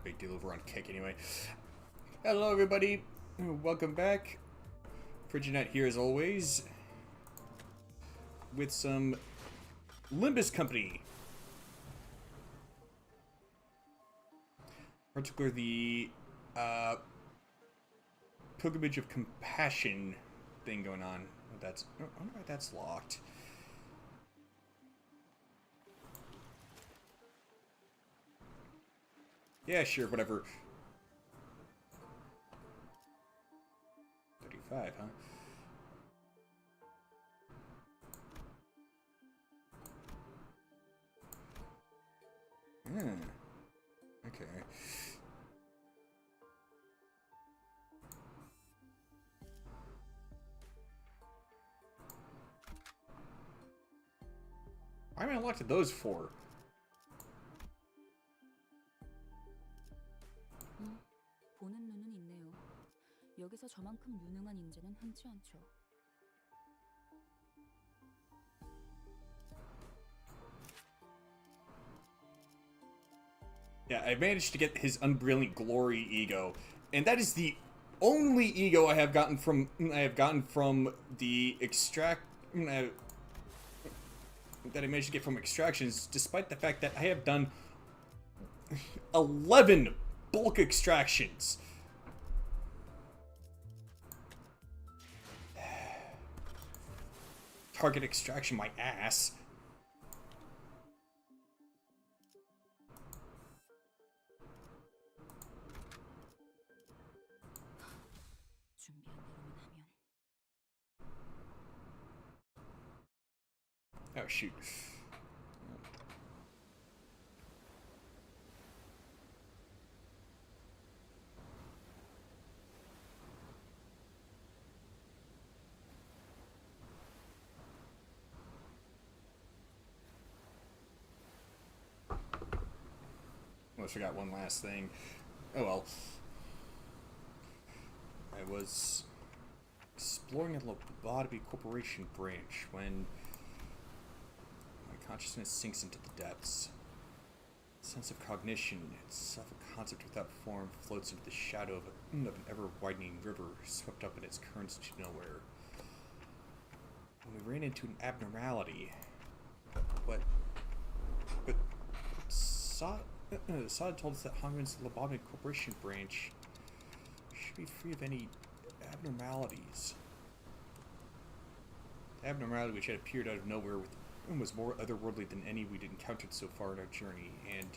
a big deal over on Kick anyway. Hello everybody, welcome back. Frigid here as always, with some Limbus company. Particularly the Pilgrimage of Compassion thing going on. That's, I wonder why that's locked. Yeah, sure, whatever. 35, huh? Okay. Why am I unlocked those for? 보는 눈은 있네요. 여기서 저만큼 유능한 인재는 흔치 않죠. Yeah, I managed to get his Unbrilliant Glory ego, and that is the only ego I have gotten from the that I managed to get from extractions, despite the fact that I have done 11 bulk extractions. Target extraction, my ass. Oh, shoot. Almost forgot one last thing. Oh well. I was exploring a Lobotomy Corporation branch when my consciousness sinks into the depths. The sense of cognition, itself a concept without form, floats into the shadow of an ever-widening river, swept up in its currents to nowhere. When we ran into an abnormality, but Sod told us that Hongren's Lobotomy Corporation branch should be free of any abnormalities. The abnormality which had appeared out of nowhere was more otherworldly than any we'd encountered so far in our journey, and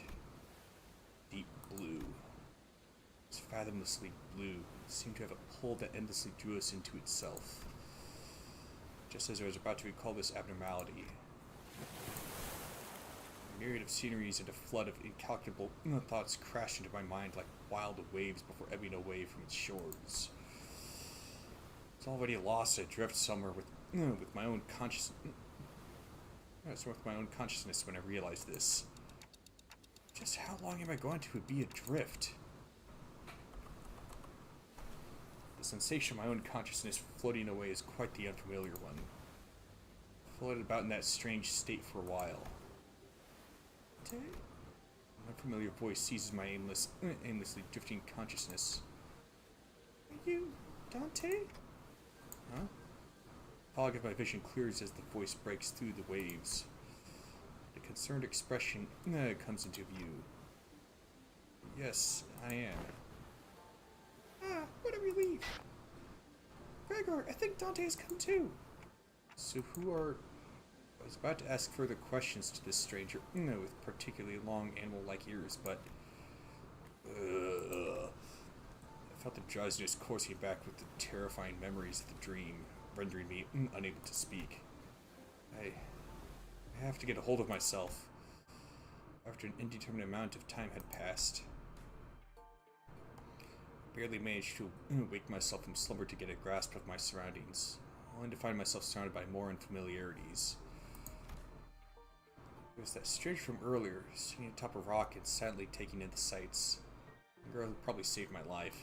deep blue. It was fathomlessly blue. It seemed to have a pull that endlessly drew us into itself. Just as I was about to recall this abnormality, a myriad of sceneries and a flood of incalculable thoughts crashed into my mind like wild waves before ebbing away from its shores. It's already lost adrift somewhere with my own consciousness. With my own consciousness when I realized this. Just how long am I going to be adrift? The sensation of my own consciousness floating away is quite the unfamiliar one. I floated about in that strange state for a while. An unfamiliar voice seizes my aimlessly drifting consciousness. Are you Dante? Huh? The fog of my vision clears as the voice breaks through the waves. A concerned expression comes into view. Yes, I am. Ah, what a relief! Gregor, I think Dante has come too. So who are... I was about to ask further questions to this stranger, with particularly long animal-like ears, but... I felt the drowsiness coursing back with the terrifying memories of the dream, rendering me unable to speak. I have to get a hold of myself. After an indeterminate amount of time had passed, I barely managed to wake myself from slumber to get a grasp of my surroundings, only to find myself surrounded by more unfamiliarities. It was that stranger from earlier, sitting atop a rock and sadly taking in the sights. The girl who probably saved my life.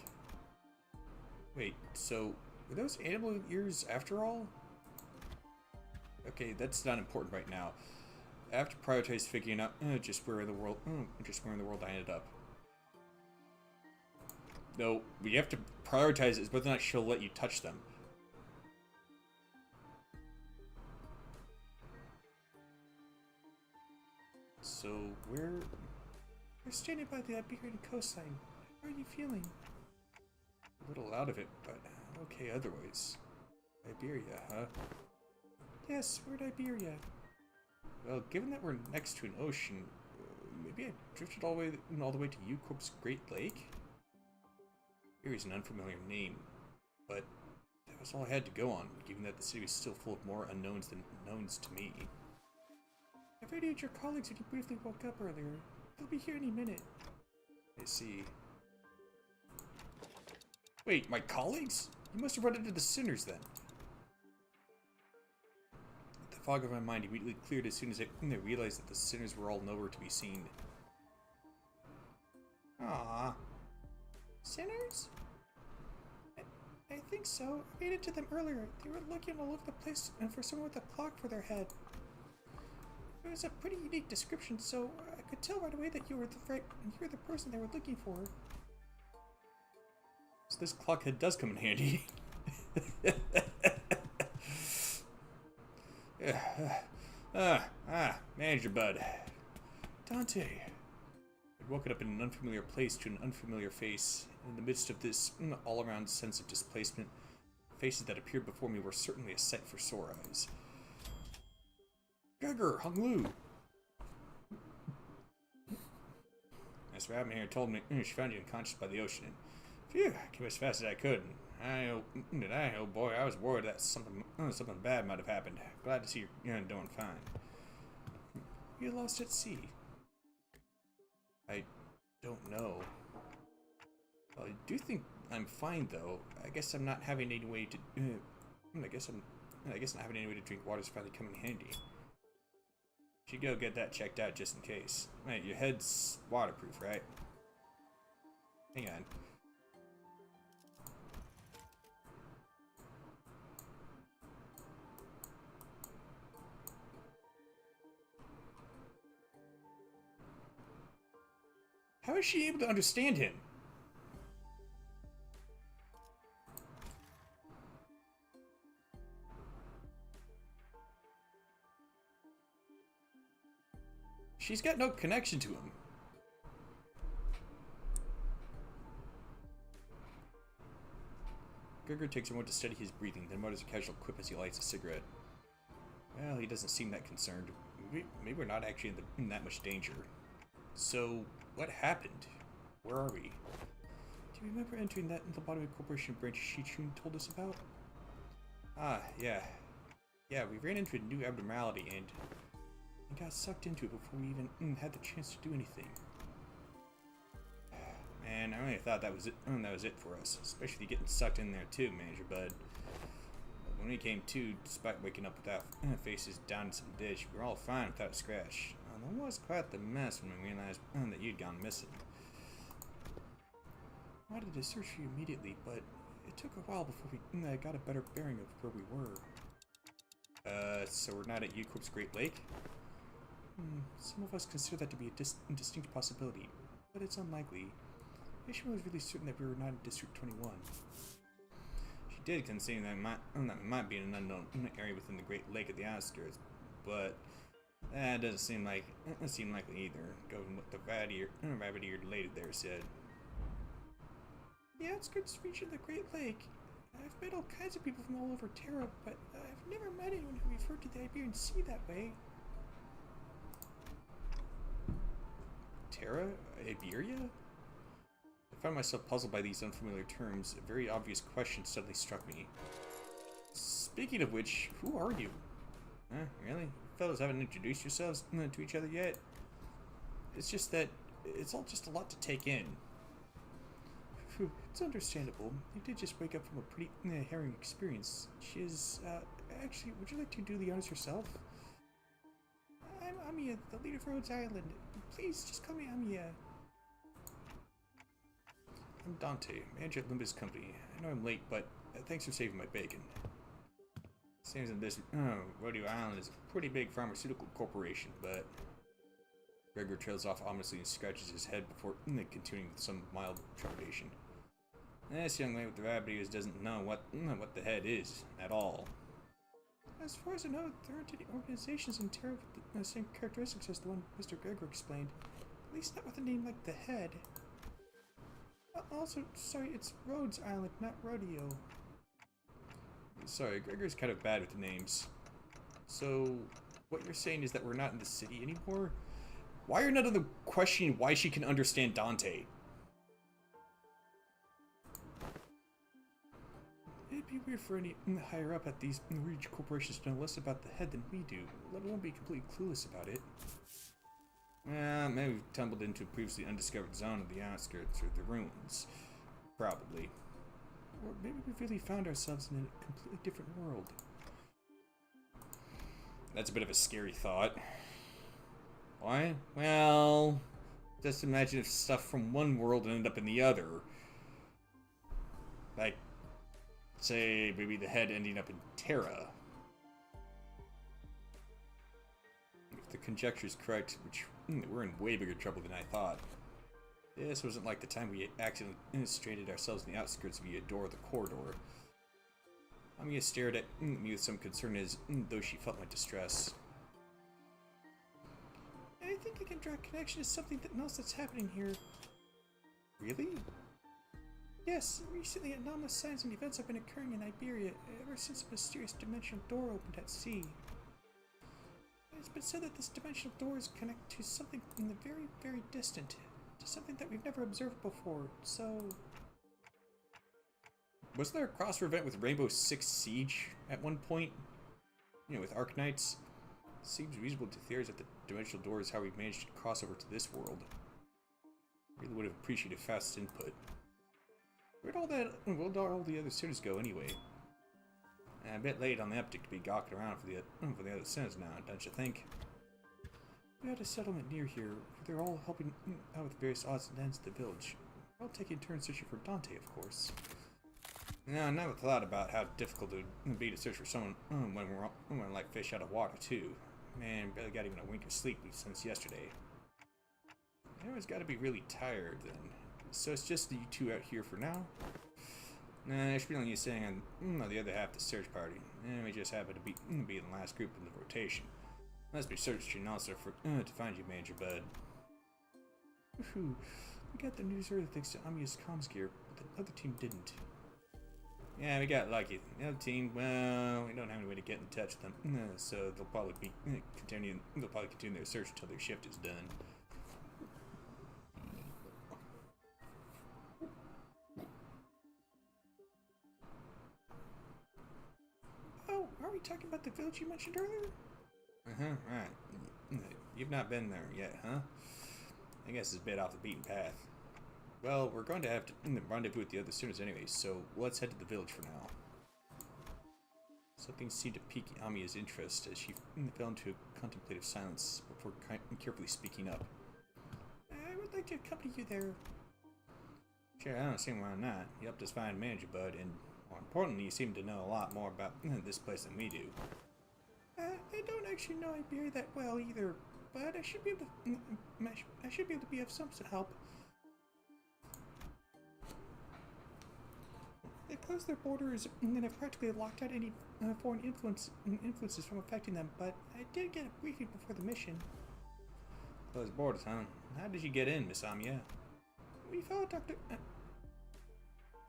Wait, so were those animal ears after all? Okay, that's not important right now. I have to prioritize figuring out just where in the world I ended up. No, we have to prioritize is whether or not she'll let you touch them. So, we're standing by the Iberian coastline. How are you feeling? A little out of it, but okay otherwise. Iberia, huh? Yes, we're in Iberia. Well, given that we're next to an ocean, maybe I drifted all the way to Eucorp's Great Lake? Iberia's an unfamiliar name, but that was all I had to go on, given that the city was still full of more unknowns than knowns to me. I radioed your colleagues when you briefly woke up earlier. They'll be here any minute. I see. Wait, my colleagues? You must have run into the sinners then. The fog of my mind immediately cleared as soon as I realized that the sinners were all nowhere to be seen. Ah, sinners? I think so. I made it to them earlier. They were looking all over the place and for someone with a clock for their head. It was a pretty unique description, so I could tell right away that you were the person they were looking for. So this clock head does come in handy. Manager bud. Dante. I'd woken up in an unfamiliar place to an unfamiliar face. In the midst of this all-around sense of displacement, faces that appeared before me were certainly a sight for sore eyes. Gregor, Hung Lu. Miss Rabin here told me she found you unconscious by the ocean. Phew, I came as fast as I could. Oh boy, I was worried that something bad might have happened. Glad to see you're doing fine. You lost at sea. I don't know. Well, I do think I'm fine though. I guess I'm not having any way to. I guess not having any way to drink water's finally coming handy. Should go get that checked out just in case. Wait, your head's waterproof, right? Hang on. How is she able to understand him? She's got no connection to him. Gregor takes a moment to steady his breathing, then mutters a casual quip as he lights a cigarette. Well, he doesn't seem that concerned. Maybe we're not actually in that much danger. So, what happened? Where are we? Do you remember entering that lobotomy corporation branch Shichun told us about? Ah, yeah. Yeah, we ran into a new abnormality and got sucked into it before we even had the chance to do anything. Man, I really thought that was it. That was it for us, especially getting sucked in there too, Manager Bud. But when we came to, despite waking up without faces down in some ditch, we were all fine without a scratch. There was quite the mess when we realized that you'd gone missing. I wanted to search for you immediately, but it took a while before we got a better bearing of where we were. So we're not at Eucorp's Great Lake? Some of us consider that to be a distinct possibility, but it's unlikely. Ishmael was really certain that we were not in District 21. She did concede that we might be in an unknown area within the Great Lake at the outskirts, but that doesn't seem likely either, given what the rabbit-eared lady there said. The outskirts region of the Great Lake. I've met all kinds of people from all over Terra, but I've never met anyone who referred to the Iberian Sea that way. Terra? Iberia? I found myself puzzled by these unfamiliar terms. A very obvious question suddenly struck me. Speaking of which, who are you? Really? Fellows haven't introduced yourselves to each other yet? It's just that it's all just a lot to take in. It's understandable. You did just wake up from a pretty harrowing experience. Actually, would you like to do the honors yourself? I'm Amiya, the leader of Rhodes Island. Please, just call me Amiya. I'm Dante, manager at Limbus Company. I know I'm late, but thanks for saving my bacon. Seems that this Rodeo Island is a pretty big pharmaceutical corporation, but... Gregor trails off ominously and scratches his head before continuing with some mild trepidation. This young lady with the rabbit ears doesn't know what the head is at all. As far as I know, there aren't any organizations in Terra with the same characteristics as the one Mr. Gregor explained. At least not with a name like the Head. Also, sorry, it's Rhodes Island, not Rodeo. Sorry, Gregor's kind of bad with the names. So, what you're saying is that we're not in the city anymore? Why are none of them questioning why she can understand Dante? It'd be weird for any higher up at these huge corporations to know less about the Head than we do, let alone be completely clueless about it. Maybe we've tumbled into a previously undiscovered zone of the outskirts or the ruins. Probably. Or maybe we've really found ourselves in a completely different world. That's a bit of a scary thought. Why? Well, just imagine if stuff from one world ended up in the other. Like, say, maybe the Head ending up in Terra. If the conjecture is correct, which we're in way bigger trouble than I thought. This wasn't like the time we accidentally stranded ourselves in the outskirts via door of the corridor. Amiya stared at me with some concern as though she felt my distress. I think I can draw a connection to something else that's happening here. Really? Yes, recently anomalous signs and events have been occurring in Iberia ever since a mysterious dimensional door opened at sea. It's been said that this dimensional door is connected to something in the very, very distant, to something that we've never observed before, so... Wasn't there a crossover event with Rainbow Six Siege at one point? You know, with Arknights? Seems reasonable to theorize that the dimensional door is how we've managed to cross over to this world. Really would have appreciated fast input. Where'd all the other students go anyway? A bit late on the uptick to be gawking around for the other sins now, don't you think? We had a settlement near here. They're all helping out with various odds and ends of the village. We're all taking turns searching for Dante, of course. Now, I never thought about how difficult it would be to search for someone when we're like fish out of water, too. Man, barely got even a wink of sleep since yesterday. Everyone's got to be really tired, then. So it's just you two out here for now? Nah, I should be only saying on the other half of the search party. And we just happen to be the last group in the rotation. Must be searching also for to find you, Major Bud. Woohoo! We got the news early thanks to Amiya's comms gear, but the other team didn't. Yeah, we got lucky. The other team, well, we don't have any way to get in touch with them, so they'll probably be continue their search until their shift is done. Oh, are we talking about the village you mentioned earlier? Right. You've not been there yet, huh? I guess it's a bit off the beaten path. Well, we're going to have to rendezvous with the other students anyway, so let's head to the village for now. Something seemed to pique Amiya's interest as she fell into a contemplative silence before carefully speaking up. I would like to accompany you there. Sure, I don't see why not. You helped us find Manager Bud, and more importantly, you seem to know a lot more about this place than we do. I don't actually know Iberia that well either, but I should be able to be of some help. They closed their borders and have practically locked out any foreign influences from affecting them, but I did get a briefing before the mission. Closed borders, huh? How did you get in, Miss Amiya? We followed Dr.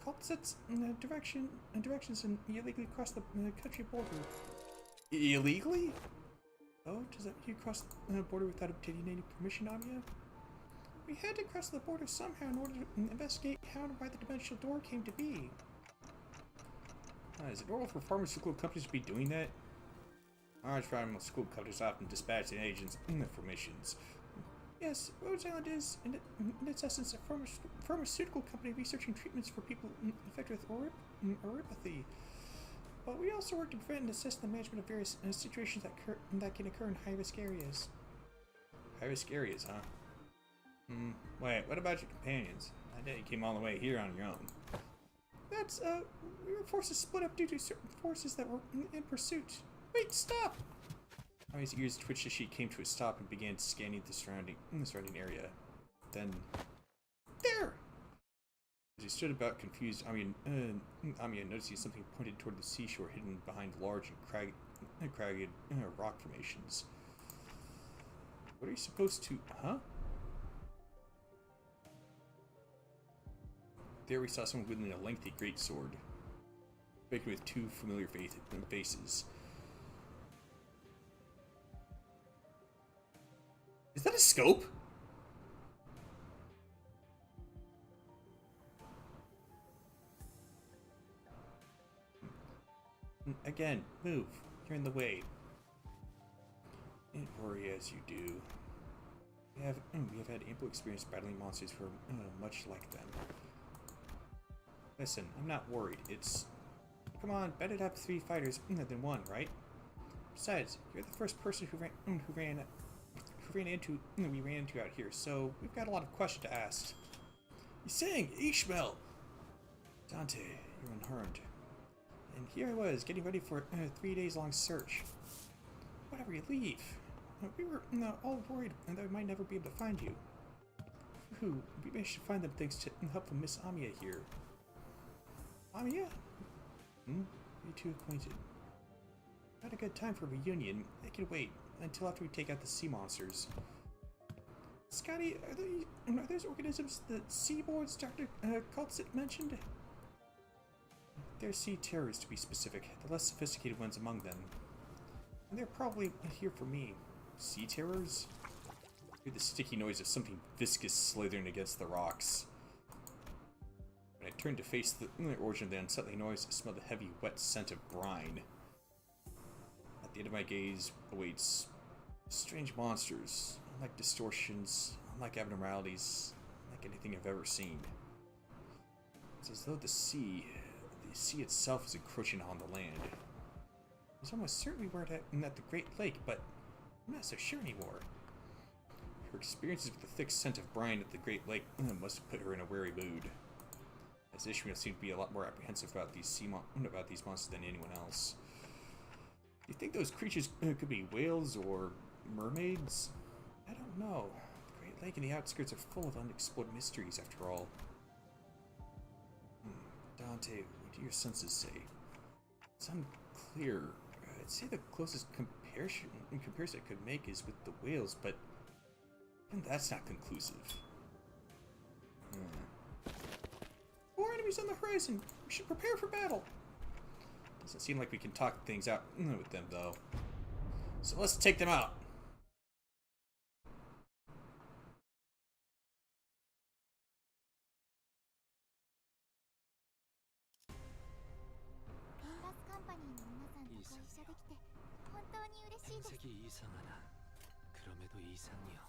Kaltzit's directions and illegally crossed the country border. Illegally? Oh, does that mean you crossed the border without obtaining any permission, Amiya? We had to cross the border somehow in order to investigate how and why the dimensional door came to be. Is it normal for pharmaceutical companies to be doing that? Large pharmaceutical companies often dispatch their agents for missions. Yes, Rhodes Island is, in its essence, a pharmaceutical company researching treatments for people affected with oropathy. But we also work to prevent and assist the management of various situations that can occur in high-risk areas. High-risk areas, huh? Wait, what about your companions? I bet you came all the way here on your own. That's, we were forced to split up due to certain forces that were in pursuit. Wait, stop! Amiya's ears twitched as she came to a stop and began scanning the surrounding area. Then... There! As he stood about confused, Amiya noticing something pointed toward the seashore hidden behind large and cragged rock formations. What are you supposed to... Huh? There we saw someone wielding a lengthy greatsword, baked with two familiar faces. Is that a scope? Again, move. You're in the way. Don't worry as you do. We have had ample experience battling monsters who are much like them. Listen, I'm not worried. It's... Come on, better to have 3 fighters than 1, right? Besides, you're the first person we ran into out here, so we've got a lot of questions to ask. You're saying, Ishmael! Dante, you're unharmed. And here I was, getting ready for a 3 days long search. What a relief. We were all worried that we might never be able to find you. We managed to find them thanks to the help of Miss Amiya here. Amiya? You two acquainted. Not a good time for a reunion. I can wait until after we take out the sea monsters. Scotty, are those organisms the seaboards Dr. Cultsit mentioned? They're sea terrors, to be specific, the less sophisticated ones among them. And they're probably here for me. Sea terrors? I hear the sticky noise of something viscous slithering against the rocks. When I turned to face the origin of the unsettling noise, I smelled the heavy, wet scent of brine. At the end of my gaze awaits strange monsters, unlike distortions, unlike abnormalities, unlike anything I've ever seen. It's as though the sea itself is encroaching on the land. I was almost certain we were at the Great Lake, but I'm not so sure anymore. Her experiences with the thick scent of brine at the Great Lake must have put her in a wary mood, as Ishmael seemed to be a lot more apprehensive about these monsters than anyone else. Do you think those creatures could be whales or mermaids? I don't know. The Great Lake and the outskirts are full of unexplored mysteries, after all. Dante, what do your senses say? It's unclear. I'd say the closest comparison I could make is with the whales, but even that's not conclusive. More enemies on the horizon. We should prepare for battle. Doesn't seem like we can talk things out with them, though. So let's take them out. 행색이 이상하나 그럼에도 이상이여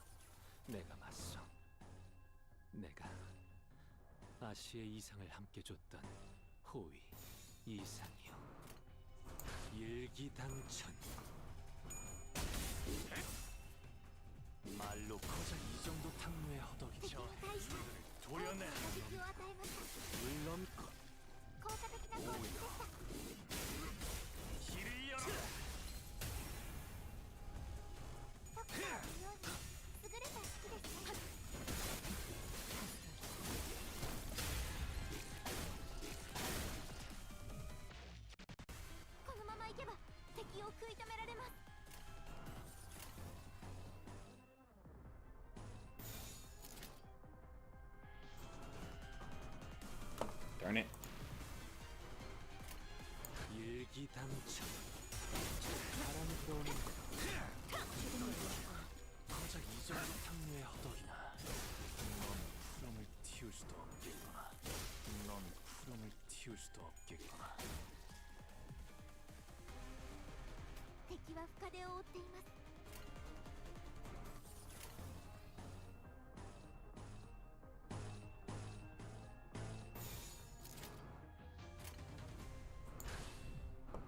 내가 맞소. 내가 아시의 이상을 함께 줬던 호위 이상이여. 일기당천. 말로 거저 이 정도 탕류의 허덕이 조련해. 물론 오히려 길을 열어. Darn it. 일기당천. 바람이 불어오는 거저 이 정도 탕류의 허덕이나. 넌 푸름을 틔울 수도 없겠구나. 넌 푸름을 틔울 수도 없겠구나. 敵は深手を追っています。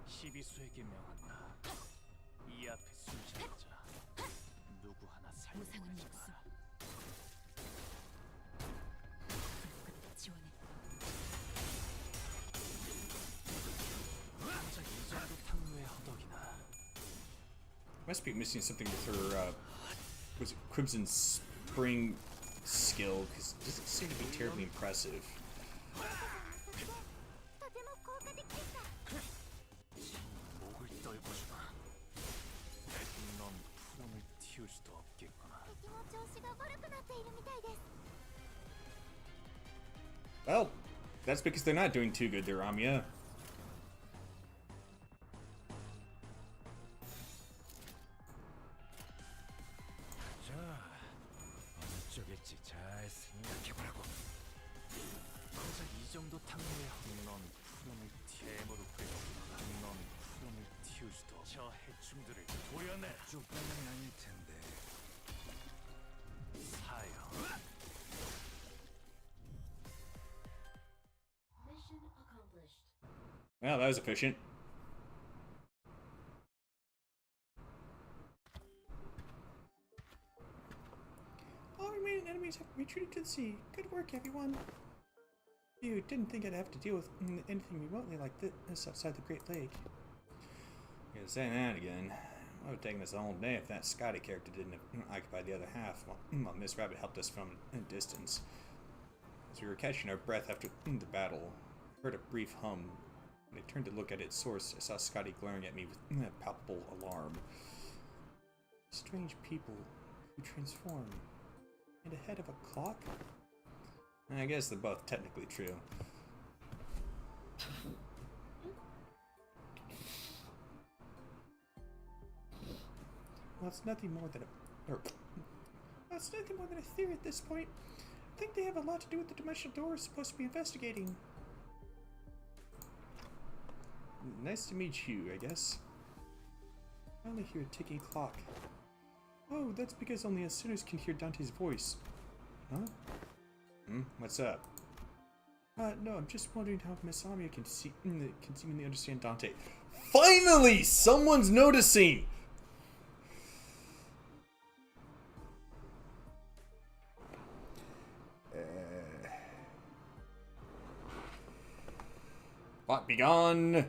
시비수에게 명한다. 이 앞에 숨지는 자 누구 하나 살려보내지 마라. 지원해. 거저 이 정도 탕류의 허덕이나. Must be missing something with her, was it Crimson Spring skill, because it doesn't seem to be terribly impressive. Well, that's because they're not doing too good there, Amiya. 자, 어느 쪽일지 잘 생각해보라고. 고작 이 정도 탕후에 넌 푸름을 대모로 끓여보거나 넌 푸름을 틔울 수도 저 해충들을 보여내. 쪽방이 아닐 텐데. 사형. Mission accomplished. Well, that was efficient. All remaining enemies have retreated to the sea. Good work, everyone. You didn't think I'd have to deal with anything remotely like this outside the Great Lake. You're saying that again. I would have taken this a whole day if that Scotty character didn't occupy the other half, while Miss Rabbit helped us from a distance. As we were catching our breath after the battle, I heard a brief hum. When I turned to look at its source, I saw Scotty glaring at me with palpable alarm. Strange people who transform. And ahead of a clock? I guess they're both technically true. Well, it's nothing more than it's nothing more than a theory at this point. I think they have a lot to do with the dimensional door we're supposed to be investigating. Nice to meet you, I guess. I only hear a ticking clock. Oh, that's because only us sinners can hear Dante's voice. Huh? What's up? No, I'm just wondering how Miss Amiya can seemingly understand Dante. Finally! Someone's noticing! Bot be gone!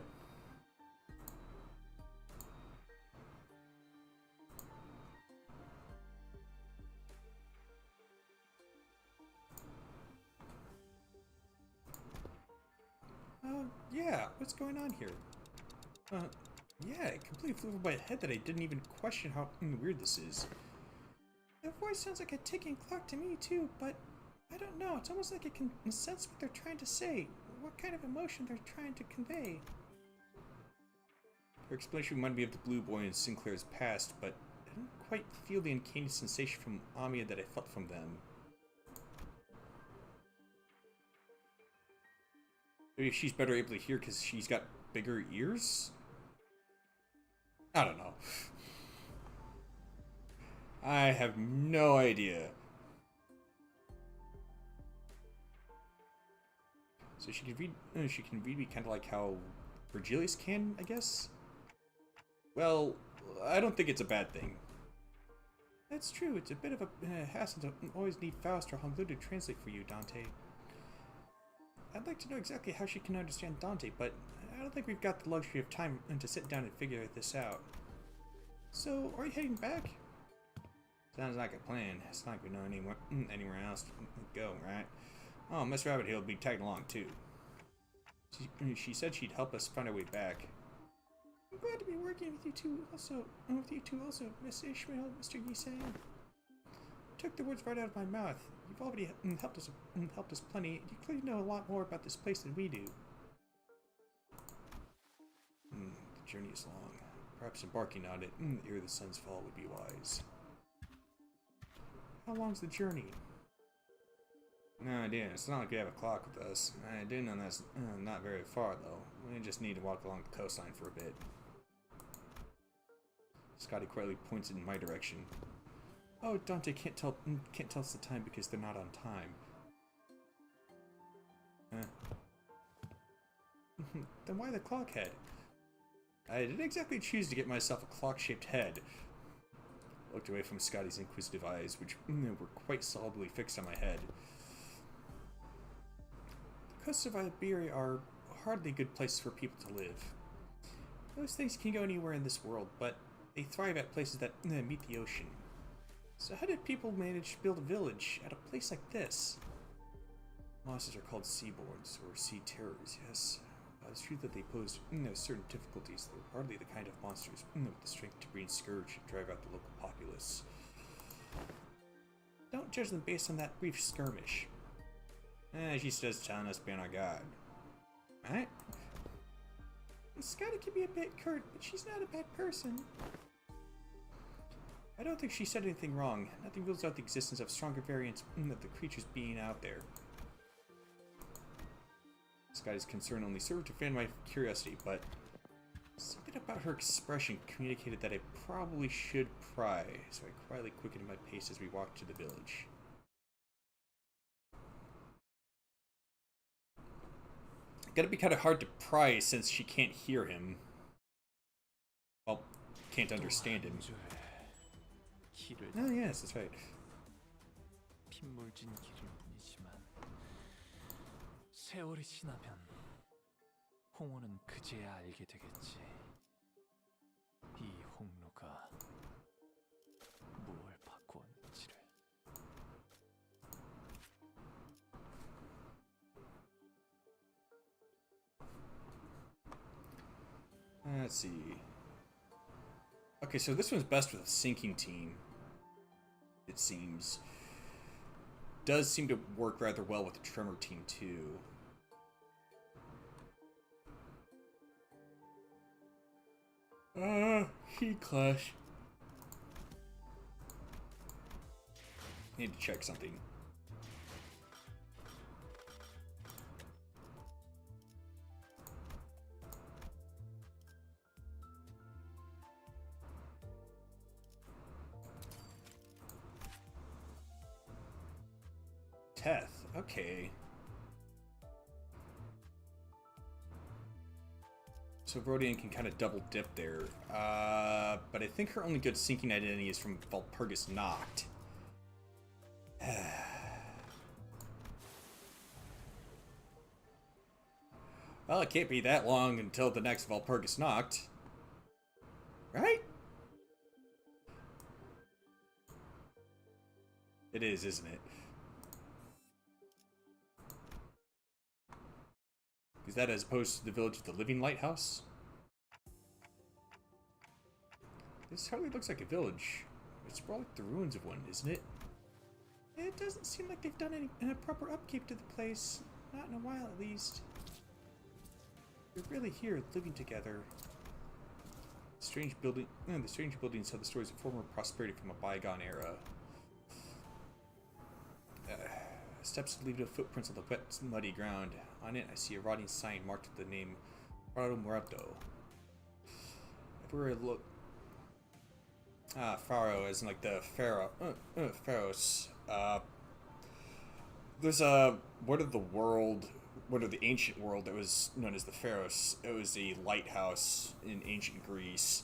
Yeah, what's going on here? Yeah, it completely flew over my head that I didn't even question how weird this is. That voice sounds like a ticking clock to me too, but I don't know, it's almost like I can sense what they're trying to say, what kind of emotion they're trying to convey. Her explanation reminded me of the Blue Boy in Sinclair's past, but I didn't quite feel the uncanny sensation from Amiya that I felt from them. Maybe she's better able to hear because she's got bigger ears? I don't know. I have no idea. So she can read me kind of like how Virgilius can, I guess? Well, I don't think it's a bad thing. That's true, it's a bit of a hassle to always need Faust or Honglu to translate for you, Dante. I'd like to know exactly how she can understand Dante, but I don't think we've got the luxury of time to sit down and figure this out. So, are you heading back? Sounds like a plan. It's not like we know anywhere else to go, right? Oh, Miss Rabbit Hill will be tagged along too. She said she'd help us find our way back. I'm glad to be working with you two also, Miss Ishmael, Mr. Yisang. Took the words right out of my mouth. You've already helped us plenty. You clearly know a lot more about this place than we do. The journey is long. Perhaps embarking on it ere the sun's fall would be wise. How long's the journey? No idea. It's not like we have a clock with us. I do know that's not very far, though. We just need to walk along the coastline for a bit. Scotty quietly points in my direction. Oh, Dante can't tell us the time because they're not on time. Then why the clock head? I didn't exactly choose to get myself a clock-shaped head. I looked away from Scotty's inquisitive eyes, which were quite solidly fixed on my head. The coasts of Iberia are hardly good places for people to live. Those things can go anywhere in this world, but they thrive at places that meet the ocean. So how did people manage to build a village at a place like this? Monsters are called seaborns, or sea terrors, yes. It's true that they pose certain difficulties. They're hardly the kind of monsters with the strength to breed scourge and drive out the local populace. Don't judge them based on that brief skirmish. She's just telling us being our guard. Right? Scotty can be a bit curt, but she's not a bad person. I don't think she said anything wrong. Nothing rules out the existence of stronger variants of the creatures being out there. Scotty's concern only served to fan my curiosity, but something about her expression communicated that I probably should pry, so I quietly quickened my pace as we walked to the village. Gotta be kind of hard to pry since she can't hear him. Well, can't understand him. Oh yes, that's right. 핏물진 길일 뿐이지만 세월이 지나면 홍호는 그제야 알게 되겠지. 이 홍로가 무엇을 바꾸었는지를. Let's see. Okay, so this one's best with a sinking team. It seems. Does seem to work rather well with the tremor team too. Heat clash. Need to check something. Teth, okay. So Rodian can kind of double dip there. But I think her only good sinking identity is from Valpurgis Noct. Well, it can't be that long until the next Valpurgis Noct. Right? It is, isn't it? Is that as opposed to the village of the Living Lighthouse? This hardly looks like a village. It's more like the ruins of one, isn't it? It doesn't seem like they've done any proper upkeep to the place. Not in a while, at least. We're really here, living together. The strange buildings tell the stories of former prosperity from a bygone era. Steps lead to footprints on the wet, muddy ground. On it, I see a rotting sign marked with the name Faro Muerto. Everywhere I look... Faro, as in like the Pharaoh. Pharaohs. There's a... What of the ancient world that was known as the Pharaohs. It was a lighthouse in ancient Greece.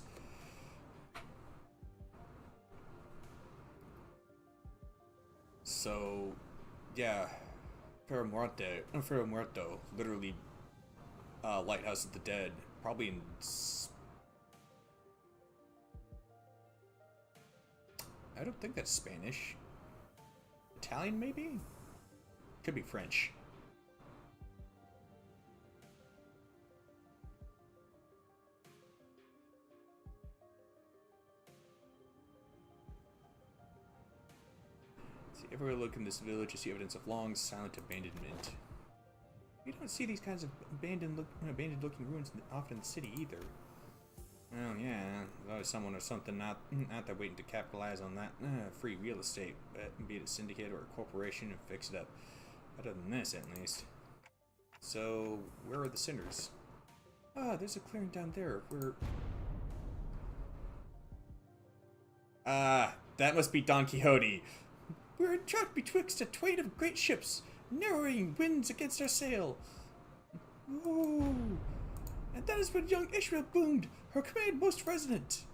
So... Yeah, Faro Muerto, literally, Lighthouse of the Dead, probably in... I don't think that's Spanish. Italian, maybe? Could be French. Everywhere I look in this village, you see evidence of long, silent abandonment. You don't see these kinds of abandoned-looking ruins often in the city either. Well, yeah, there's always someone or something out there waiting to capitalize on that free real estate, be it a syndicate or a corporation, and fix it up. Better than this, at least. So, where are the cinders? Ah, there's a clearing down there. That must be Don Quixote. We're trapped betwixt a twain of great ships, narrowing winds against our sail. Ooh. And that is when young Ishmael boomed, her command most resonant.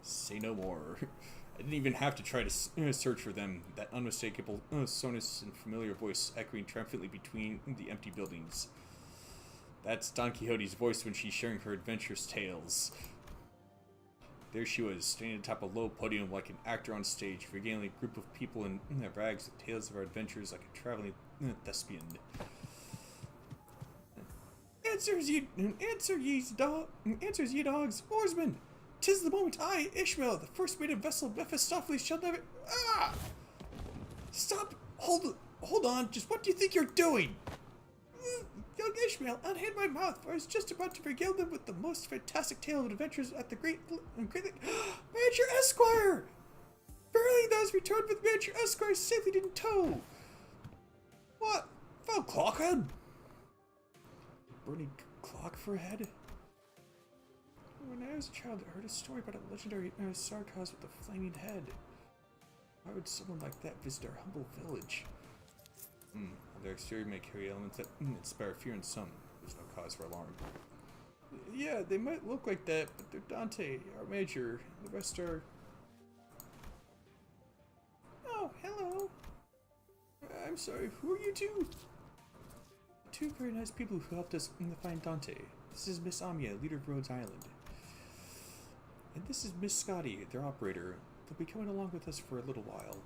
Say no more. I didn't even have to try to search for them, that unmistakable sonus and familiar voice echoing triumphantly between the empty buildings. That's Don Quixote's voice when she's sharing her adventurous tales. There she was, standing atop a low podium like an actor on stage, regaling a group of people in their rags with tales of our adventures like a traveling thespian. Answers ye dogs, oarsmen! 'Tis the moment I, Ishmael, the first mate of vessel Mephistopheles, shall never... Ah! Stop! Hold Hold on, just what do you think you're doing? Young Ishmael, unhand my mouth, for I was just about to regale them with the most fantastic tale of adventures at the great Manager Esquire! Verily thou hast returned with Manager Esquire safely in tow! What? Foul clockhead? Burning clock for a head? When I was a child, I heard a story about a legendary sarcos with a flaming head. Why would someone like that visit our humble village? Their exterior may carry elements that inspire fear in some. There's no cause for alarm. Yeah, they might look like that, but they're Dante, our major. The rest are... Oh, hello. I'm sorry, who are you two? Two very nice people who helped us find Dante. This is Miss Amia, leader of Rhodes Island. And this is Miss Scotty, their operator. They'll be coming along with us for a little while.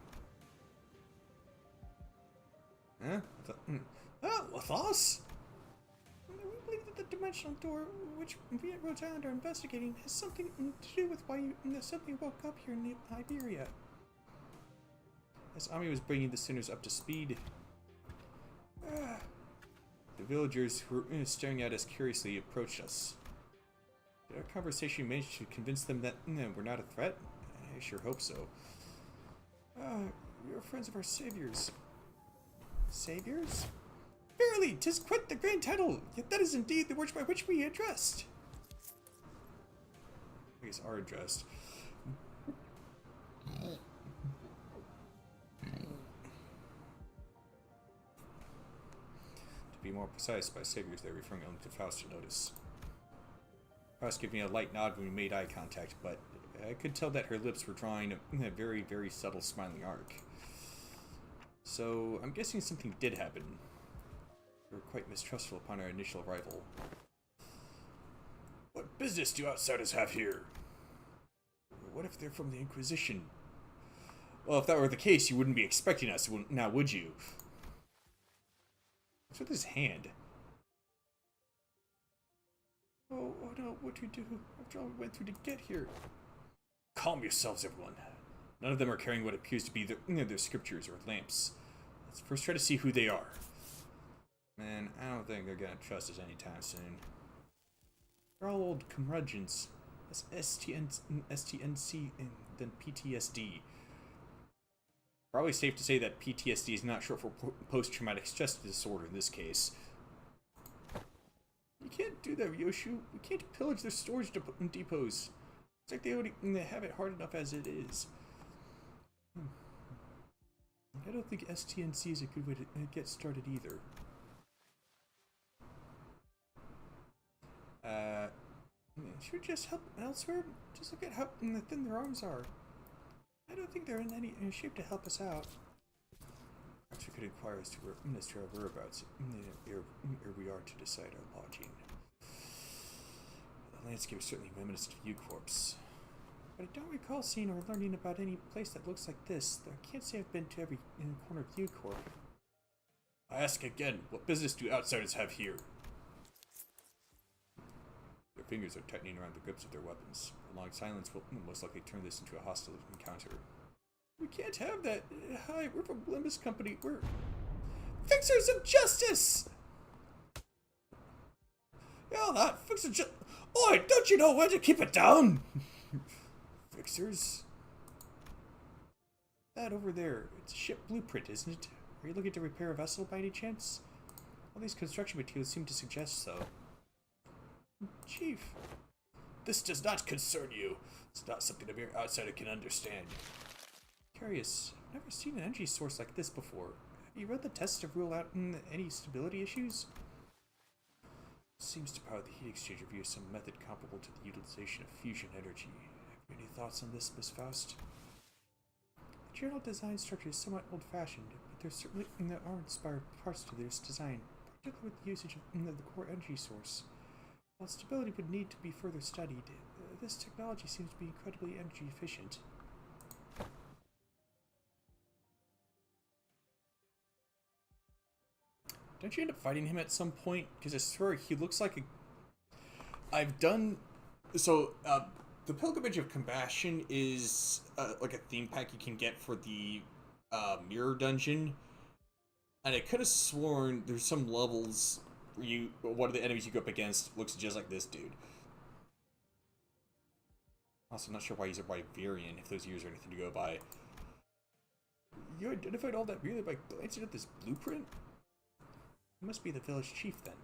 Huh? Oh, with us? We believe that the dimensional door, which we at Rhodes Island are investigating, has something to do with why you suddenly woke up here in Iberia. As Ami was bringing the sinners up to speed, the villagers who were staring at us curiously approached us. Did our conversation manage to convince them that we're not a threat? I sure hope so. We are friends of our saviors. Saviors? Verily, 'tis quite the grand title, yet that is indeed the words by which we addressed. I guess are addressed. To be more precise, by saviors they're referring only to Faust to notice. Faust gave me a light nod when we made eye contact, but I could tell that her lips were drawing a very, very subtle smiling arc. So, I'm guessing something did happen. We were quite mistrustful upon our initial arrival. What business do outsiders have here? What if they're from the Inquisition? Well, if that were the case, you wouldn't be expecting us, now would you? What's with his hand? Oh no, what do we do after all we went through to get here? Calm yourselves, everyone. None of them are carrying what appears to be their scriptures or lamps. Let's first try to see who they are. Man, I don't think they're gonna trust us anytime soon. They're all old curmudgeons. That's STNC and then PTSD. Probably safe to say that PTSD is not short for post-traumatic stress disorder in this case. You can't do that, Ryoshu. We can't pillage their storage depots. It's like they already have it hard enough as it is. I don't think STNC is a good way to get started either. Should we just help elsewhere? Just look at how thin their arms are. I don't think they're in any shape to help us out. Perhaps we could inquire as to our whereabouts ere we are to decide our lodging. The landscape is certainly reminiscent of U-Corps. But I don't recall seeing or learning about any place that looks like this, though I can't say I've been to every corner of U-Corp. I ask again, what business do outsiders have here? Their fingers are tightening around the grips of their weapons. A long silence will most likely turn this into a hostile encounter. We can't have that. Hi, we're from Limbus Company. We're fixers of justice! Yeah, that fixer justice. Oi, don't you know when to keep it down? Fixers? That over there, it's a ship blueprint, isn't it? Are you looking to repair a vessel by any chance? All these construction materials seem to suggest so. Chief, this does not concern you. It's not something a mere outsider can understand. Curious, I've never seen an energy source like this before. Have you read the tests to rule out any stability issues? Seems to power the heat exchanger via some method comparable to the utilization of fusion energy. Have you any thoughts on this, Miss Faust? The general design structure is somewhat old-fashioned, but there certainly are inspired parts to this design, particularly with the usage of the core energy source. While stability would need to be further studied, this technology seems to be incredibly energy efficient. Don't you end up fighting him at some point? Because I swear he looks like a... I've done... So, the Pilgrimage of Compassion is like a theme pack you can get for the Mirror Dungeon. And I could have sworn there's some levels where one of the enemies you go up against looks just like this dude. Also, not sure why he's a Wyverian, if those years are anything to go by. You identified all that merely by glancing at this blueprint? You must be the village chief, then.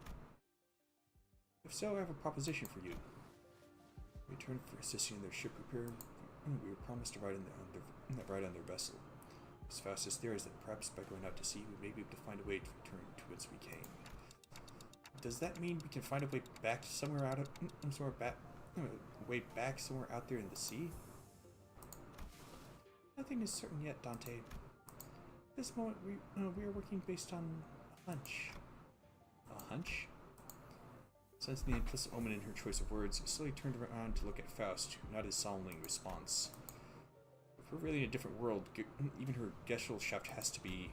If so, I have a proposition for you. In return for assisting in their ship repair, we were promised to ride on their vessel. As fast as there is that perhaps by going out to sea, we may be able to find a way to return to whence we came. Does that mean we can find a way back somewhere out there in the sea? Nothing is certain yet, Dante. At this moment, we are working based on a hunch. A hunch? Sensing the implicit omen in her choice of words, I slowly turned around to look at Faust, who nodded solemnly in response. If we're really in a different world, even her Gesellschaft has to be.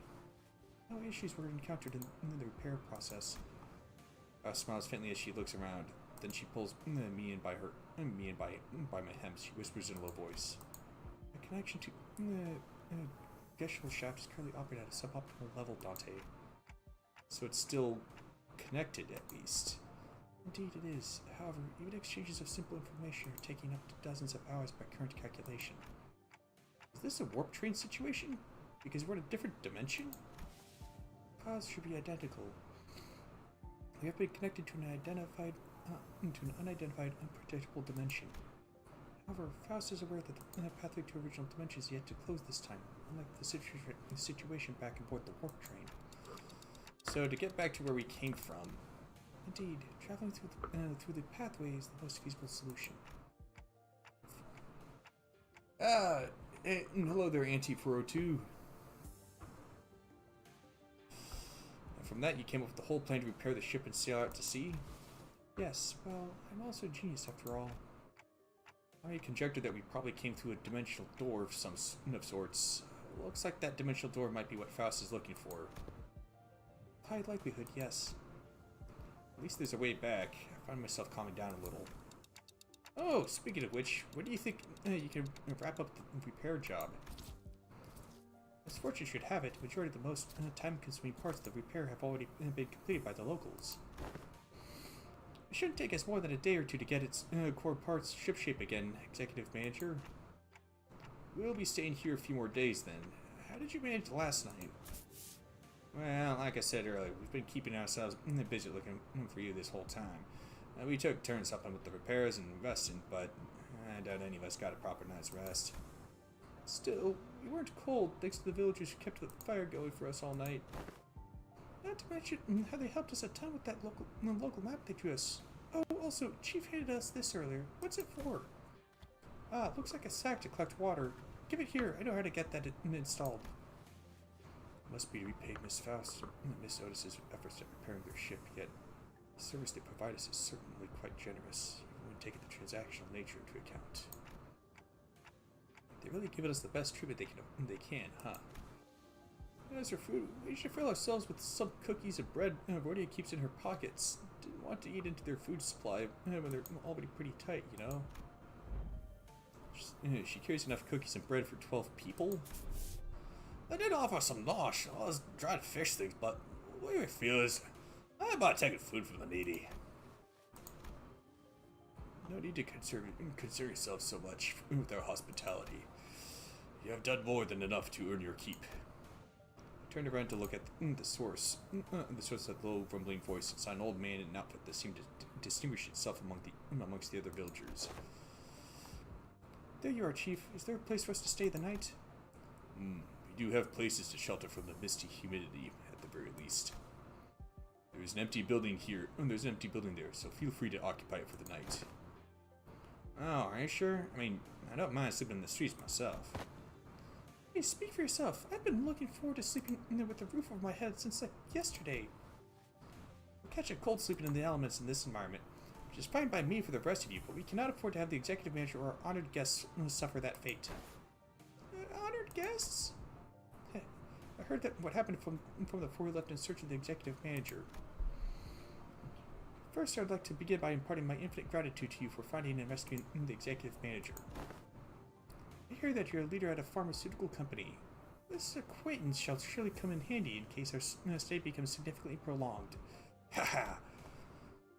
No issues were encountered in the repair process. Faust smiles faintly as she looks around. Then she pulls me in by my hem. She whispers in a low voice. A connection to Gesellschaft is currently operating at a suboptimal level, Dante. So it's still connected, at least. Indeed it is. However, even exchanges of simple information are taking up to dozens of hours by current calculation. Is this a warp train situation? Because we're in a different dimension? Paths should be identical. We have been connected to an unidentified, unpredictable dimension. However, Faust is aware that the pathway to original dimension is yet to close this time, unlike the situation back aboard the warp train. So to get back to where we came from, indeed, traveling through the pathway is the most feasible solution. Hello there, Anti-402. And from that, you came up with the whole plan to repair the ship and sail out to sea? Yes, well, I'm also a genius after all. I conjectured that we probably came through a dimensional door of some sorts. Looks like that dimensional door might be what Faust is looking for. High likelihood, yes. At least there's a way back. I find myself calming down a little. Oh, speaking of which, when do you think you can wrap up the repair job? As fortune should have it, the majority of the most time-consuming parts of the repair have already been completed by the locals. It shouldn't take us more than a day or two to get its core parts shipshape again, Executive Manager. We'll be staying here a few more days then. How did you manage last night? Well, like I said earlier, we've been keeping ourselves busy looking for you this whole time. We took turns helping with the repairs and investing, but I doubt any of us got a proper night's rest. Still, we weren't cold thanks to the villagers who kept the fire going for us all night. Not to mention how they helped us a ton with that local map they drew us. Oh, also, Chief handed us this earlier. What's it for? Ah, looks like a sack to collect water. Give it here. I know how to get that installed. Must be to repay Miss Faust and Miss Otis's efforts at repairing their ship, yet the service they provide us is certainly quite generous, even when taking the transactional nature into account. They really give us the best treatment they can, huh? As for food, we should fill ourselves with some cookies and bread Rhodia keeps in her pockets. Didn't want to eat into their food supply when they're already pretty tight, you know? She carries enough cookies and bread for 12 people? I did offer some nosh, all those dried fish things, but the way I feel is I'm about taking food from the needy. No need to concern yourself so much with our hospitality. You have done more than enough to earn your keep. I turned around to look at the source. The source of the low, rumbling voice and saw an old man in an outfit that seemed to distinguish itself amongst the other villagers. There you are, Chief. Is there a place for us to stay the night? We do have places to shelter from the misty humidity, at the very least. There's an empty building here. There's an empty building there, so feel free to occupy it for the night. Oh, are you sure? I mean, I don't mind sleeping in the streets myself. Hey, speak for yourself. I've been looking forward to sleeping in there with the roof over my head since, like, yesterday. We'll catch a cold sleeping in the elements in this environment, which is fine by me for the rest of you, but we cannot afford to have the executive manager or our honored guests suffer that fate. Honored guests? I heard that what happened from before we left in search of the executive manager. First, I'd like to begin by imparting my infinite gratitude to you for finding and rescuing the executive manager. I hear that you're a leader at a pharmaceutical company. This acquaintance shall surely come in handy in case our stay becomes significantly prolonged. Haha!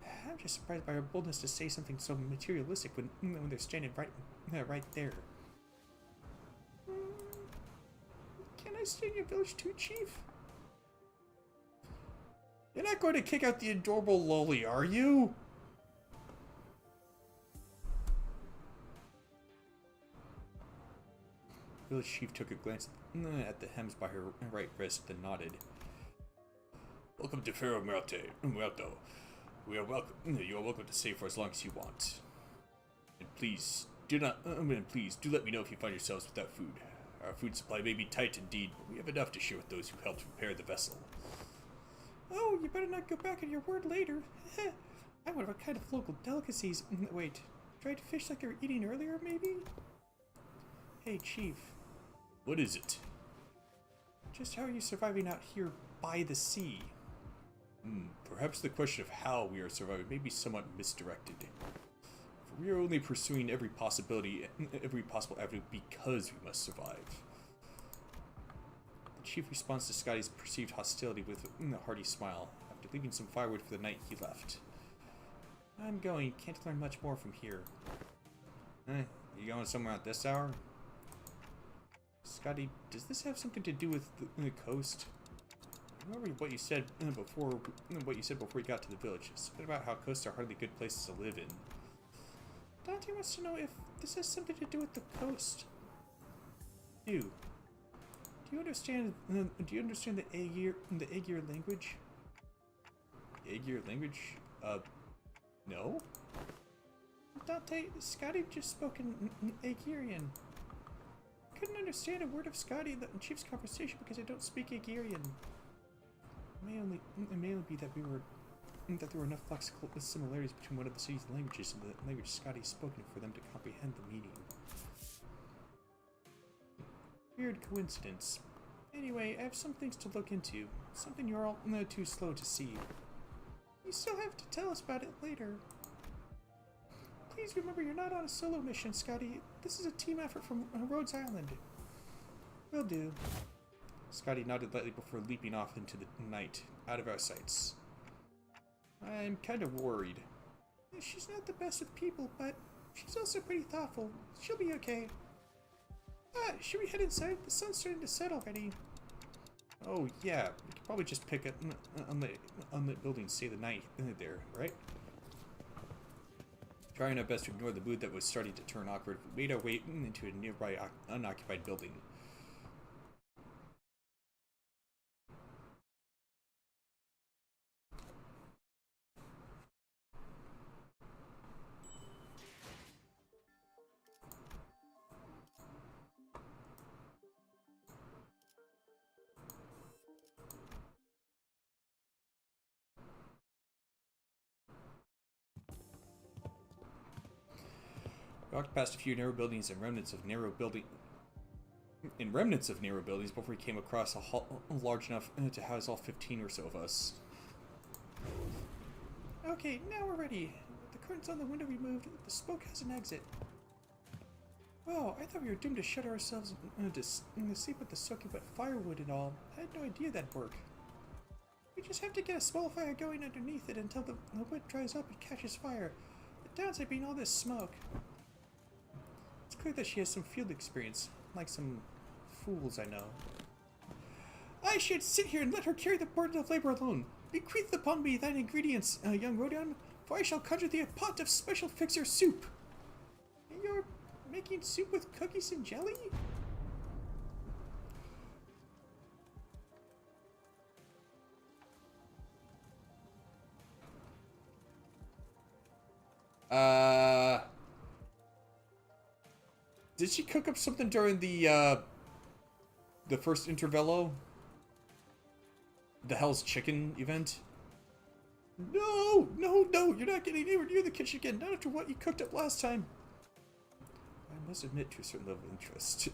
I'm just surprised by her boldness to say something so materialistic when they're standing right there. Can I stay in your village too, Chief? You're not going to kick out the adorable lolly, are you? Village Chief took a glance at the hems by her right wrist, then nodded. Welcome to Ferro Muerto. You are welcome to stay for as long as you want. And please do let me know if you find yourselves without food. Our food supply may be tight indeed, but we have enough to share with those who helped repair the vessel. Oh, you better not go back on your word later. I wonder what kind of local delicacies. Wait, dried fish like you were eating earlier, maybe? Hey, Chief. What is it? Just how are you surviving out here by the sea? Perhaps the question of how we are surviving may be somewhat misdirected. For we are only pursuing every possible avenue because we must survive. The Chief responds to Scotty's perceived hostility with a hearty smile. After leaving some firewood for the night, he left. I'm going. Can't learn much more from here. You going somewhere at this hour? Scotty, does this have something to do with the coast? I remember what you said before you got to the village. Something about how coasts are hardly good places to live in. Dante wants to know if this has something to do with the coast. Do you understand the Aegir language? Aegir language? No. Dante, Scotty just spoke in Aegirian. I couldn't understand a word of Scotty in the Chief's conversation because I don't speak Aegirian. It may only be that there were enough lexical similarities between one of the city's languages and the language Scotty spoken for them to comprehend the meaning. Weird coincidence. Anyway, I have some things to look into. Something you're all too slow to see. You still have to tell us about it later. Please remember you're not on a solo mission, Scotty. This is a team effort from Rhodes Island. Will do. Scotty nodded lightly before leaping off into the night, out of our sights. I'm kind of worried. She's not the best with people, but she's also pretty thoughtful. She'll be okay. Should we head inside? The sun's starting to set already. Oh yeah, we could probably just pick up on the building, stay the night there, right? Trying our best to ignore the mood that was starting to turn awkward, we made our way into a nearby unoccupied building. We walked past a few narrow buildings and remnants of narrow buildings before we came across a hall large enough to house all 15 or so of us. Okay, now we're ready. The curtains on the window removed, the smoke has an exit. Wow, I thought we were doomed to shut ourselves to sleep with the soaking wet firewood and all. I had no idea that'd work. We just have to get a small fire going underneath it until the wood dries up and catches fire. The downside being all this smoke. It's clear that she has some field experience, like some fools I know. I should sit here and let her carry the burden of labor alone. Bequeath upon me thine ingredients, young Rodion, for I shall conjure thee a pot of special fixer soup. You're making soup with cookies and jelly? Did she cook up something during the first Intervello? The Hell's Chicken event? No! No, no! You're not getting anywhere near the kitchen again, not after what you cooked up last time. I must admit to a certain level of interest.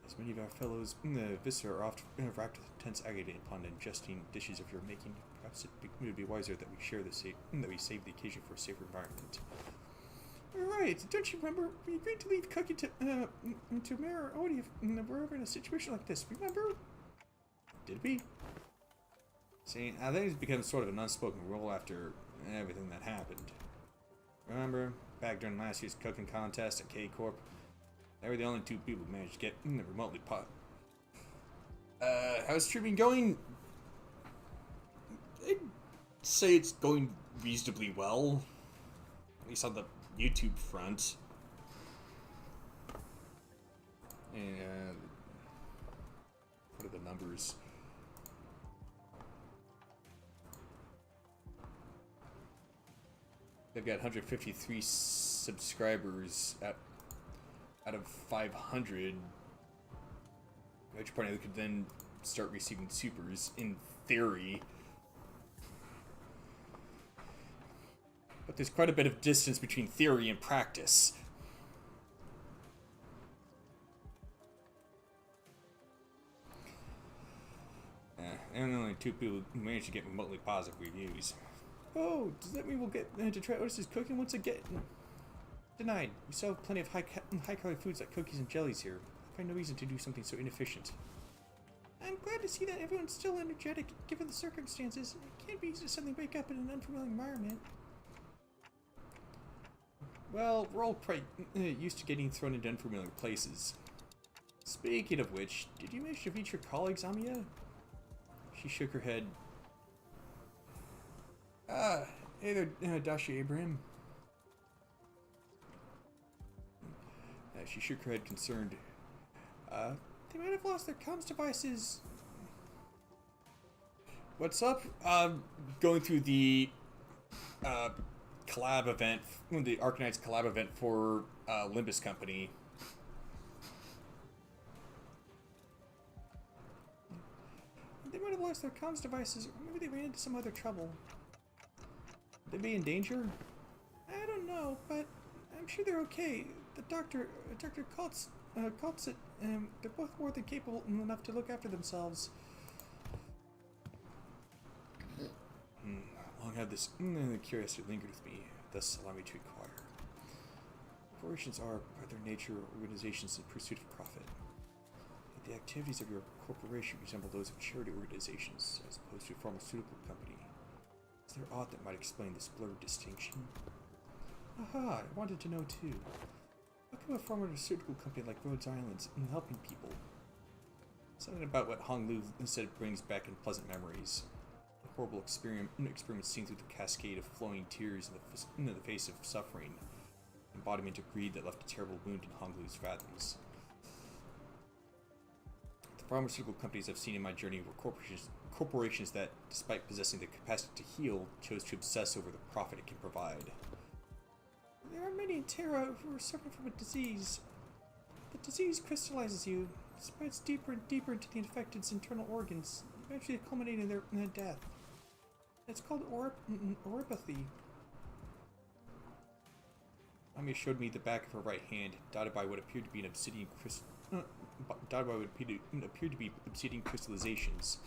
As many of our fellows in the Viscera are oft racked with intense agony upon ingesting dishes of your making, perhaps it would be wiser that we share that we save the occasion for a safer environment. Right, don't you remember? We agreed to leave Cookie to Mayor Odie if we're ever in a situation like this, remember? Did we? See, I think it's become sort of an unspoken rule after everything that happened. Remember, back during last year's cooking contest at K-Corp? They were the only two people who managed to get remotely pot. How's streaming going? I'd say it's going reasonably well. At least on the YouTube front. And what are the numbers? They've got 153 subscribers out of 500. At which point they could then start receiving supers, in theory. But there's quite a bit of distance between theory and practice. And only two people who managed to get remotely positive reviews. Oh, does that mean we'll get to try Otis's cooking once again? Denied. We still have plenty of high-calorie foods like cookies and jellies here. I find no reason to do something so inefficient. I'm glad to see that everyone's still energetic, given the circumstances. It can't be easy to suddenly wake up in an unfamiliar environment. Well, we're all quite used to getting thrown into unfamiliar places. Speaking of which, did you manage to reach your colleagues, Amiya? She shook her head. Hey there, Dashi Abraham. She shook her head, concerned. They might have lost their comms devices. What's up? Going through the collab event, the Arcanites collab event for Limbus Company. They might have lost their comms devices, or maybe they ran into some other trouble. They be in danger? I don't know, but I'm sure they're okay. The Dr. Kultz it. They're both more than capable enough to look after themselves. Long had this curiosity lingered with me, thus allow me to inquire. Corporations are, by their nature, organizations in pursuit of profit. Yet the activities of your corporation resemble those of charity organizations, as opposed to a pharmaceutical company. Is there aught that might explain this blurred distinction? Aha, I wanted to know too. How come a pharmaceutical company like Rhodes Island's in helping people? Something about what Hong Lu said brings back unpleasant memories. A horrible experiment seen through the cascade of flowing tears in the face of suffering. Embodiment of greed that left a terrible wound in Hong Lu's fathoms. The pharmaceutical companies I've seen in my journey were corporations that, despite possessing the capacity to heal, chose to obsess over the profit it can provide. There are many in Terra who are suffering from a disease. The disease crystallizes you, spreads deeper and deeper into the infected's internal organs, eventually culminating in their death. It's called oropathy. Amiya showed me the back of her right hand, dotted by what appeared to be an obsidian crystallizations.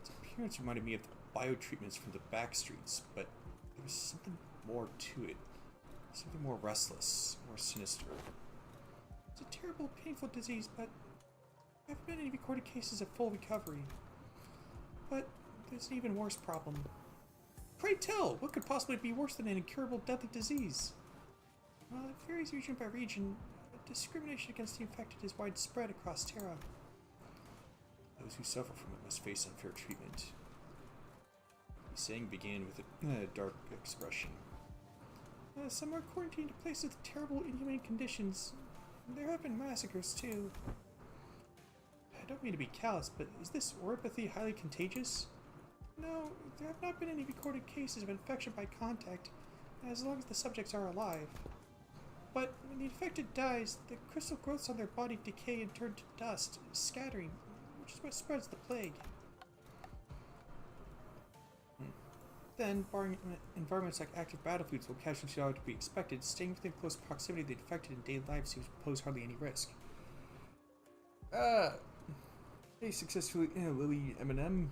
Its appearance reminded me of the biotreatments from the back streets, but there was something more to it. Something more restless, more sinister. It's a terrible, painful disease, but there haven't been any recorded cases of full recovery. But there's an even worse problem. Pray tell, what could possibly be worse than an incurable, deadly disease? Well, it varies region by region, but discrimination against the infected is widespread across Terra. Those who suffer from it must face unfair treatment. The saying began with a dark expression. Some are quarantined to places with terrible, inhumane conditions. There have been massacres, too. I don't mean to be callous, but is this oropathy highly contagious? No, there have not been any recorded cases of infection by contact, as long as the subjects are alive. But when the infected dies, the crystal growths on their body decay and turn to dust, scattering, which is what spreads the plague. Then, barring environments like active battlefields where casualties are to be expected, staying within close proximity of the infected in daily life seems to pose hardly any risk. Hey, successfully, Lily Eminem.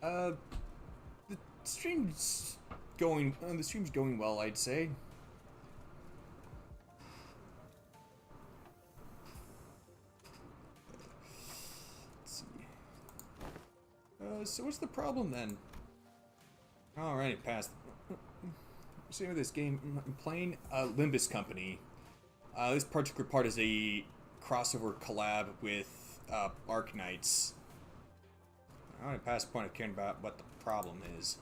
The stream's going well, I'd say. So what's the problem then? Alright, past. Same with this game I'm playing. Limbus Company. This particular part is a crossover collab with Arc Knights. Alright, past the point of caring about what the problem is.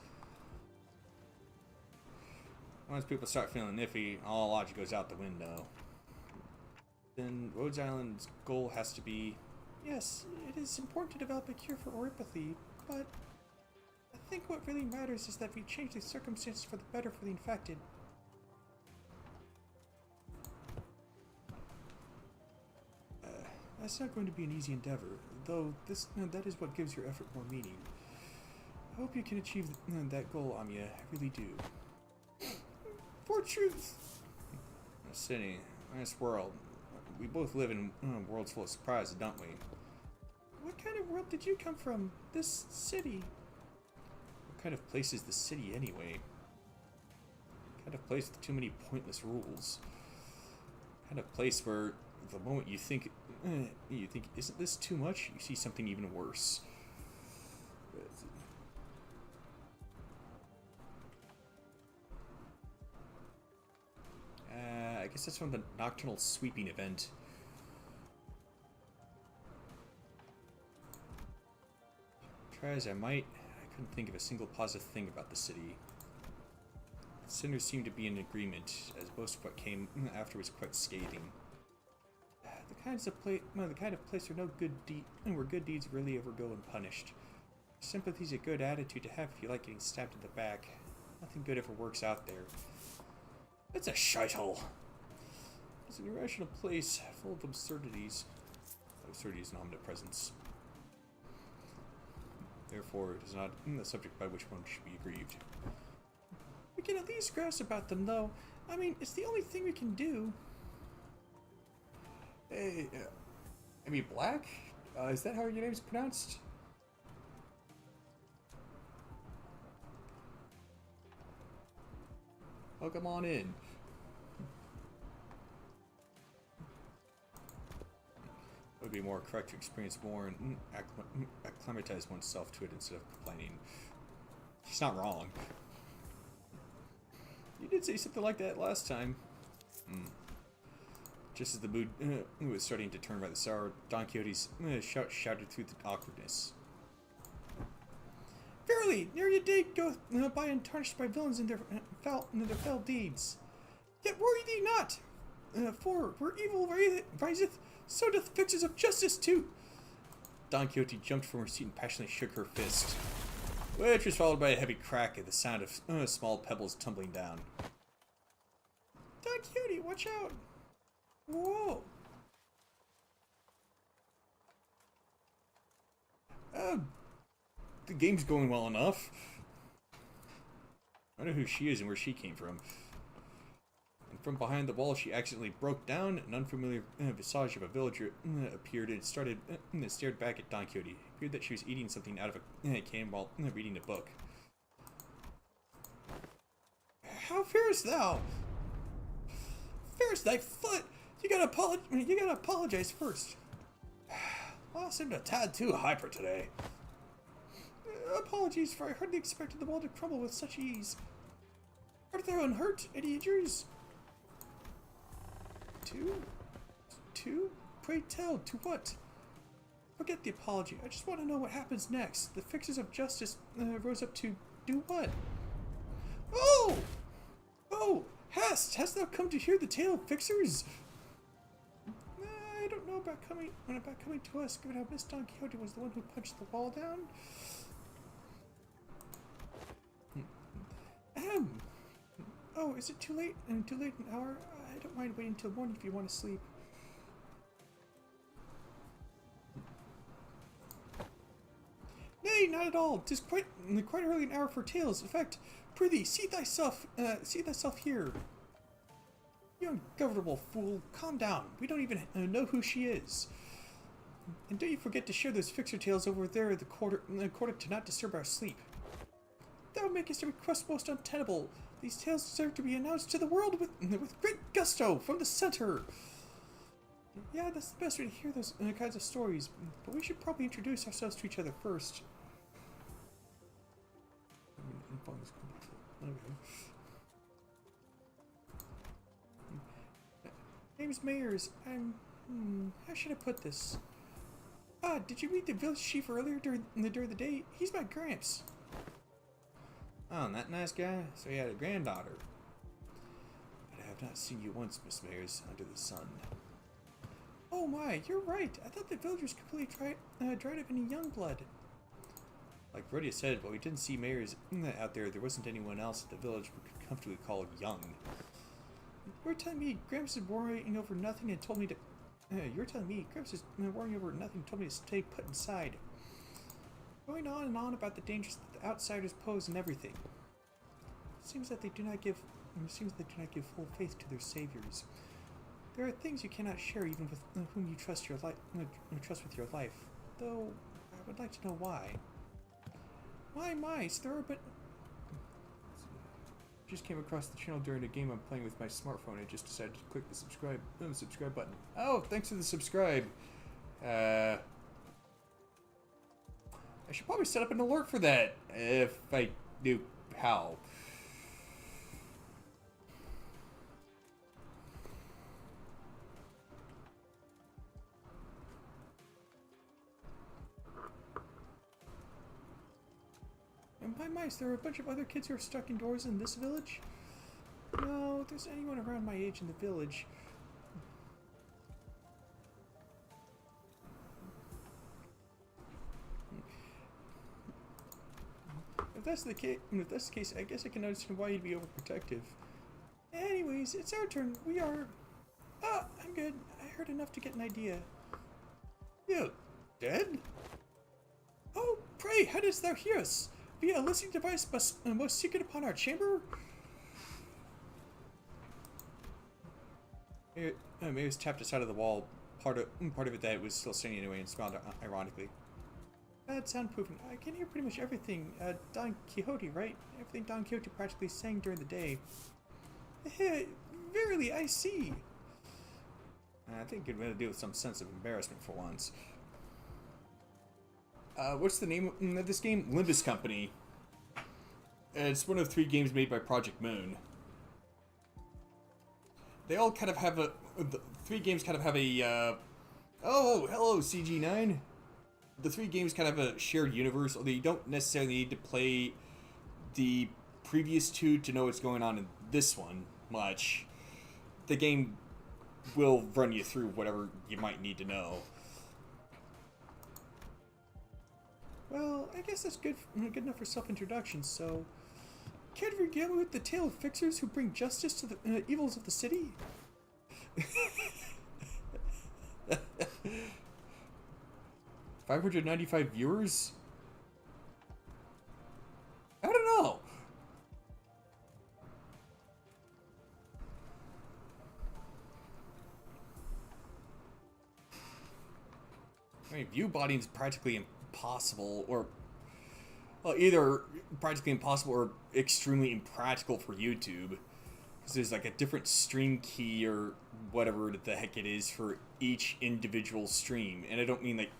Once people start feeling iffy, all logic goes out the window. Then Rhodes Island's goal has to be, yes, it is important to develop a cure for oropathy, but I think what really matters is that we change the circumstances for the better for the infected. That's not going to be an easy endeavor, though that is what gives your effort more meaning. I hope you can achieve that goal, Amiya. I really do. For truth! A city, nice world. We both live in worlds full of surprises, don't we? What kind of world did you come from? This city? What kind of place is the city, anyway? What kind of place with too many pointless rules? What kind of place where the moment you think, isn't this too much? You see something even worse. I guess that's from the Nocturnal Sweeping event. Try as I might, I couldn't think of a single positive thing about the city. The sinners seemed to be in agreement, as most of what came after was quite scathing. The kind of place where good deeds really ever go unpunished. Sympathy's a good attitude to have if you like getting stabbed in the back. Nothing good ever works out there. It's a shithole. It's an irrational place full of absurdities. Absurdity is an omnipresence. Therefore, it is not the subject by which one should be aggrieved. We can at least grouse about them, though. I mean, it's the only thing we can do. Hey, I mean, Black? Is that how your name's pronounced? Welcome on in. It would be more correct to experience more and acclimatize oneself to it instead of complaining. She's not wrong. You did say something like that last time. Just as the mood was starting to turn rather sour, Don Quixote's shout shouted through the awkwardness. Verily, near ye day goeth by untarnished by villains in their fell deeds. Yet worry thee not, for where evil riseth, so doth fixers of justice too. Don Quixote jumped from her seat and passionately shook her fist, which was followed by a heavy crack at the sound of small pebbles tumbling down. Don Quixote, watch out! Whoa! The game's going well enough. I know who she is and where she came from. And from behind the wall, she accidentally broke down. An unfamiliar visage of a villager appeared and stared back at Don Quixote. It appeared that she was eating something out of a can while reading a book. How farest thou? Farest thy foot? You gotta apologize first. I seemed a tad too hyper today. Apologies, for I hardly expected the wall to crumble with such ease. Art thou unhurt? Any injuries? Two? Pray tell, to what? Forget the apology. I just want to know what happens next. The fixers of justice rose up to do what? Oh! Oh! Hast thou come to hear the tale of fixers? I don't know about coming to us, given how Miss Don Quixote was the one who punched the wall down. Oh, is it too late? Too late an hour? I don't mind waiting till morning if you want to sleep. Nay, not at all. 'Tis quite early an hour for tales. In fact, prithee, seat thyself here. You ungovernable fool, calm down. We don't even know who she is. And don't you forget to share those fixer tales over there in the quarter to not disturb our sleep. That would make us a request most untenable. These tales deserve to be announced to the world with great gusto from the center. Yeah, that's the best way to hear those kinds of stories, but we should probably introduce ourselves to each other first. calling this company. Okay. Name's Mayers. How should I put this? Did you meet the village chief earlier during the day? He's my Gramps. Oh, that nice guy? So he had a granddaughter. But I have not seen you once, Miss Mayers, under the sun. Oh my, you're right. I thought the villagers completely dried up any young blood. Like Rhodia said, while we didn't see Mayers out there wasn't anyone else at the village we could comfortably call young. You're telling me Gramps is worrying over nothing and told me to... you're telling me Gramps is worrying over nothing and told me to stay put inside. Going on and on about the dangers that the outsiders pose and everything. It seems that they do not give full faith to their saviors. There are things you cannot share even with whom you trust with your life. Though I would like to know why. My, so there are but just came across the channel during a game I'm playing with my smartphone. I just decided to click the subscribe button. Oh, thanks for the subscribe. I should probably set up an alert for that if I knew how. And by mice, there are a bunch of other kids who are stuck indoors in this village? No, if there's anyone around my age in the village. If that's the case, I guess I can understand why you'd be overprotective. Anyways, it's our turn. We are... I'm good. I heard enough to get an idea. You dead? Oh, pray, how didst thou hear us? Via a listening device most secret upon our chamber? Maybe tapped us out of the wall. Part of it that it was still standing anyway and smiled ironically. Bad soundproofing. I can hear pretty much everything. Don Quixote, right? Everything Don Quixote practically sang during the day. Verily, I see. I think it would deal with some sense of embarrassment for once. What's the name of this game? Limbus Company. It's one of 3 games made by Project Moon. They all kind of have the 3 games kind of have a, oh, hello, CG9. The 3 games kind of have a shared universe, although you don't necessarily need to play the previous 2 to know what's going on in this one much. The game will run you through whatever you might need to know. Well, I guess that's good enough for self-introduction, so... Care to regale me with the tale of fixers who bring justice to the evils of the city? 595 viewers? I don't know. I mean, view botting is practically impossible, or well, either practically impossible or extremely impractical for YouTube, because there's like a different stream key or whatever the heck it is for each individual stream, and I don't mean like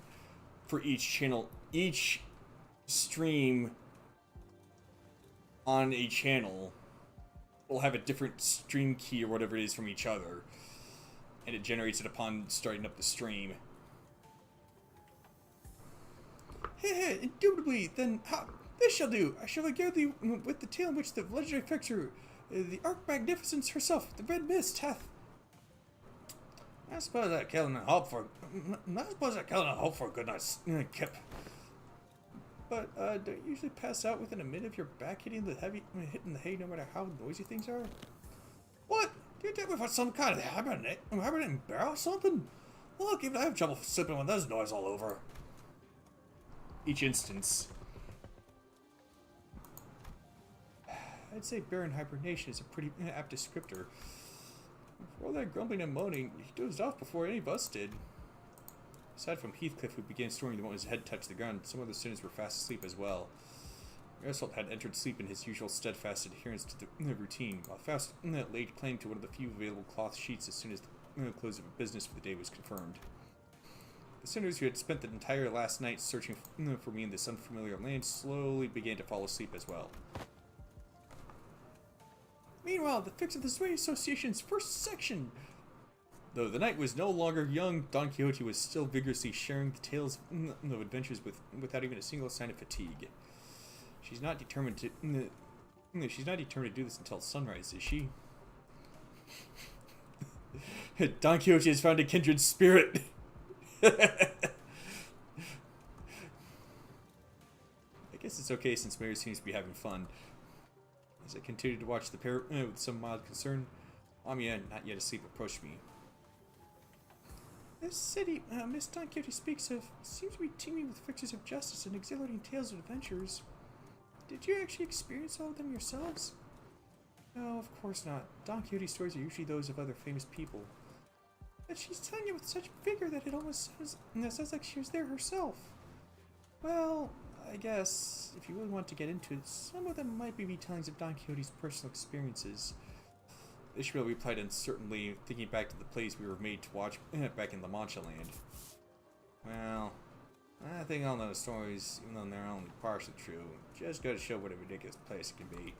for each channel. Each stream on a channel will have a different stream key or whatever it is from each other, and it generates it upon starting up the stream. Indubitably, then, this shall do. I shall regale thee with the tale in which the legendary fixer, the Arch-Magnificence herself, the Red Mist, hath... I suppose I kill and hope for a good night's kip. But, don't you usually pass out within a minute of your back hitting the hay no matter how noisy things are? What? Do you take me for some kind of hibernating bear or something? Look, even I have trouble sleeping when there's noise all over. Each instance. I'd say bear in hibernation is a pretty apt descriptor. For all that grumbling and moaning, he dozed off before any of us did. Aside from Heathcliff, who began snoring the moment his head touched the ground, some of the students were fast asleep as well. Geralt had entered sleep in his usual steadfast adherence to the routine, while Faust laid claim to one of the few available cloth sheets as soon as the close of business for the day was confirmed. The sinners who had spent the entire last night searching for me in this unfamiliar land slowly began to fall asleep as well. Meanwhile, the fix of the Sway Association's first section. Though the knight was no longer young, Don Quixote was still vigorously sharing the tales of adventures without even a single sign of fatigue. She's not determined to do this until sunrise, is she? Don Quixote has found a kindred spirit. I guess it's okay since Mary seems to be having fun. As I continued to watch the pair with some mild concern, Amia, not yet asleep, approached me. This city Miss Don Quixote speaks of seems to be teeming with fixtures of justice and exhilarating tales of adventures. Did you actually experience all of them yourselves? No, of course not. Don Quixote's stories are usually those of other famous people. But she's telling it with such vigor that it almost sounds like she was there herself. Well, I guess, if you really want to get into it, some of them might be retellings of Don Quixote's personal experiences. Ishmael replied uncertainly, thinking back to the plays we were made to watch back in La Mancha land. Well, I think all those stories, even though they're only partially true, just go to show what a ridiculous place it can be.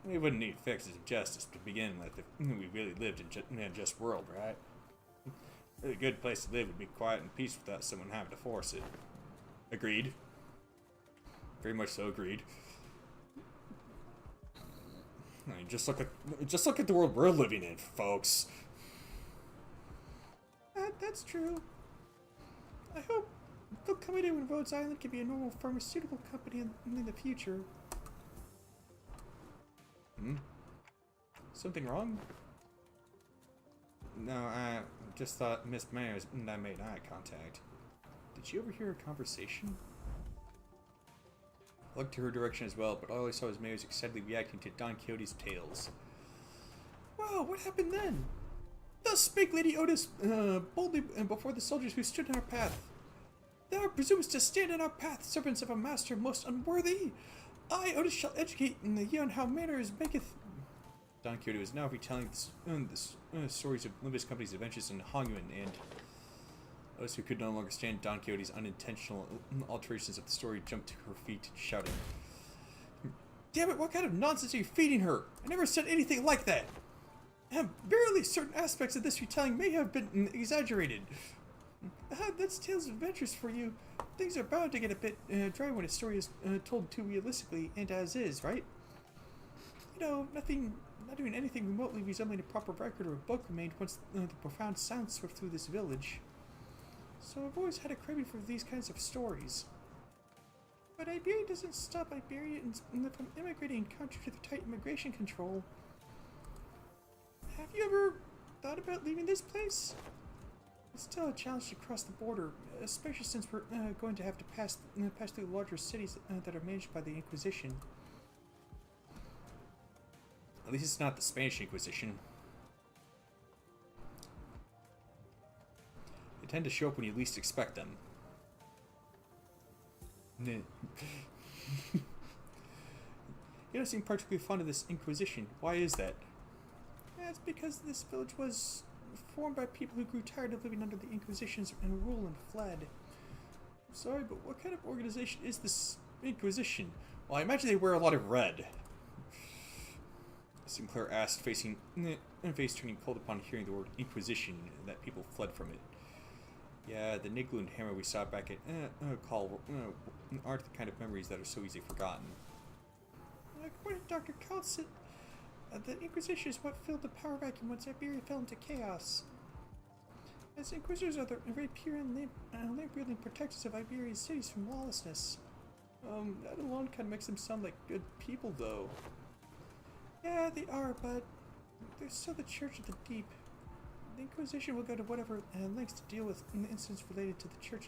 We wouldn't need fixes of justice to begin with if we really lived in a just world, right? A good place to live would be quiet and peace without someone having to force it. Agreed. Very much so, agreed. I mean, just look at the world we're living in, folks. That's true. I hope there'll come a day when Rhodes Island can be a normal pharmaceutical company in the future. Something wrong? No, I just thought Miss Mayers and I made eye contact. Did you overhear a conversation? I looked to her direction as well, but all I saw was Mayers excitedly reacting to Don Quixote's tales. Wow, what happened then? Thus spake Lady Otis boldly before the soldiers who stood in our path. Thou presumest to stand in our path, servants of a master most unworthy. I, Otis, shall educate ye on how manners maketh... Don Quixote was now retelling the stories of Limbus Company's adventures in Hongyuan, and Otis, who could no longer stand Don Quixote's unintentional alterations of the story, jumped to her feet, shouting, Damn it, what kind of nonsense are you feeding her? I never said anything like that! Verily, certain aspects of this retelling may have been exaggerated. That's tales of adventures for you. Things are bound to get a bit dry when a story is told too realistically and as is, right? You know, not doing anything remotely resembling a proper record or a book remained once the profound silence swept through this village. So I've always had a craving for these kinds of stories. But Iberia doesn't stop Iberians from immigrating counter to the tight immigration control. Have you ever thought about leaving this place? It's still a challenge to cross the border, especially since we're going to have to pass through larger cities that are managed by the Inquisition. At least it's not the Spanish Inquisition. They tend to show up when you least expect them. You don't seem particularly fond of this Inquisition. Why is that? That's because this village was formed by people who grew tired of living under the Inquisition's rule and fled. I'm sorry, but what kind of organization is this Inquisition? Well, I imagine they wear a lot of red. Sinclair asked, face turning cold upon hearing the word Inquisition, and that people fled from it. Yeah, the Niglu and hammer we saw back at Call aren't the kind of memories that are so easily forgotten. According to Dr. Calcit, the Inquisition is what filled the power vacuum once Iberia fell into chaos. As Inquisitors are the very pure and lamp-wielding protectors of Iberia's cities from lawlessness. That alone kind of makes them sound like good people, though. Yeah, they are, but they're still the Church of the Deep. The Inquisition will go to whatever lengths to deal with incidents related to the church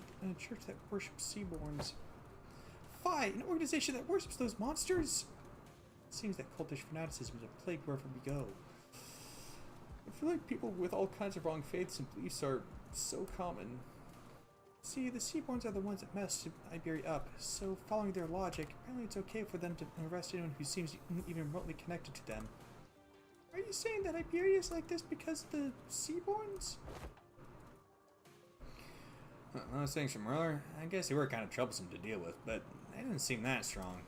that worships Seaborns. Fie! An organization that worships those monsters? It seems that cultish fanaticism is a plague wherever we go. I feel like people with all kinds of wrong faiths and beliefs are so common. See, the Seaborns are the ones that messed Iberia up, so following their logic, apparently it's okay for them to arrest anyone who seems even remotely connected to them. Are you saying that Iberia is like this because of the Seaborns? Those things from earlier, I guess they were kind of troublesome to deal with, but they didn't seem that strong.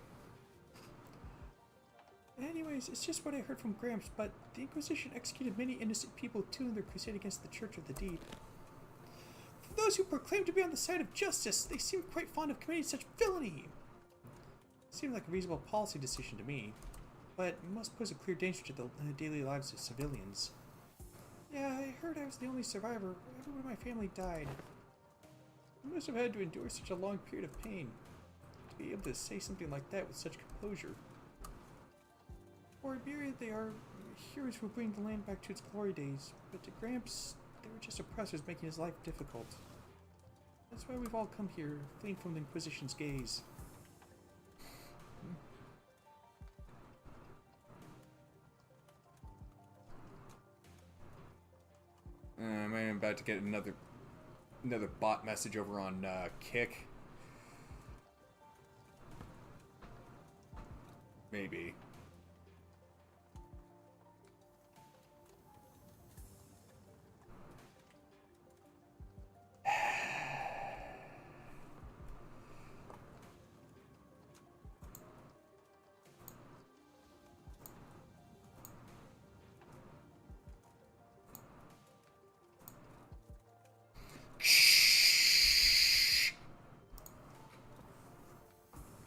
Anyways, it's just what I heard from Gramps, but the Inquisition executed many innocent people too in their crusade against the Church of the Deep. For those who proclaim to be on the side of justice, they seem quite fond of committing such villainy. Seemed like a reasonable policy decision to me, but it must pose a clear danger to the daily lives of civilians. Yeah, I heard I was the only survivor. Everyone in my family died. I must have had to endure such a long period of pain. To be able to say something like that with such composure. For Iberia, they are heroes who bring the land back to its glory days, but to Gramps, they were just oppressors making his life difficult. That's why we've all come here, fleeing from the Inquisition's gaze. I'm about to get another bot message over on Kick. Maybe.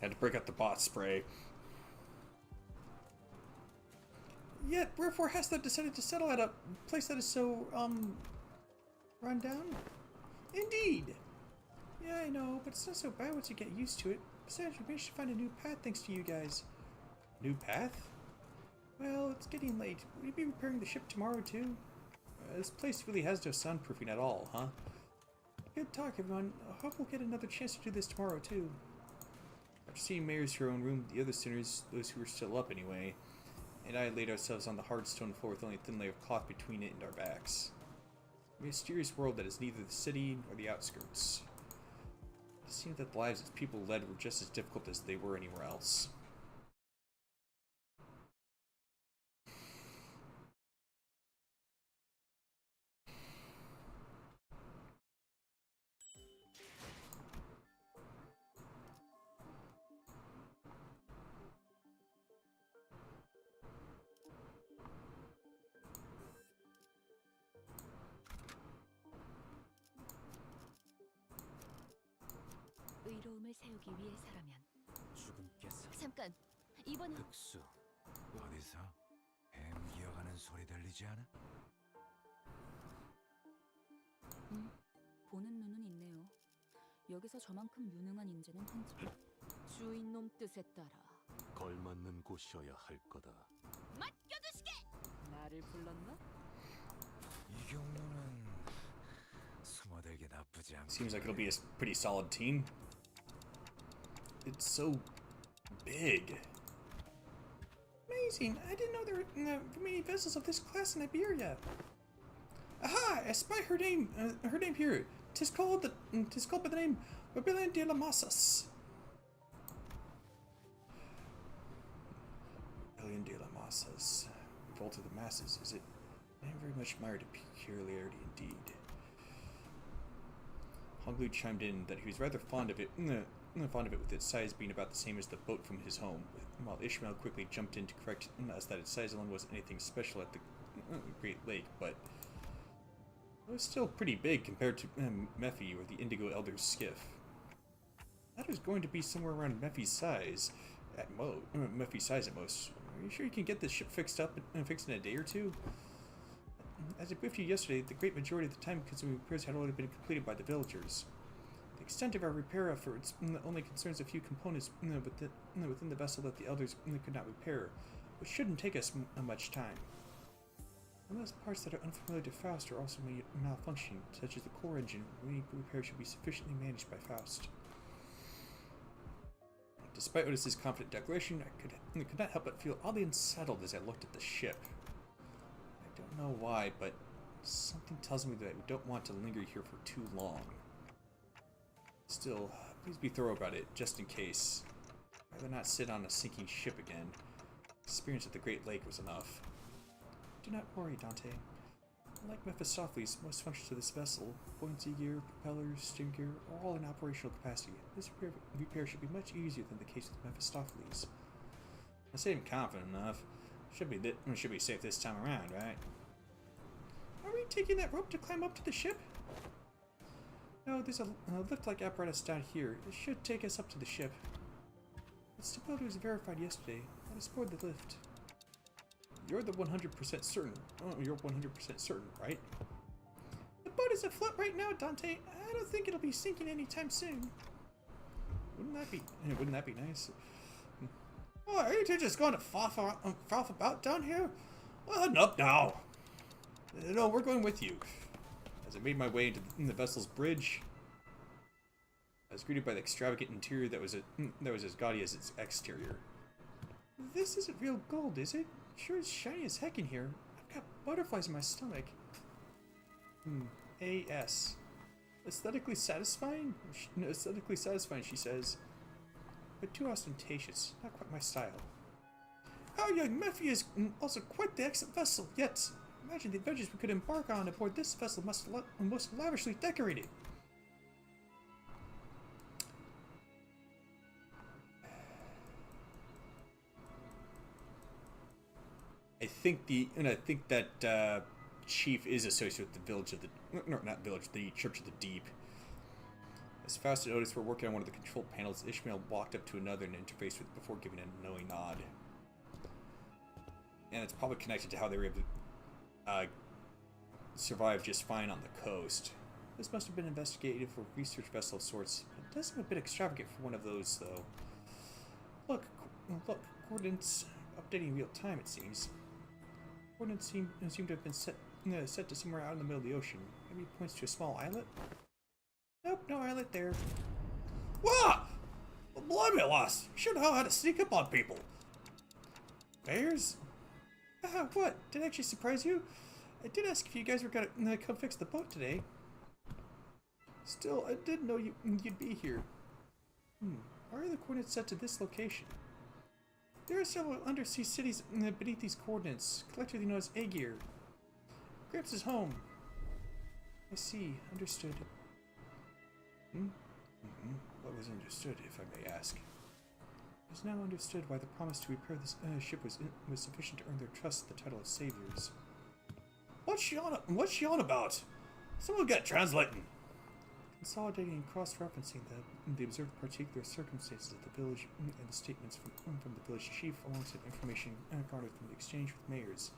Had to break up the bot spray. Yet, wherefore hast thou decided to settle at a place that is so, run down? Indeed! Yeah, I know, but it's not so bad once you get used to it. Besides, we managed to find a new path thanks to you guys. New path? Well, it's getting late. Will you be repairing the ship tomorrow, too? This place really has no soundproofing at all, huh? Good talk, everyone. I hope we'll get another chance to do this tomorrow, too. After seeing Mayor's her own room, the other sinners, those who were still up anyway, and I laid ourselves on the hard stone floor with only a thin layer of cloth between it and our backs. A mysterious world that is neither the city nor the outskirts. It seemed that the lives its people led were just as difficult as they were anywhere else. 의로움을 세우기 위해서라면. 죽음께서 잠깐, 이번엔 흑수, 어디서 뱀 기어가는 소리 들리지 않아? 보는 눈은 있네요. 여기서 저만큼 유능한 인재는 흔치. 주인놈 뜻에 따라 걸맞는 곳이어야 할 거다. 맡겨두시게. 나를 불렀나? 이 경로는 숨어들기 나쁘지 않고. Seems like it'll be a pretty solid team. It's so big. Amazing! I didn't know there were many vessels of this class in Iberia. Aha! I spy her name here. Tis called by the name Rebellion de la Masas. Rebellion de la Masas. Revolt of the masses, is it? I am very much admired a peculiarity indeed. Honglu chimed in that he was rather fond of it with its size being about the same as the boat from his home, while Ishmael quickly jumped in to correct us that its size alone wasn't anything special at the Great Lake, but it was still pretty big compared to Mephi or the Indigo Elder's skiff. That was going to be somewhere around Mephi's size at most. Are you sure you can get this ship fixed in a day or two? As I briefed you yesterday, the great majority of the time-consuming repairs had already been completed by the villagers. The extent of our repair efforts only concerns a few components within the vessel that the elders could not repair, which shouldn't take us much time. And those parts that are unfamiliar to Faust are also malfunctioning, such as the core engine. Any repair should be sufficiently managed by Faust. Despite Otis's confident declaration, I could not help but feel oddly unsettled as I looked at the ship. I don't know why, but something tells me that we don't want to linger here for too long. Still, please be thorough about it, just in case. I'd rather not sit on a sinking ship again. Experience at the Great Lake was enough. Do not worry, Dante. Unlike Mephistopheles, most functions of this vessel, buoyancy gear, propellers, steering gear, are all in operational capacity. This repair should be much easier than the case with Mephistopheles. I seem confident enough. Should be safe this time around, right? Are we taking that rope to climb up to the ship? No, there's a lift-like apparatus down here. It should take us up to the ship. The stability was verified yesterday. I just board the lift. You're the 100% certain. Oh, you're 100% certain, right? The boat is afloat right now, Dante. I don't think it'll be sinking anytime soon. Wouldn't that be nice? Oh, are you two just going to froth about down here? Well, heading up now. No, we're going with you. As I made my way into the vessel's bridge, I was greeted by the extravagant interior that was as gaudy as its exterior. This isn't real gold, is it? Sure is shiny as heck in here. I've got butterflies in my stomach. A.S. Aesthetically satisfying? Aesthetically satisfying, she says. But too ostentatious. Not quite my style. Our young Murphy is also quite the excellent vessel, yet imagine the adventures we could embark on aboard this vessel most lavishly decorated. I think that chief is associated with the village of the not village, the Church of the Deep. As fast as Otis were working on one of the control panels, Ishmael walked up to another and interfaced with before giving a knowing nod. And it's probably connected to how they were able to survive just fine on the coast. This must have been investigated for a research vessel of sorts. It does seem a bit extravagant for one of those, though. Look, coordinates updating real time, it seems. Coordinates seem to have been set to somewhere out in the middle of the ocean. Maybe it points to a small islet? Nope, no islet there. What? Well, blimey, lass. You should know how to sneak up on people. Bears? What? Did it actually surprise you? I did ask if you guys were gonna come fix the boat today. Still, I didn't know you'd be here. Why are the coordinates set to this location? There are several undersea cities beneath these coordinates, collectively known as Aegir. Gramps is home. I see. Understood. What was understood, if I may ask? It is now understood why the promise to repair this ship was sufficient to earn their trust, the title of saviors. What's she on about? Someone get translating. Consolidating and cross-referencing the observed particular circumstances of the village and the statements from the village chief, alongside information garnered from the exchange with mayors.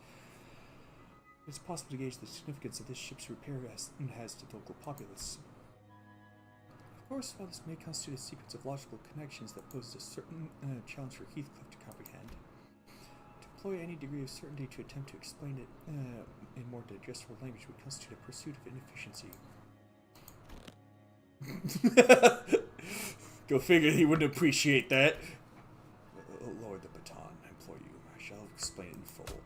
It is possible to gauge the significance of this ship's repair has to the local populace. Of course, while this may constitute a sequence of logical connections that poses a certain challenge for Heathcliff to comprehend, to employ any degree of certainty to attempt to explain it in more digestible language would constitute a pursuit of inefficiency. Go figure he wouldn't appreciate that. Lower the baton, I implore you. I shall explain it in full.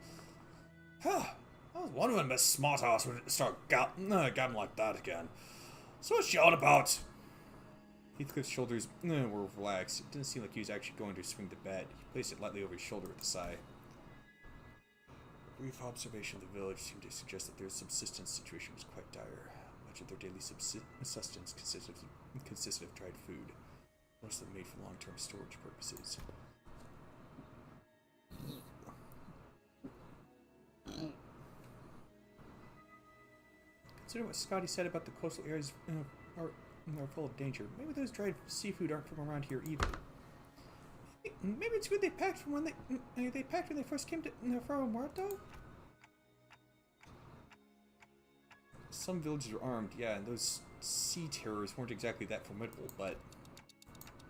I was wondering when Miss Smartass would start gabbing like that again. So what's she on about? Heathcliff's shoulders were relaxed. It didn't seem like he was actually going to swing the bat. He placed it lightly over his shoulder with a sigh. A brief observation of the village seemed to suggest that their subsistence situation was quite dire. Much of their daily sustenance consisted of dried food, most of them made for long-term storage purposes. Consider what Scotty said about the coastal areas are full of danger. Maybe those dried seafood aren't from around here either. Maybe it's food they packed when they first came to Faro Muerto? Some villages are armed, yeah, and those sea terrors weren't exactly that formidable, but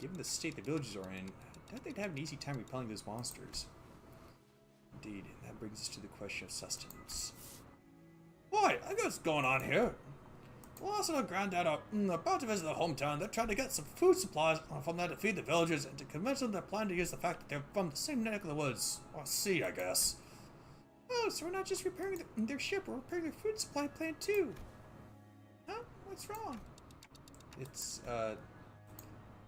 given the state the villages are in, I doubt they'd have an easy time repelling those monsters. Indeed, and that brings us to the question of sustenance. Why, I know what's going on here. The lass and her granddad are about to visit their hometown. They're trying to get some food supplies from there to feed the villagers and to convince them they're planning to use the fact that they're from the same neck of the woods. Or sea, I guess. Oh, so we're not just repairing their ship, we're repairing their food supply plant too. Huh? What's wrong? It's, the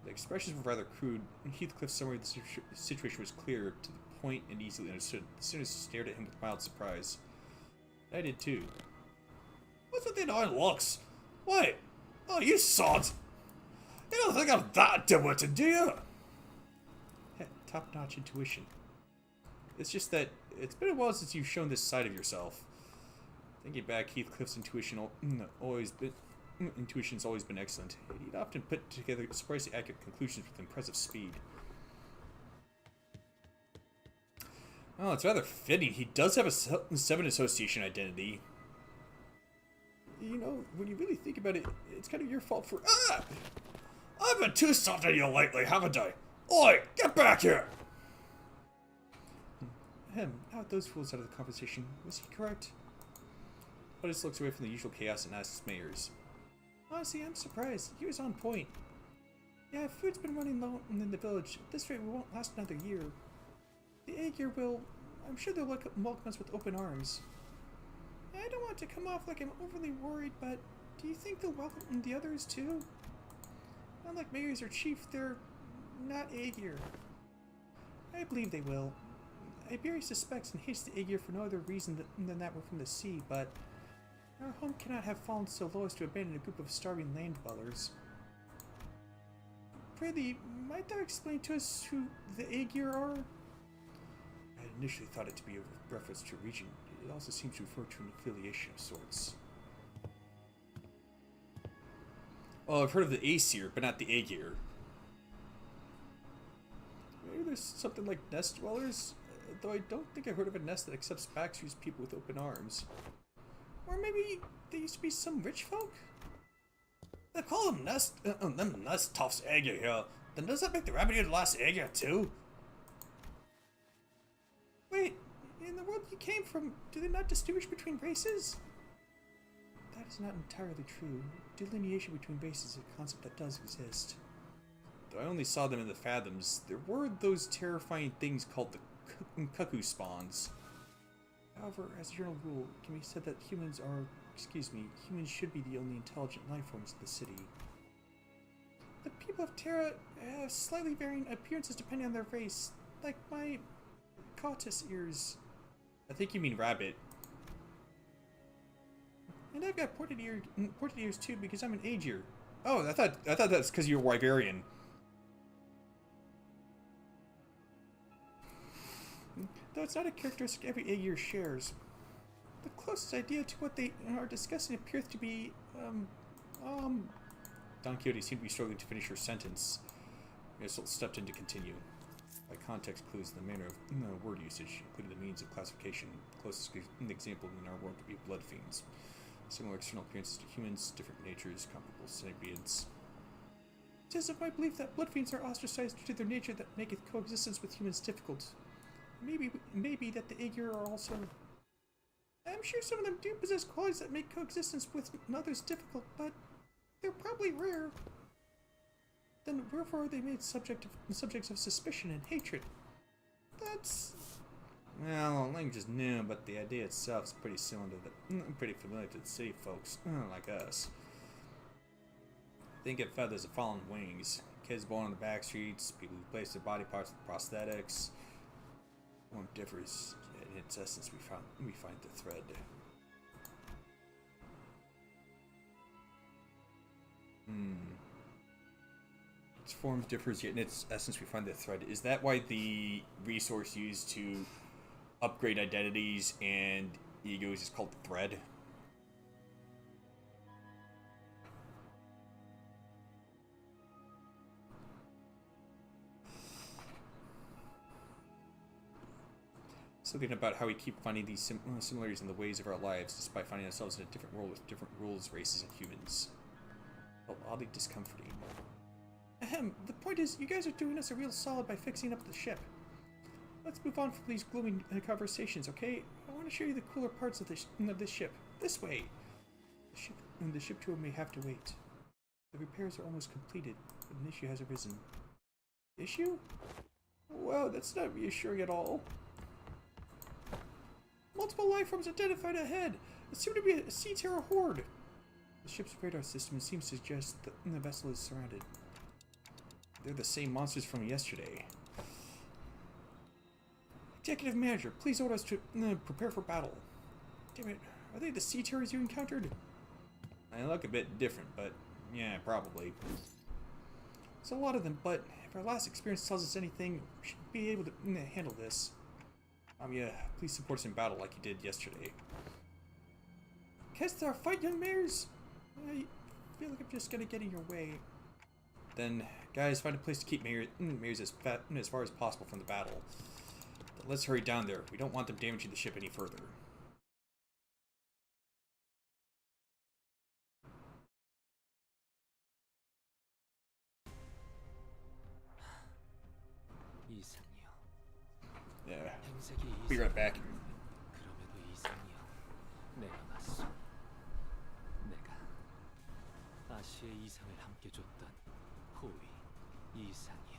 expressions were rather crude, and Heathcliff's summary of the situation was clear, to the point, and easily understood. The students stared at him with mild surprise. I did too. What's with the annoying looks? Wait, oh, you sod! You don't think I'm that dimwitted, do you? Top-notch intuition. It's just that it's been a while since you've shown this side of yourself. Thinking back, Heathcliff's intuition's always been excellent. He'd often put together surprisingly accurate conclusions with impressive speed. Well, it's rather fitting. He does have a 7 association identity. You know, when you really think about it, it's kind of your fault for... Ah! I've been too soft on you lately, haven't I? Oi, get back here! Now with those fools out of the conversation, was he correct? Otis looks away from the usual chaos and asks Mayers. Honestly, I'm surprised. He was on point. Yeah, food's been running low in the village. At this rate, we won't last another year. The Aegir will... I'm sure they'll welcome us with open arms. I don't want to come off like I'm overly worried, but do you think they'll welcome the others too? Unlike Mayors or Chief, they're not Aegir. I believe they will. Iberia suspects and hates the Aegir for no other reason than that we're from the sea, but our home cannot have fallen so low as to abandon a group of starving land dwellers. Prithee, might thou explain to us who the Aegir are? I had initially thought it to be a reference to a region. It also seems to refer to an affiliation of sorts. Oh, I've heard of the Aesir, but not the Aegir. Maybe there's something like nest dwellers? Though I don't think I've heard of a nest that accepts Baxter's people with open arms. Or maybe they used to be some rich folk? They call them nest toughs Aegir here. Then does that make the rabbit the last Aegir too? Wait, in the world you came from, do they not distinguish between races? That is not entirely true. Delineation between races is a concept that does exist. Though I only saw them in the Fathoms, there were those terrifying things called the cuckoo spawns. However, as a general rule, it can be said that humans should be the only intelligent life forms in the city. The people of Terra have slightly varying appearances depending on their race, like my cautus ears. I think you mean rabbit. And I've got pointed ears too because I'm an Aegir. Oh, I thought that's because you're Wyverian. Though it's not a characteristic every Aegir shares. The closest idea to what they are discussing appears to be, Don Quixote seemed to be struggling to finish her sentence. Yesel stepped in to continue. By context clues, the manner of word usage, including the means of classification. The closest example in our world could be blood fiends. Similar external appearances to humans, different natures, comparable symbionts. It is of my belief that blood fiends are ostracized due to their nature that maketh coexistence with humans difficult. Maybe that the Aegir are also... I'm sure some of them do possess qualities that make coexistence with others difficult, but they're probably rare. Then wherefore are they made subjects of suspicion and hatred? That's... Well, the language is new, but the idea itself is pretty familiar to the city folks, like us. Think of feathers of fallen wings, kids born on the back streets, people who place their body parts with prosthetics. One differs, yet in its essence we find the thread. Its form differs, yet in its essence we find the thread. Is that why the resource used to upgrade identities and egos is called the thread? Something about how we keep finding these similarities in the ways of our lives, despite finding ourselves in a different world with different rules, races, and humans. Well, oddly discomforting. Ahem, the point is, you guys are doing us a real solid by fixing up the ship. Let's move on from these gloomy conversations, okay? I want to show you the cooler parts of this ship. This way! The ship tour may have to wait. The repairs are almost completed, but an issue has arisen. Issue? Wow, that's not reassuring at all. Multiple life forms identified ahead. It seemed to be a sea terror horde. The ship's radar system seems to suggest that the vessel is surrounded. They're the same monsters from yesterday. Executive Manager, please order us to prepare for battle. Damn it, are they the sea terrors you encountered? They look a bit different, but yeah, probably. There's a lot of them, but if our last experience tells us anything, we should be able to handle this. Yeah, please support us in battle like you did yesterday. Cast our fight, young mares! I feel like I'm just gonna get in your way. Then, guys, find a place to keep mares as far as possible from the battle. But let's hurry down there. We don't want them damaging the ship any further. 이상이요. Yeah, 행색이 be right back. 그럼에도 이상이요. 내가 봤소. 내가 아시의 이상을 함께 줬던 호위 이상이요.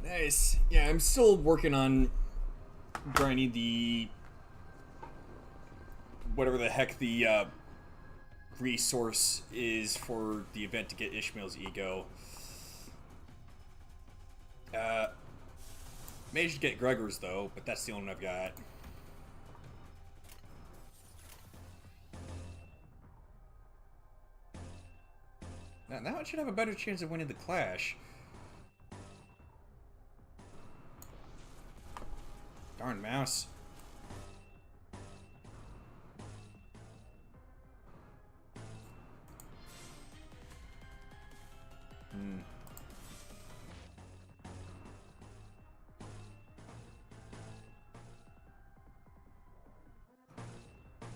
Nice. Yeah, I'm still working on grinding the whatever the heck the resource is for the event to get Ishmael's ego. Managed to get Gregor's though, but that's the only one I've got. Now it should have a better chance of winning the clash. Darn mouse.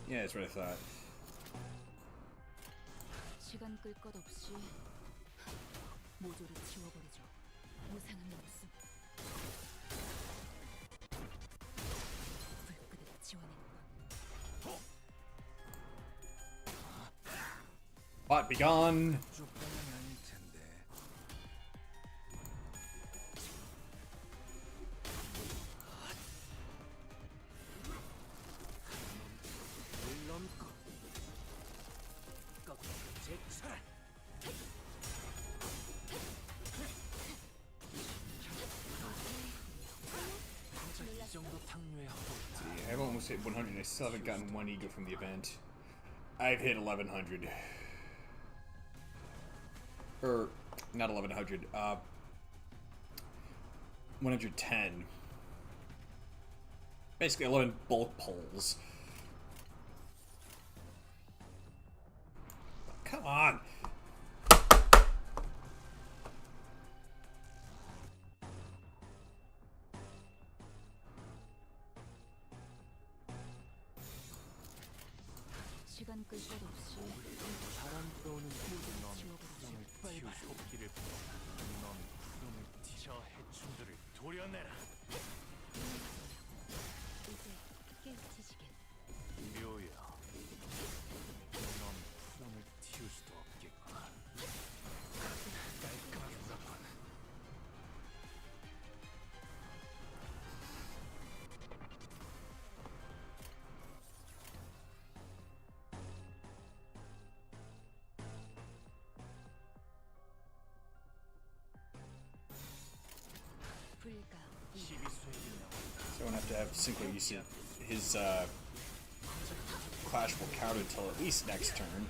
Yeah, that's what I thought. 시간 끌 것 없이 모조리 지워버리죠. 무상은 없음. 불끈을 지워내는 것. Bot be gone. 쪽방이 아닐 텐데. 넘고 거꾸로 제철 almost hit 100. I still haven't gotten one ego from the event. I've hit 1100. Or, not 1100. 110. Basically 11 bulk pulls. Come on! 시간 끌 것 없이 바람 불어오는 넌 지워버리죠. 푸름을 틔울 토끼를 불어라. 넌 푸름을 저 해충들을 도려내라. 이제 깨우치시게. 묘야. 넌 푸름을 틔울 수도 없겠구나. 깔끔하게 물었군. 불가 시비수에게 나온다. So I won't have to have Cinco use his Clash will count until at least next turn.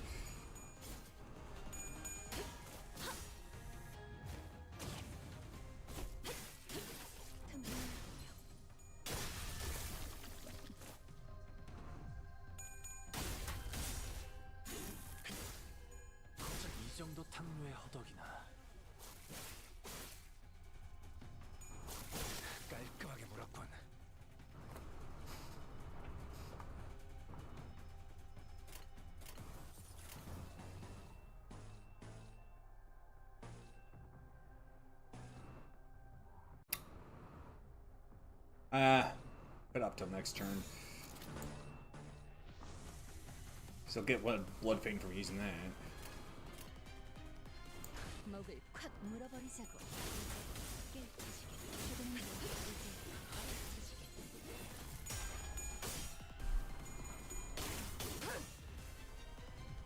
고작 이 정도 탕류의 허덕이나. 깔끔하게 물었군. Put up till next turn. So get one blood fang from using that. 먹을 콱 물어버리자고. 깨우치시게. 조금 더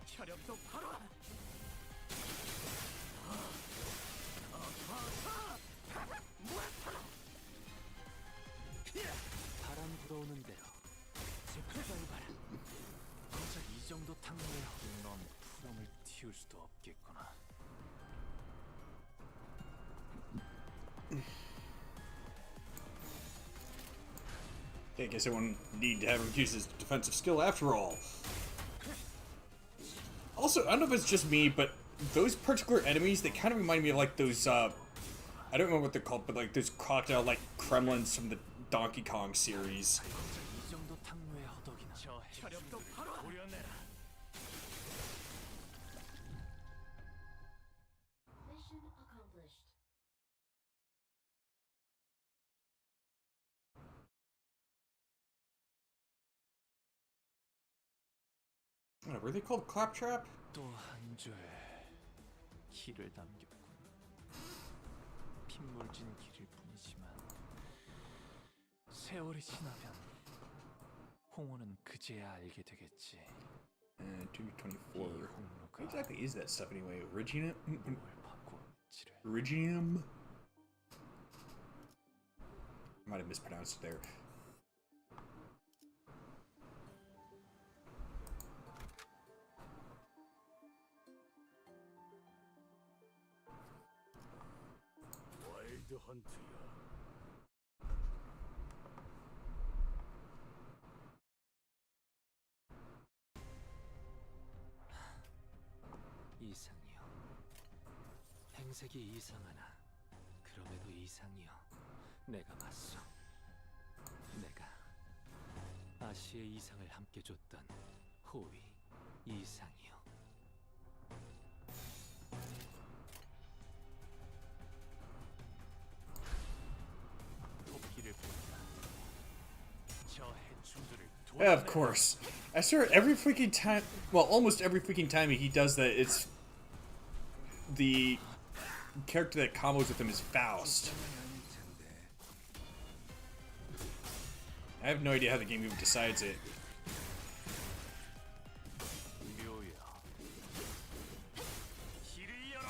혈압도 바로. 바람 불어오는 대로 제풀바이바라. 고작 이 정도 탕류에 넌 푸름을 틔울 수도 없겠구나. Okay, I guess I won't need to have him use his defensive skill after all. Also, I don't know if it's just me, but those particular enemies, they kind of remind me of like those, I don't remember what they're called, but like those crocodile-like gremlins from the Donkey Kong series. 고작 이 정도 탕류의 허덕이나. 저 혈압도 바로 도려내라. Mission accomplished. Were they called Claptrap? 또 한 줄 길을 남겼군. 핏물진 길일 뿐이지만 세월이 지나면 홍어는 그제야 알게 되겠지. 224. 이 What 홍로가 exactly is that stuff anyway? Originium? 뭘 바꾸었지를. Originium? I might have mispronounced it there. 와일드 헌트야. 이상이요. 행색이 이상하나 그럼에도 이상이요. 내가 맞소. 내가 아시의 이상을 함께 줬던 호위 이상이요. 토끼를 본다. 저 해충들을 Yeah, of course. I swear every freaking time, well, almost every freaking time he does that, it's the character that combos with him is Faust. I have no idea how the game even decides it. 묘야. 길을 열어.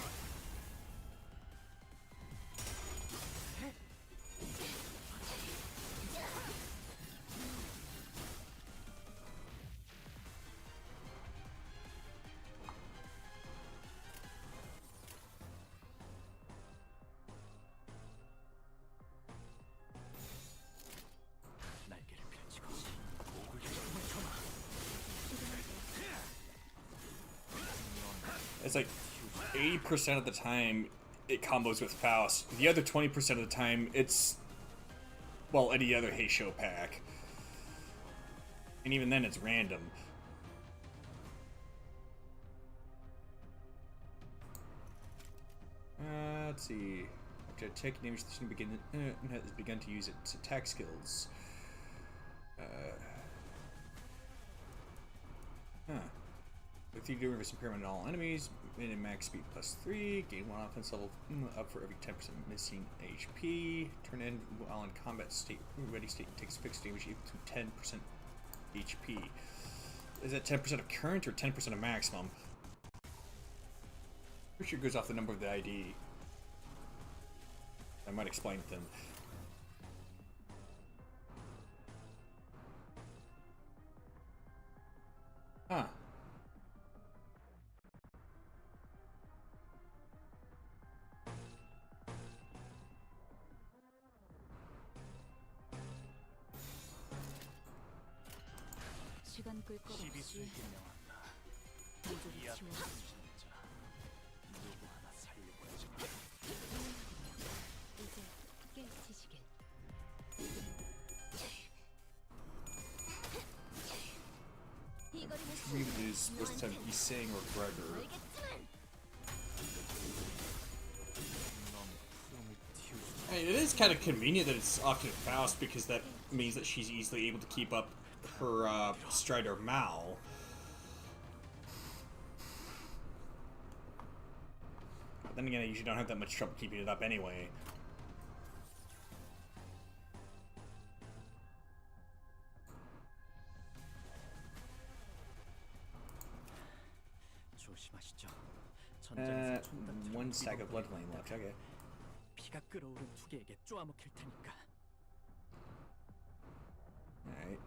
It's like 80% of the time it combos with Faust. The other 20% of the time it's, well, any other Heisho pack. And even then it's random. Let's see. After taking damage, the student has begun to use its attack skills. With 3 reverse impairment on all enemies, min max speed +3, gain 1 offense level up for every 10% missing HP. Turn in while in combat state, ready state, takes fixed damage equal to 10% HP. Is that 10% of current or 10% of maximum? Pretty sure it goes off the number of the ID. I might explain them. Huh. 시간 끌 것 없이 시비수에게 명한다. 모조리 이 앞에 지워. 자, 누구 하나 살려보내지 마. 이제 깨치시게. 이거리는 Frigid is supposed to be saying or Gregor. 알겠지만 넌 푸름을 틔울 수 I mean, it is kind of convenient that it's Octave Faust because that means that she's easily able to keep up her Strider Mal. But then again, I usually don't have that much trouble keeping it up anyway. 조심하시죠. 전장에서 총단처럼 One stack of blood 뛰어오르는 flame left. Okay. 피가 끓어오른 두 개에게 쪼아먹힐 테니까. Alright.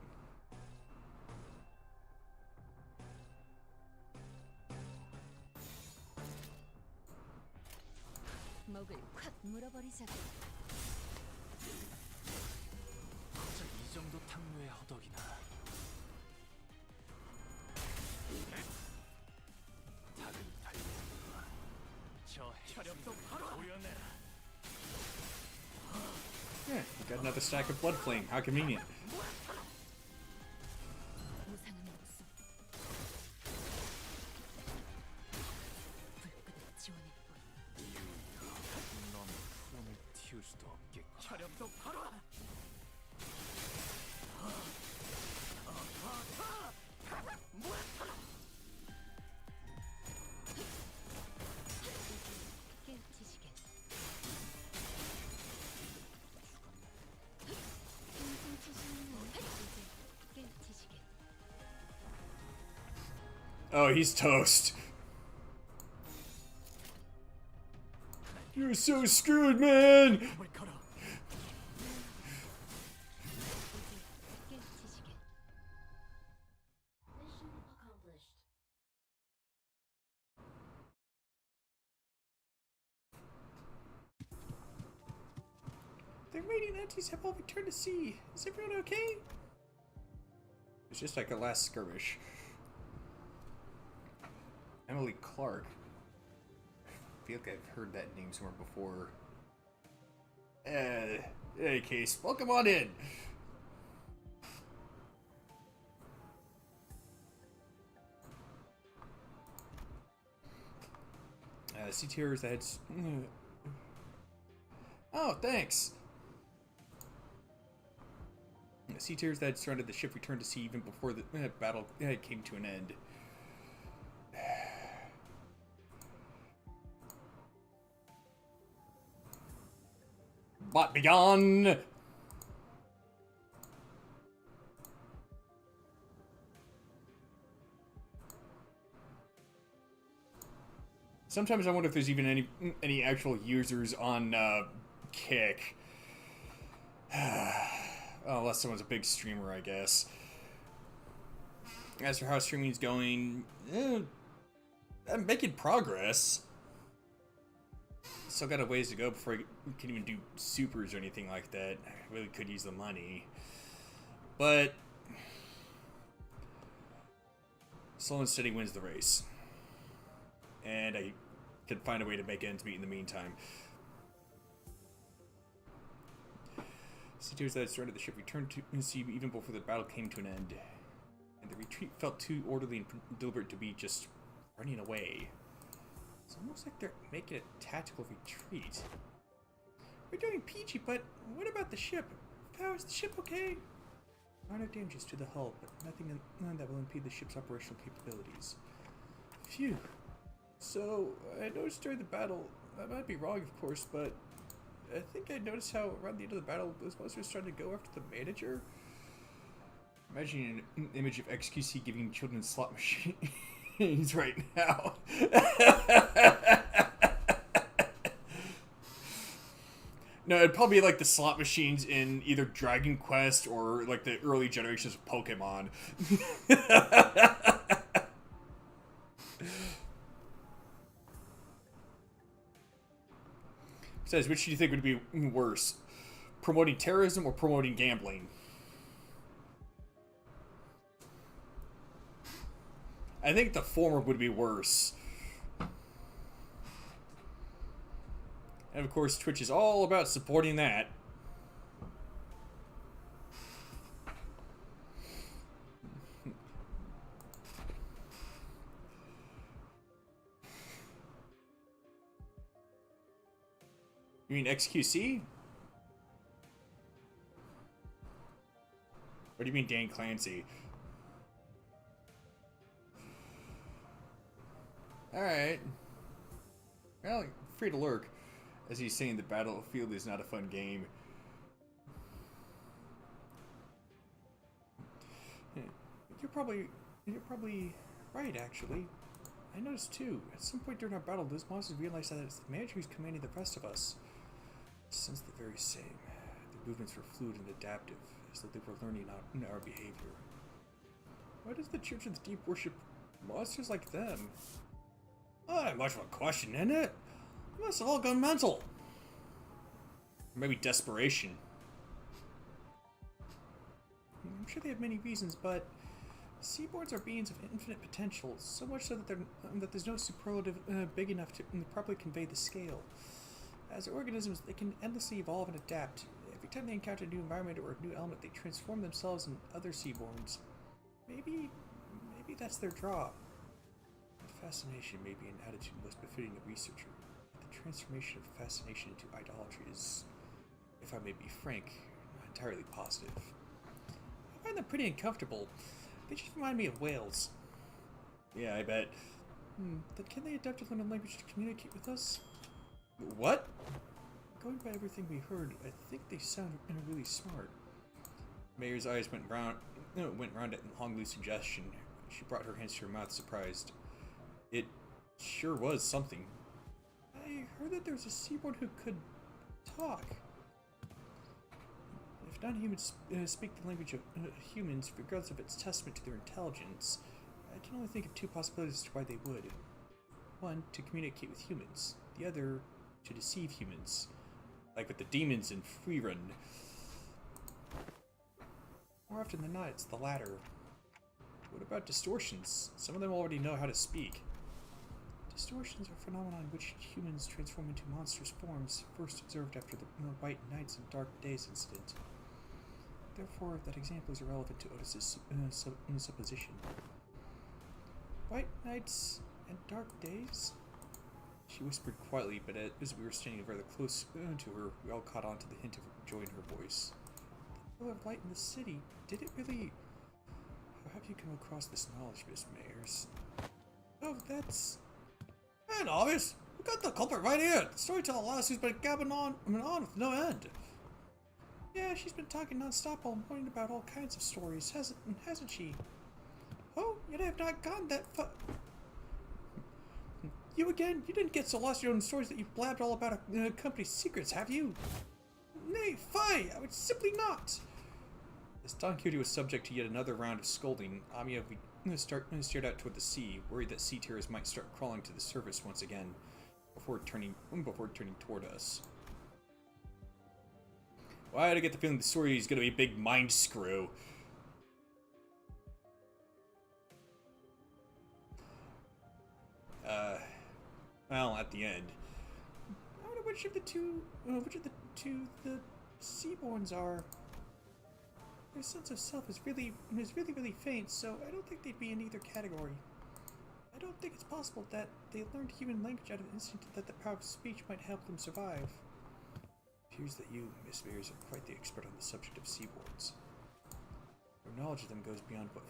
목을 콱 물어버리자고. 진짜 이 정도 탕류의 허덕이나. 닭은 달려오구나. 저 혈압도 바로 오려내라. Yeah, we got another stack of blood flame. How convenient. 보상은 없어. 불끈한 지원일 뿐. 넌 푸름을 틔울 수도 없겠고. 혈압도 바로. 깨치시게. 이제 깨치시게. Oh, he's toast. You're so screwed, man! 뭘 걸어. 깨치시게. Mission accomplished. The radiant entities have all returned to sea. Is everyone okay? It's just like a last skirmish. Emily Clark. I feel like I've heard that name somewhere before. In any case, welcome on in! Sea Tears that had... Oh, thanks! Sea Tears that had surrounded the ship returned to sea even before the battle came to an end. But begone! Sometimes I wonder if there's even any actual users on Kick. Unless someone's a big streamer, I guess. As for how streaming's going, I'm making progress. Still got a ways to go before I can even do supers or anything like that. I really could use the money. But slow and steady wins the race. and I can find a way to make ends meet in the meantime. Seafarers that had surrounded the ship returned to the sea even before the battle came to an end, and the retreat felt too orderly and deliberate to be just running away. It's almost like they're making a tactical retreat. We're doing peachy, but what about the ship? How is the ship okay? Minor damages to the hull, but nothing that will impede the ship's operational capabilities. Phew. So, I noticed during the battle, I might be wrong of course, but I think I noticed how around the end of the battle, those monsters started to go after the manager. Imagining an image of XQC giving children slot machines right now. No, it'd probably be like the slot machines in either Dragon Quest or like the early generations of Pokemon. Says, which do you think would be worse? Promoting terrorism or promoting gambling? I think the former would be worse. And of course, Twitch is all about supporting that. You mean XQC? What do you mean Dan Clancy? Alright. Well, free to lurk. As he's saying, the battlefield is not a fun game. You're probably right, actually. I noticed too. At some point during our battle, those monsters realized that it's the manager who's commanding the rest of us. Since the very same. Their movements were fluid and adaptive, as though they were learning our behavior. Why does the Church of the Deep worship monsters like them? Not much of a question, isn't it? You must have all gone mental. Maybe desperation. I'm sure they have many reasons, but seaboards are beings of infinite potential, so much so that there's no superlative big enough to properly convey the scale. As organisms, they can endlessly evolve and adapt. Every time they encounter a new environment or a new element, they transform themselves and other seaborns. Maybe that's their draw. Fascination may be an attitude most befitting a researcher. The transformation of fascination into idolatry is, if I may be frank, not entirely positive. I find them pretty uncomfortable. They just remind me of whales. Yeah, I bet. Then can they adapt to learn a language to communicate with us? What? Going by everything we heard, I think they sound really smart. Mayor's eyes went round at Hong Lu's suggestion. She brought her hands to her mouth, surprised. It sure was something. I heard that there was a seaborn who could talk. If non-humans speak the language of humans, regardless of its testament to their intelligence, I can only think of two possibilities as to why they would. One, to communicate with humans. The other, to deceive humans. Like with the demons in Frigid. More often than not, it's the latter. What about distortions? Some of them already know how to speak. Distortions are phenomena in which humans transform into monstrous forms, first observed after the White Nights and Dark Days incident. Therefore, that example is irrelevant to Otis's supposition. White Nights and Dark Days? She whispered quietly, but as we were standing rather close to her, we all caught on to the hint of joy in her voice. The pillar of light in the city, did it really... How have you come across this knowledge, Miss Mayers? Oh, that's... Man, obvious! We got the culprit right here! The storyteller lass who's been gabbing on with no end. Yeah, she's been talking non-stop all morning about all kinds of stories, hasn't she? Oh, yet I have not gotten that far. You again? You didn't get so lost in your own stories that you blabbed all about a company's secrets, have you? Nay, fie! I would simply not! As Don Quixote was subject to yet another round of scolding, Amiya stared out toward the sea, worried that sea terrors might start crawling to the surface once again, before turning toward us. Well, I had to get the feeling the story is going to be a big mind screw. Well, at the end. I wonder which of the two the Seaborns are. Their sense of self is really faint, so I don't think they'd be in either category. I don't think it's possible that they learned human language out of instinct that the power of speech might help them survive. It appears that you, Miss Mears, are quite the expert on the subject of seaboards. Your knowledge of them goes beyond what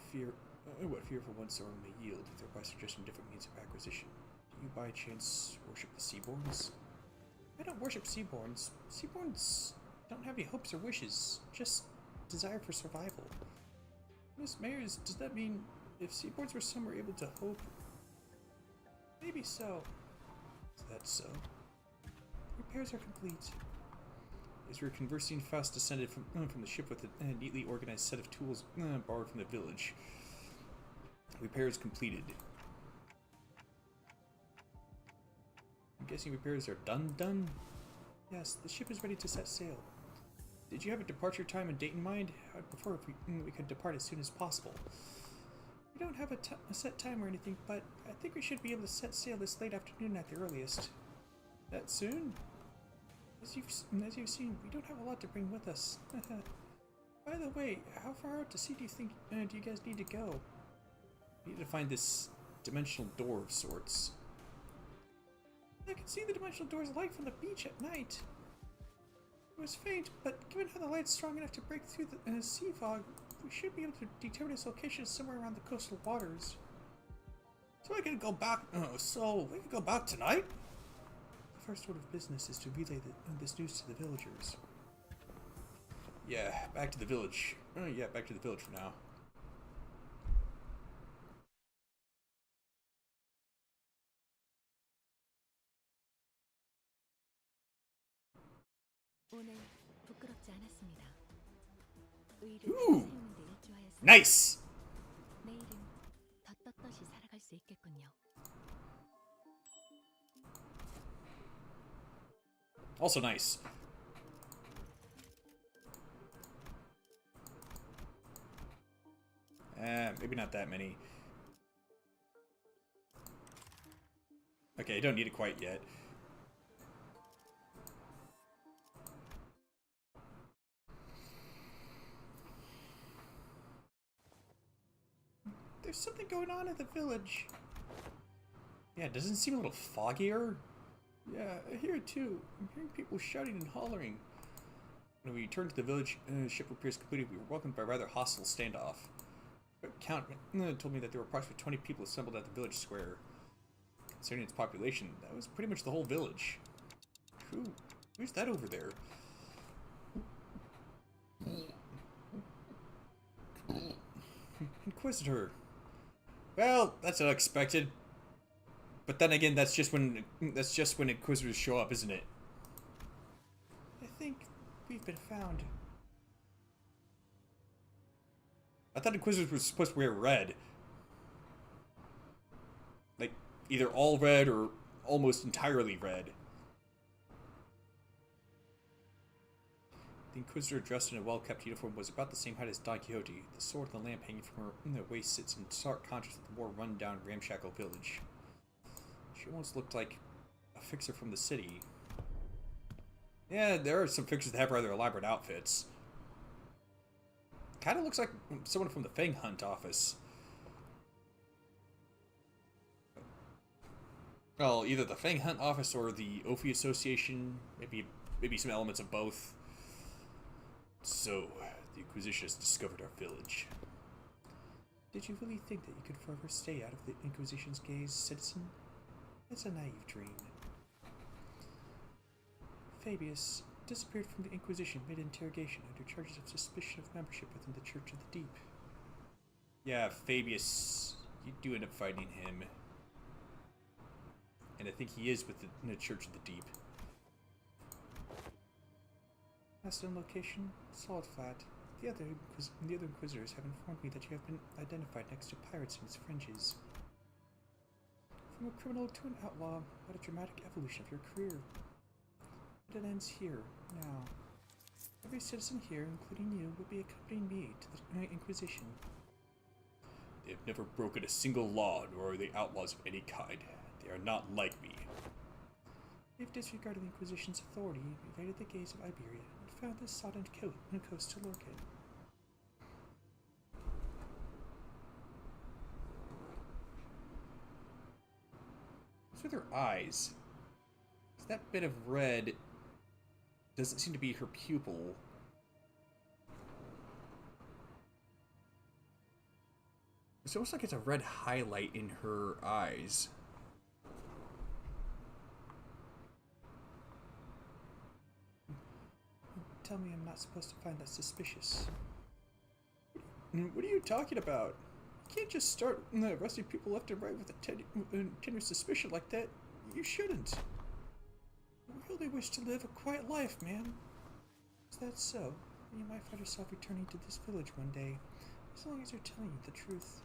fearful one sorrow may yield, thereby suggesting different means of acquisition. Do you by chance worship the Seaborns? I don't worship Seaborns. Seaborns don't have any hopes or wishes, just desire for survival. Miss Mayers, does that mean if Seaborns were somewhere able to hope? Maybe so. Is that so? Repairs are complete. As we were conversing, Faust descended from the ship with a neatly organized set of tools borrowed from the village. Repairs completed. I'm guessing repairs are done? Yes, the ship is ready to set sail. Did you have a departure time and date in mind? I'd prefer if we could depart as soon as possible. We don't have a set time or anything, but I think we should be able to set sail this late afternoon at the earliest. That soon? As you've seen, we don't have a lot to bring with us. By the way, how far out to sea do you think do you guys need to go? We need to find this dimensional door of sorts. I can see the dimensional door's light from the beach at night. It was faint, but given how the light's strong enough to break through the sea fog, we should be able to determine its location somewhere around the coastal waters. So we can go back. So we can go back tonight. The first order of business is to relay this news to the villagers. Yeah, back to the village. Yeah, back to the village for now. 오늘 부끄럽지 않았습니다. 의를 Ooh. 세우는 데 일조하였습니다. Nice. 내일은 더 떳떳이 살아갈 수 있겠군요. Also nice. Maybe not that many. Okay, I don't need it quite yet. There's something going on in the village. Yeah, doesn't it seem a little foggier? Yeah, I hear it too. I'm hearing people shouting and hollering. When we returned to the village, ship repairs completed, we were welcomed by a rather hostile standoff. Count told me that there were approximately 20 people assembled at the village square. Considering its population, that was pretty much the whole village. Who's that over there? Inquisitor. Well, that's unexpected. But then again, that's just when Inquisitors show up, isn't it? I think we've been found. I thought Inquisitors were supposed to wear red. Like, either all red or almost entirely red. The Inquisitor, dressed in a well-kept uniform, was about the same height as Don Quixote. The sword and the lamp hanging from her waist sits in stark contrast with the more run-down, ramshackle village. She almost looked like a fixer from the city. Yeah, there are some fixers that have rather elaborate outfits. Kind of looks like someone from the Fang Hunt office. Well, either the Fang Hunt office or the Ophi Association. Maybe some elements of both. So, the Inquisition has discovered our village. Did you really think that you could forever stay out of the Inquisition's gaze, citizen? It's a naive dream. Fabius disappeared from the Inquisition mid-interrogation under charges of suspicion of membership within the Church of the Deep. Yeah, Fabius, you do end up fighting him. And I think he is with the Church of the Deep. Aston location, Salt Flat. The other Inquisitors have informed me that you have been identified next to pirates and its fringes. From a criminal to an outlaw, what a dramatic evolution of your career. But it ends here, now. Every citizen here, including you, will be accompanying me to the Inquisition. They have never broken a single law, nor are they outlaws of any kind. They are not like me. They've disregarded the Inquisition's authority, evaded the gaze of Iberia, and found this sodden coast to lurk in. What's with her eyes? 'Cause that bit of red doesn't seem to be her pupil. It's almost like it's a red highlight in her eyes. Tell me I'm not supposed to find that suspicious. What are you talking about? You can't just start arresting people left and right with a tender suspicion like that. You shouldn't. I really wish to live a quiet life, ma'am. Is that so? You might find yourself returning to this village one day, as long as you're telling you the truth.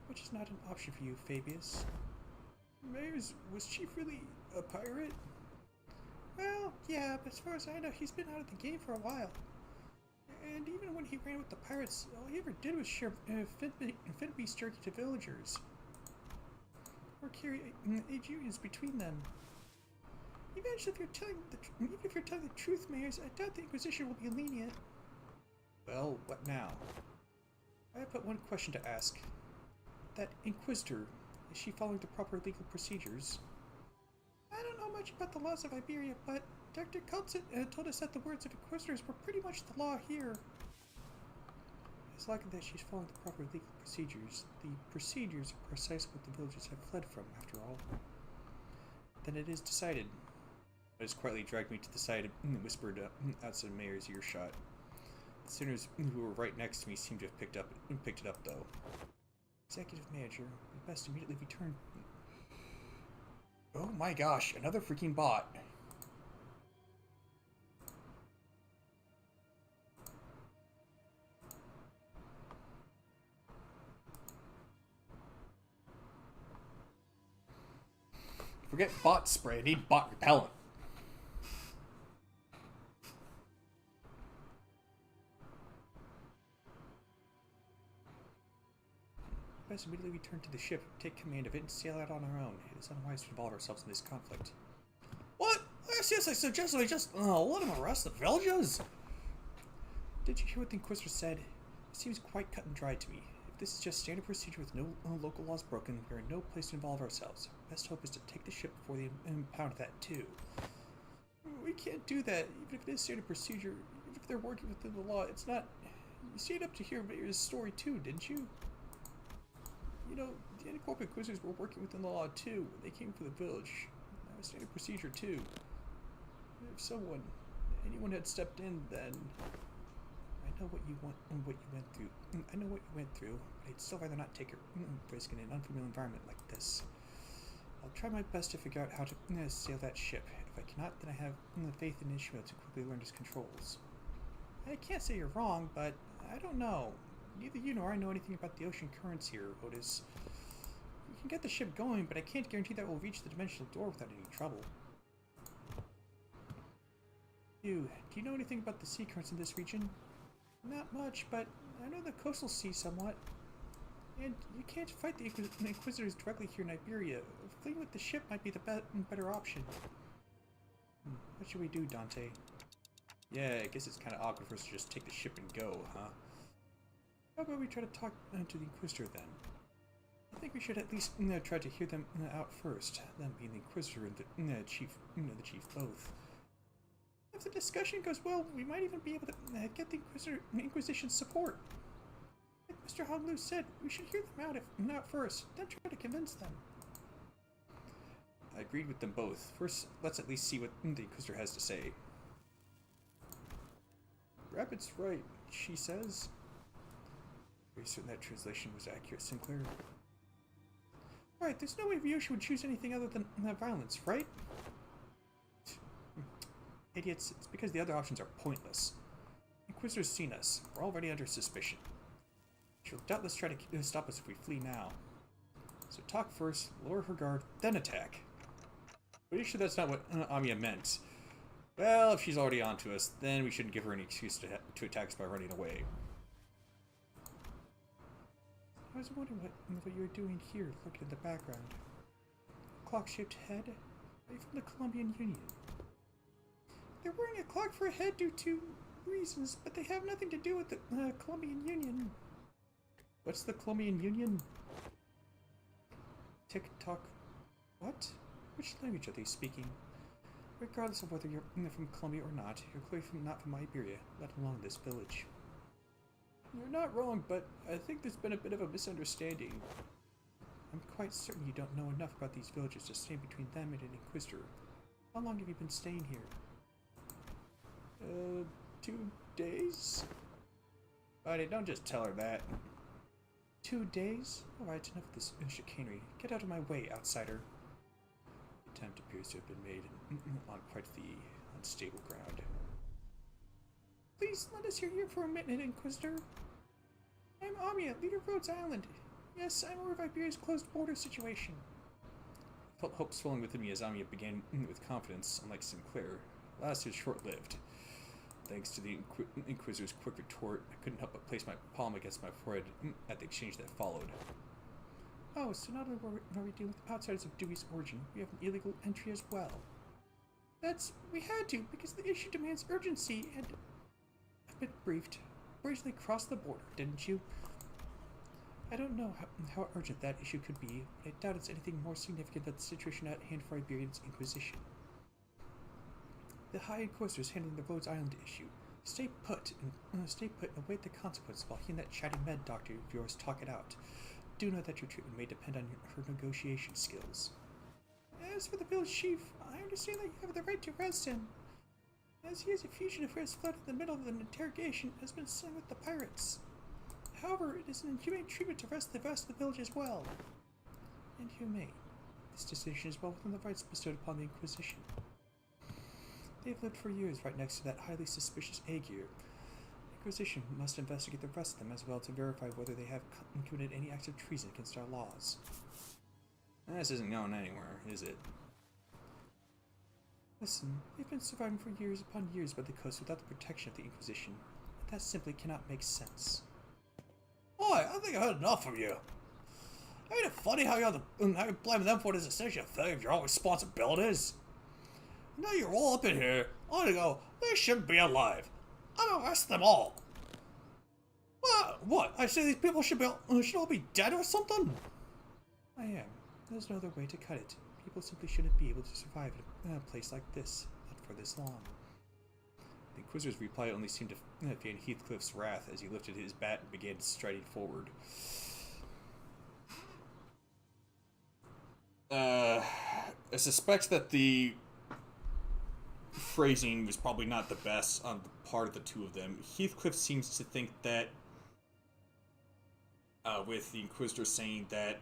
Which is not an option for you, Fabius. Mayors, was Chief really a pirate? Well, yeah, but as far as I know, he's been out of the game for a while. And even when he ran with the pirates, all he ever did was share fin beast jerky to villagers. Or carry age unions between them. Even if you're telling the truth, Mayors, I doubt the Inquisition will be lenient. Well, what now? I have but one question to ask. That Inquisitor, is she following the proper legal procedures? I don't know much about the laws of Iberia, but Dr. Kultz told us that the words of Inquisitors were pretty much the law here. It's likely that she's following the proper legal procedures. The procedures are precisely what the villagers have fled from, after all. Then it is decided. I just quietly dragged me to the side and whispered outside Mayor's earshot. The sinners who were right next to me seemed to have picked it up, though. Executive Manager, we best immediately return. Oh my gosh, another freaking bot. Forget bot spray, I need bot repellent. Best immediately return to the ship, take command of it, and sail out on our own. It is unwise to involve ourselves in this conflict. What? Yes, I suggest we just let him arrest the villagers. Did you hear what the Inquisitor said? It seems quite cut and dry to me. If this is just standard procedure with no local laws broken, we are in no place to involve ourselves. Best hope is to take the ship before they impound that too. We can't do that, even if it is standard procedure. Even if they're working within the law, it's not. You stayed up to hear Mayor's story too, didn't you? You know, the Anticorp Inquisitors were working within the law too when they came for the village. That was standard procedure too. If anyone had stepped in, then I know what you want and what you went through. I know what you went through, but I'd still rather not take a risk in an unfamiliar environment like this. I'll try my best to figure out how to sail that ship. If I cannot, then I have faith in Ishmael to quickly learn his controls. I can't say you're wrong, but I don't know. Neither you nor I know anything about the ocean currents here, Otis. We can get the ship going, but I can't guarantee that we'll reach the dimensional door without any trouble. Do you know anything about the sea currents in this region? Not much, but I know the coastal sea somewhat. And you can't fight the Inquisitors directly here in Iberia. Fleeing with the ship might be the better option. What should we do, Dante? Yeah, I guess it's kind of awkward for us to just take the ship and go, huh? How about we try to talk to the Inquisitor then? I think we should at least try to hear them out first, them being the Inquisitor and the Chief both. If the discussion goes well, we might even be able to get the Inquisition's support. Like Mr. Hoglu said, we should hear them out first, then try to convince them. I agreed with them both. First, let's at least see what the Inquisitor has to say. Rabbit's right, she says. Are you certain that translation was accurate, Sinclair? Right, there's no way Voyage would choose anything other than violence, right? Idiots, it's because the other options are pointless. Inquisitor's seen us. We're already under suspicion. She'll doubtless try to stop us if we flee now. So talk first, lower her guard, then attack. Pretty sure that's not what Amiya meant. Well, if she's already onto us, then we shouldn't give her any excuse to attack us by running away. I was wondering what you were doing here, looking at the background. clock-shaped head? Are you from the Colombian Union? They're wearing a clock for a head due to reasons, but they have nothing to do with the Colombian Union. What's the Colombian Union? Tick-tock. What? Which language are they speaking? Regardless of whether you're from Colombia or not, you're clearly not from Iberia, let alone this village. You're not wrong, but I think there's been a bit of a misunderstanding. I'm quite certain you don't know enough about these villages to stand between them and an Inquisitor. How long have you been staying here? 2 days? Buddy, don't just tell her that. 2 days? Alright, enough of this chicanery. Get out of my way, outsider. The attempt appears to have been made on quite the unstable ground. Please let us hear you for a minute, Inquisitor. I'm Amia, leader of Rhodes Island. Yes, I'm aware of Iberia's closed border situation. I felt hope swelling within me as Amia began with confidence, unlike Sinclair. Last was short-lived. Thanks to the Inquisitor's quick retort, I couldn't help but place my palm against my forehead at the exchange that followed. Oh, so not only are we dealing with outsiders of Dewey's origin, we have an illegal entry as well. We had to, because the issue demands urgency, and I've been briefed. Bravely crossed the border, didn't you? I don't know how urgent that issue could be, but I doubt it's anything more significant than the situation at hand for Iberian's Inquisition. The High Inquisitor is handling the Rhodes Island issue. Stay put and await the consequences while he and that chatty med doctor of yours talk it out. Do know that your treatment may depend on her negotiation skills. As for the village chief, I understand that you have the right to arrest him, as he is a fugitive who has fled in the middle of an interrogation and has been sent with the pirates. However, it is an inhumane treatment to arrest the rest of the village as well. Inhumane. This decision is well within the rights bestowed upon the Inquisition. They've lived for years right next to that highly suspicious Aegir. The Inquisition must investigate the rest of them as well to verify whether they have committed any acts of treason against our laws. This isn't going anywhere, is it? Listen, they've been surviving for years upon years by the coast without the protection of the Inquisition. That simply cannot make sense. Oi, I think I heard enough from you. Ain't it funny how you're blaming them for this essential failure of your own responsibilities? Now you're all up in here, I'm gonna go, they shouldn't be alive. I'm gonna arrest them all. What? I say these people should all be dead or something? I am. There's no other way to cut it. People simply shouldn't be able to survive in a place like this, not for this long. The Inquisitor's reply only seemed to fan Heathcliff's wrath as he lifted his bat and began striding forward. I suspect that the phrasing was probably not the best on the part of the two of them. Heathcliff seems to think that, with the Inquisitor saying that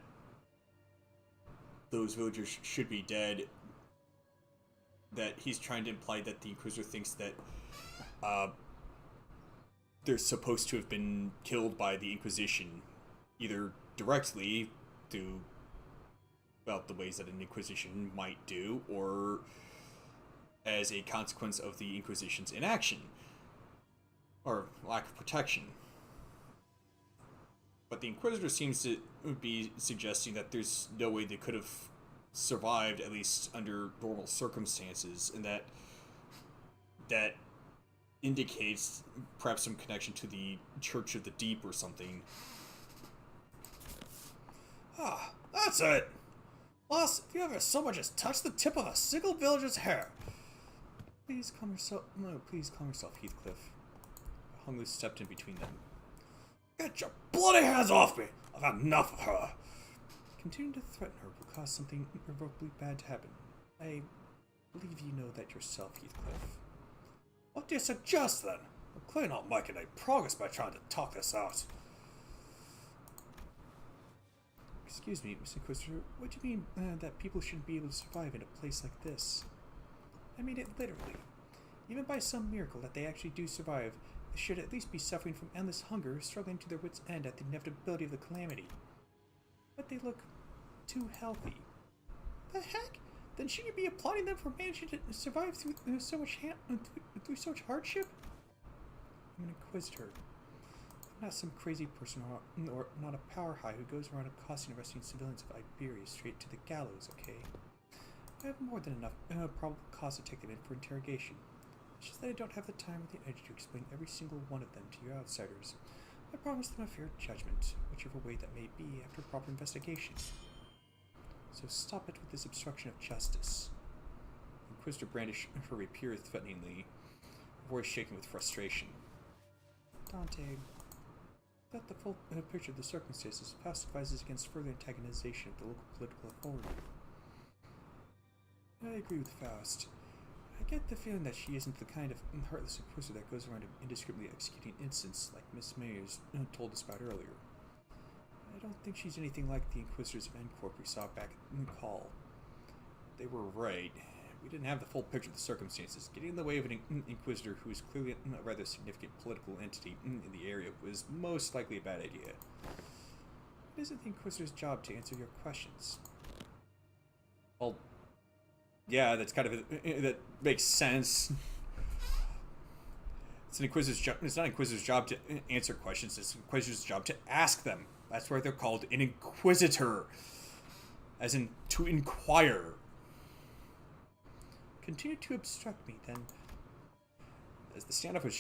those villagers should be dead, that he's trying to imply that the Inquisitor thinks that they're supposed to have been killed by the Inquisition, either directly through, well, the ways that an Inquisition might do, or as a consequence of the Inquisition's inaction, or lack of protection. But the Inquisitor seems to be suggesting that there's no way they could have survived, at least under normal circumstances, and that indicates perhaps some connection to the Church of the Deep or something. Ah, that's it. Boss, if you ever so much as touch the tip of a single villager's hair. Please calm yourself. No, please calm yourself, Heathcliff. Hungley stepped in between them. Get your bloody hands off me! I've had enough of her. Continuing to threaten her will cause something irrevocably bad to happen. I believe you know that yourself, Heathcliff. What do you suggest, then? I'm clearly not making any progress by trying to talk this out. Excuse me, Mr. Inquisitor, what do you mean that people shouldn't be able to survive in a place like this? I mean it literally. Even by some miracle that they actually do survive, they should at least be suffering from endless hunger, struggling to their wits' end at the inevitability of the calamity. But they look too healthy. The heck? Then shouldn't you be applauding them for managing to survive through so much hardship? I'm an Inquisitor. I'm not some crazy person or not a power high who goes around accosting and arresting civilians of Iberia straight to the gallows, okay? I have more than enough probable cause to take them in for interrogation. It's just that I don't have the time or the energy to explain every single one of them to you outsiders. I promise them a fair judgment, whichever way that may be after proper investigation. So stop it with this obstruction of justice. Inquisitor brandished her rapier threateningly, her voice shaking with frustration. Dante, that the full picture of the circumstances pacifies against further antagonization of the local political authority. I agree with Faust. I get the feeling that she isn't the kind of heartless inquisitor that goes around indiscriminately executing innocents like Miss Mayers told us about earlier. I don't think she's anything like the Inquisitors of N-Corp we saw back in the call. They were right. We didn't have the full picture of the circumstances. Getting in the way of an Inquisitor who is clearly a rather significant political entity in the area was most likely a bad idea. It isn't the Inquisitor's job to answer your questions. Well, yeah, that's kind of that makes sense. It's an Inquisitor's job. It's not an Inquisitor's job to answer questions. It's an Inquisitor's job to ask them. That's why they're called an Inquisitor, as in to inquire. Continue to obstruct me, then. As the standoff was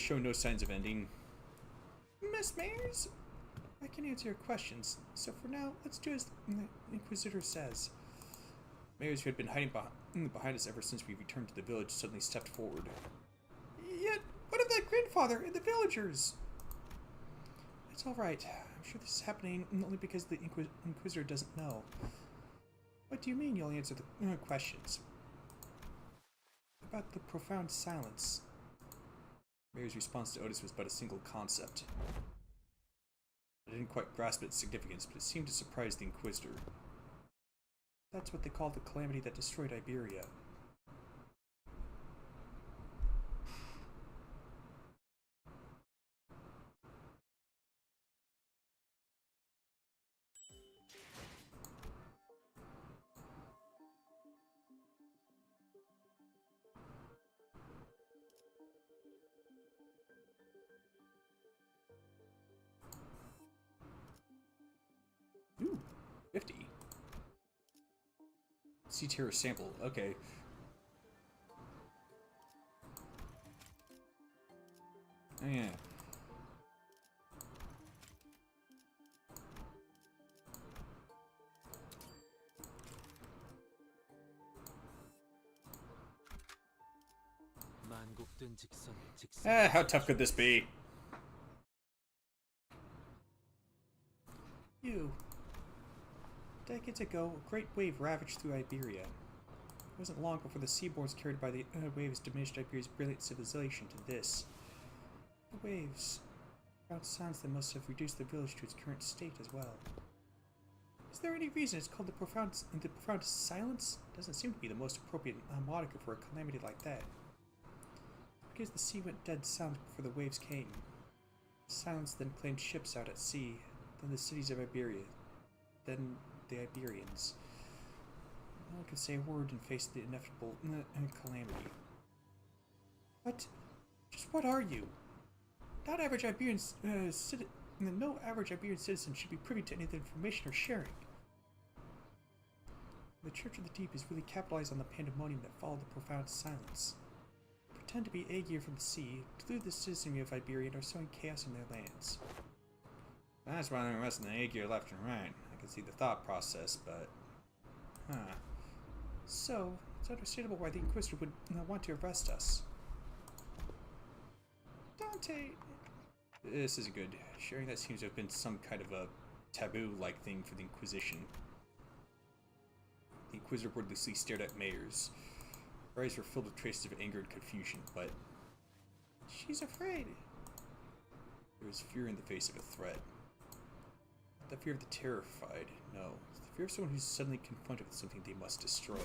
shown no signs of ending. Miss Mayers, I can answer your questions. So for now, let's do as the Inquisitor says. Mayors, who had been hiding behind us ever since we returned to the village, suddenly stepped forward. Yet, what of that grandfather and the villagers? It's all right. I'm sure this is happening only because the Inquisitor doesn't know. What do you mean you'll answer the questions? About the profound silence. Mary's response to Otis was but a single concept. I didn't quite grasp its significance, but it seemed to surprise the Inquisitor. That's what they call the calamity that destroyed Iberia. Ooh, 50. Sea Terror sample, okay. Oh yeah. How tough could this be? Decades ago, a great wave ravaged through Iberia. It wasn't long before the seaboards carried by the waves diminished Iberia's brilliant civilization to this. The waves found sounds that must have reduced the village to its current state as well. Is there any reason it's called the profound silence? Doesn't seem to be the most appropriate moniker for a calamity like that. Because the sea went dead silent before the waves came. Silence then claimed ships out at sea, then the cities of Iberia, then the Iberians. No one could say a word and face the inevitable calamity. What? Just what are you? No average Iberian citizen should be privy to any of the information or sharing. The Church of the Deep is really capitalized on the pandemonium that followed the profound silence. Pretend to be Aegir from the sea, delude the citizenry of Iberia, and are sowing chaos in their lands. That's why they're arresting the Aegir left and right. I can see the thought process, but... So, it's understandable why the Inquisitor would want to arrest us. Dante! This isn't good. Sharing that seems to have been some kind of a taboo-like thing for the Inquisition. The Inquisitor wordlessly stared at Mayers. Her eyes were filled with traces of anger and confusion, but... She's afraid. There was fear in the face of a threat. Not the fear of the terrified, no. It's the fear of someone who's suddenly confronted with something they must destroy.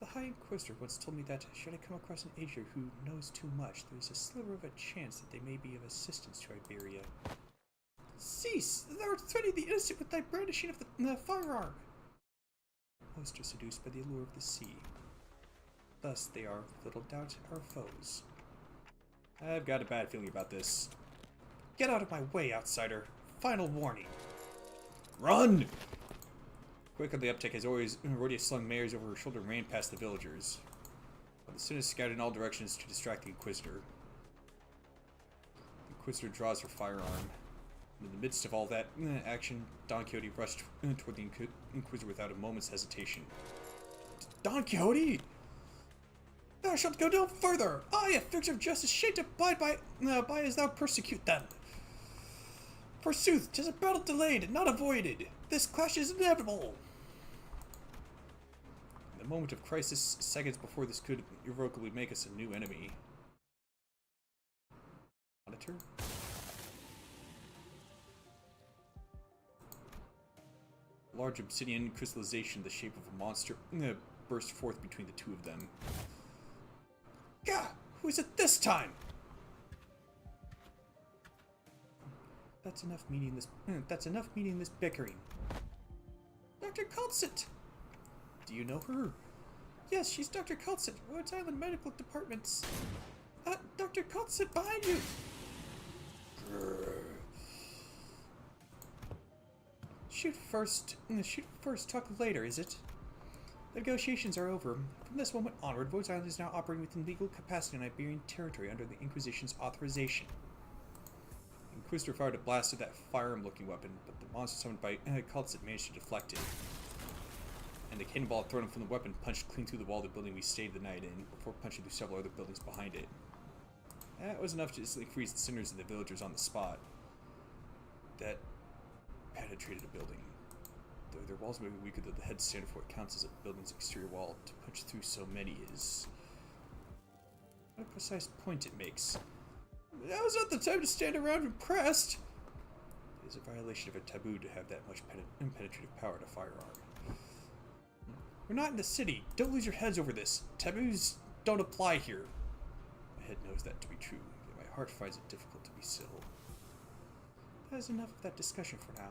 The High Inquisitor once told me that, should I come across an Aegir who knows too much, there's a sliver of a chance that they may be of assistance to Iberia. Cease! Thou art threatening the innocent with thy brandishing of the firearm! Most are seduced by the allure of the sea. Thus they are, little doubt, our foes. I've got a bad feeling about this. Get out of my way, outsider! Final warning! Run! quick on the uptick as always, Rhodia slung mares over her shoulder and ran past the villagers. While the Sinus scattered in all directions to distract the Inquisitor. The Inquisitor draws her firearm. And in the midst of all that action, Don Quixote rushed toward the Inquisitor without a moment's hesitation. Don Quixote! Thou shalt go no further! I, a fixture of justice, shake to abide by as thou persecute them. Forsooth, 'tis a battle delayed, not avoided. This clash is inevitable. In the moment of crisis, seconds before this could irrevocably make us a new enemy. Monitor? A large obsidian crystallization, the shape of a monster, burst forth between the two of them. Gah! Who is it this time? That's enough meaningless bickering. Dr. Culsett! Do you know her? Yes, she's Dr. Culsett, Rhodes Island Medical Department's. Dr. Culsett, behind you! Shoot first, talk later, is it? The negotiations are over. From this moment onward, Rhodes Island is now operating within legal capacity in Iberian territory under the Inquisition's authorization. The Inquisitor fired a blast at that firearm-looking weapon, but the monster summoned by Cultsit managed to deflect it. And the cannonball thrown from the weapon punched clean through the wall of the building we stayed the night in, before punching through several other buildings behind it. That was enough to instantly freeze the cinders of the villagers on the spot. That penetrated a building. Though their walls may be weaker than the head standard for what counts as a building's exterior wall, to punch through so many is... what a precise point it makes. Now's not the time to stand around impressed. It is a violation of a taboo to have that much penetrative power in a firearm. We're not in the city. Don't lose your heads over this. Taboos don't apply here. My head knows that to be true, yet my heart finds it difficult to be still. That is enough of that discussion for now.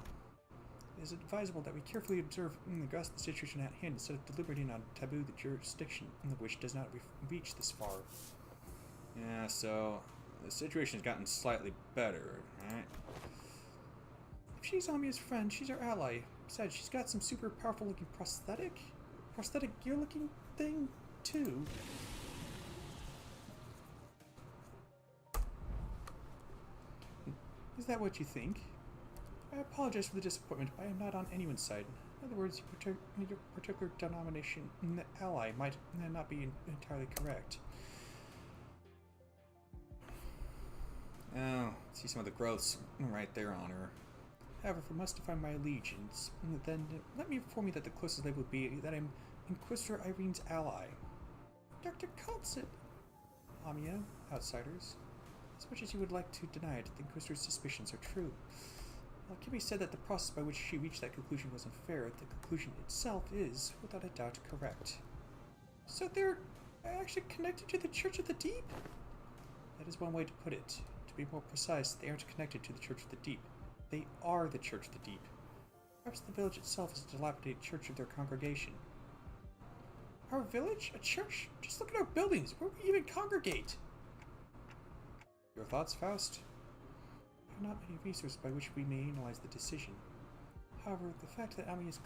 It is advisable that we carefully observe and grasp the situation at hand instead of deliberating on taboo the jurisdiction of which does not reach this far. Yeah, so the situation has gotten slightly better, right? If she's Amiya's friend, she's our ally. Besides, she's got some super powerful looking prosthetic gear looking thing, too. Is that what you think? I apologize for the disappointment, but I am not on anyone's side. In other words, your particular denomination, ally, might not be entirely correct. Oh, see some of the growths right there on her. However, if I must define my allegiance, then let me inform you that the closest label would be that I'm Inquisitor Irene's ally. Dr. Culsett. Amiya, outsiders. As much as you would like to deny it, the Inquisitor's suspicions are true. While it can be said that the process by which she reached that conclusion was unfair, the conclusion itself is, without a doubt, correct. So they're actually connected to the Church of the Deep? That is one way to put it. To be more precise, they aren't connected to the Church of the Deep. They are the Church of the Deep. Perhaps the village itself is a dilapidated church of their congregation. Our village? A church? Just look at our buildings. Where we even congregate? Your thoughts, Faust? There are not many resources by which we may analyze the decision. However, the fact that Amiya's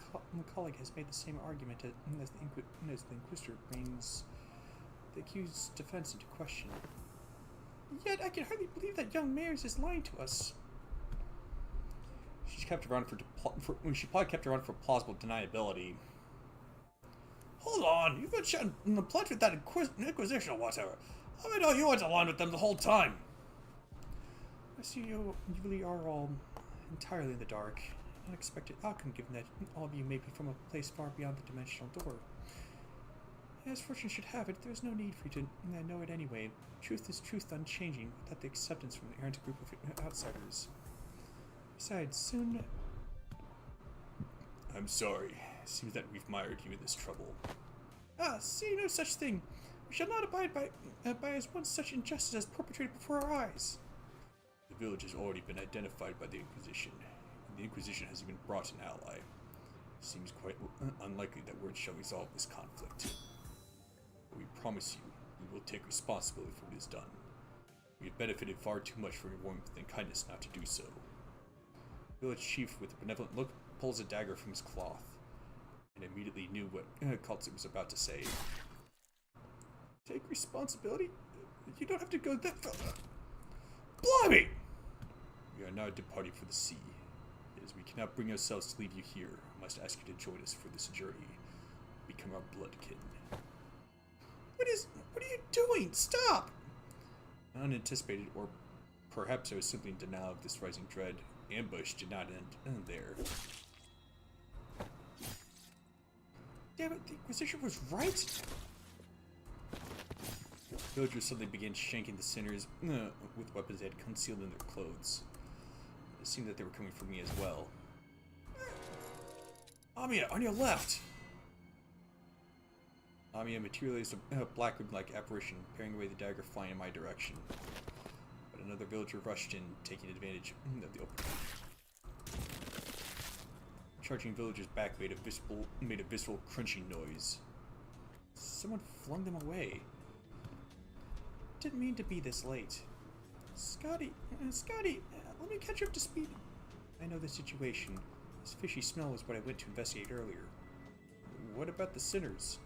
colleague has made the same argument as the Inquisitor brings the accused's defense into question. Yet I can hardly believe that young Mayers is lying to us. She probably kept around for plausible deniability. Hold on, you've been shouting the pledge with that Inquisition or whatever. How I know you weren't aligned with them the whole time? I see you really are all entirely in the dark. Unexpected outcome given that all of you may be from a place far beyond the dimensional door. As fortune should have it, there is no need for you to know it anyway. Truth is truth unchanging, without the acceptance from the errant group of outsiders. Besides, soon... I'm sorry. It seems that we've mired you in this trouble. See no such thing. We shall not abide by as one such injustice as perpetrated before our eyes. The village has already been identified by the Inquisition, and the Inquisition has even brought an ally. It seems quite unlikely that words shall resolve this conflict. But we promise you, we will take responsibility for what is done. We have benefited far too much from your warmth and kindness not to do so. The village chief, with a benevolent look, pulls a dagger from his cloth. and immediately knew what Kaltz was about to say. Take responsibility? You don't have to go that far. Blimey! We are now departing for the sea. As we cannot bring ourselves to leave you here, I must ask you to join us for this journey. Become our bloodkin. What are you doing? Stop! Unanticipated, or perhaps I was simply in denial of this rising dread, ambush did not end there. Damn it, the Inquisition was right? Villagers suddenly began shanking the sinners with weapons they had concealed in their clothes. It seemed that they were coming for me as well. Amiya, on your left! Amiya materialized a black wing-like apparition, parrying away the dagger flying in my direction. But another villager rushed in, taking advantage of the opening. Charging villagers back made a visceral crunching noise. Someone flung them away. Didn't mean to be this late. Scotty, let me catch you up to speed. I know the situation. This fishy smell was what I went to investigate earlier. What about the sinners?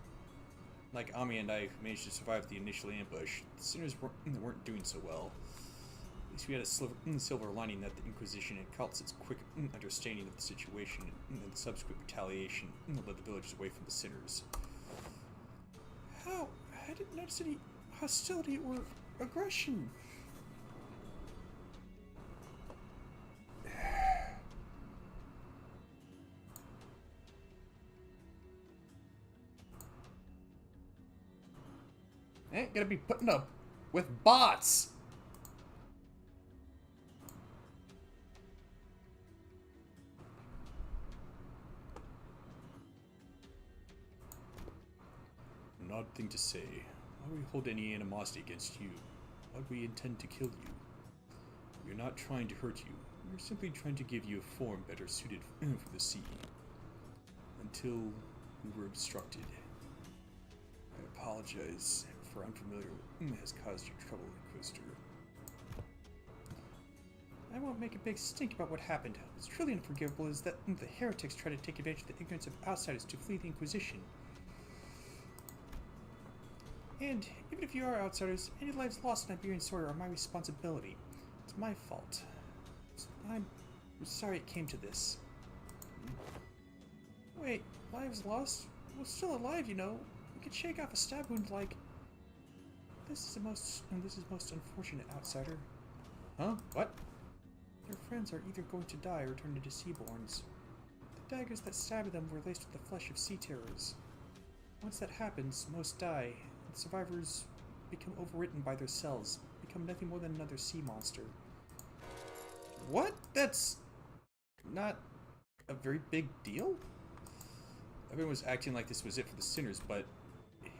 Like Ami and I, who managed to survive the initial ambush, the sinners weren't doing so well. At least we had a silver lining that the Inquisition and Kaltz's quick understanding of the situation and the subsequent retaliation led the villagers away from the sinners. How? I didn't notice any hostility or aggression. Ain't gonna be putting up with bots! An odd thing to say. Why would we hold any animosity against you? Why would we intend to kill you? We're not trying to hurt you. We're simply trying to give you a form better suited for the sea. Until we were obstructed. I apologize for unfamiliar has caused you trouble, Inquisitor. I won't make a big stink about what happened. What's truly unforgivable is that the heretics try to take advantage of the ignorance of outsiders to flee the Inquisition. And even if you are outsiders, any lives lost in Iberian soil are my responsibility. It's my fault. I'm sorry it came to this. Wait, lives lost? We're still alive, you know. We could shake off a stab wound like... This is most unfortunate, outsider. Huh? What? Their friends are either going to die or turn into seaborns. The daggers that stabbed them were laced with the flesh of sea terrors. Once that happens, most die, and survivors become overwritten by their cells, become nothing more than another sea monster. What? That's not a very big deal? Everyone was acting like this was it for the sinners, but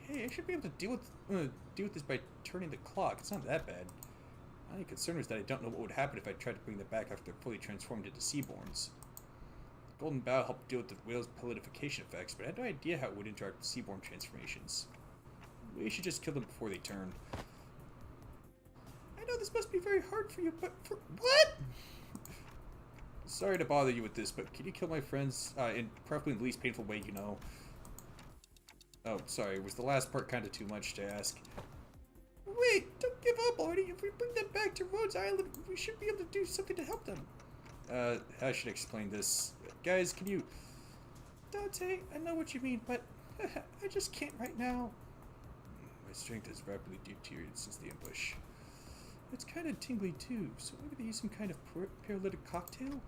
hey, I should be able to deal with this by turning the clock. It's not that bad. My only concern is that I don't know what would happen if I tried to bring them back after they're fully transformed into seaborns. The Golden Bow helped deal with the whale's pelidification effects, but I had no idea how it would interact with seaborn transformations. We should just kill them before they turn. I know this must be very hard for you, but for what? Sorry to bother you with this, but can you kill my friends in preferably the least painful way you know? Oh, sorry, was the last part kind of too much to ask? Wait, don't give up already. If we bring them back to Rhodes Island, we should be able to do something to help them. I should explain this. Guys, can you... Dante, I know what you mean, but I just can't right now. My strength has rapidly deteriorated since the ambush. It's kind of tingly too, so maybe they use some kind of paralytic cocktail?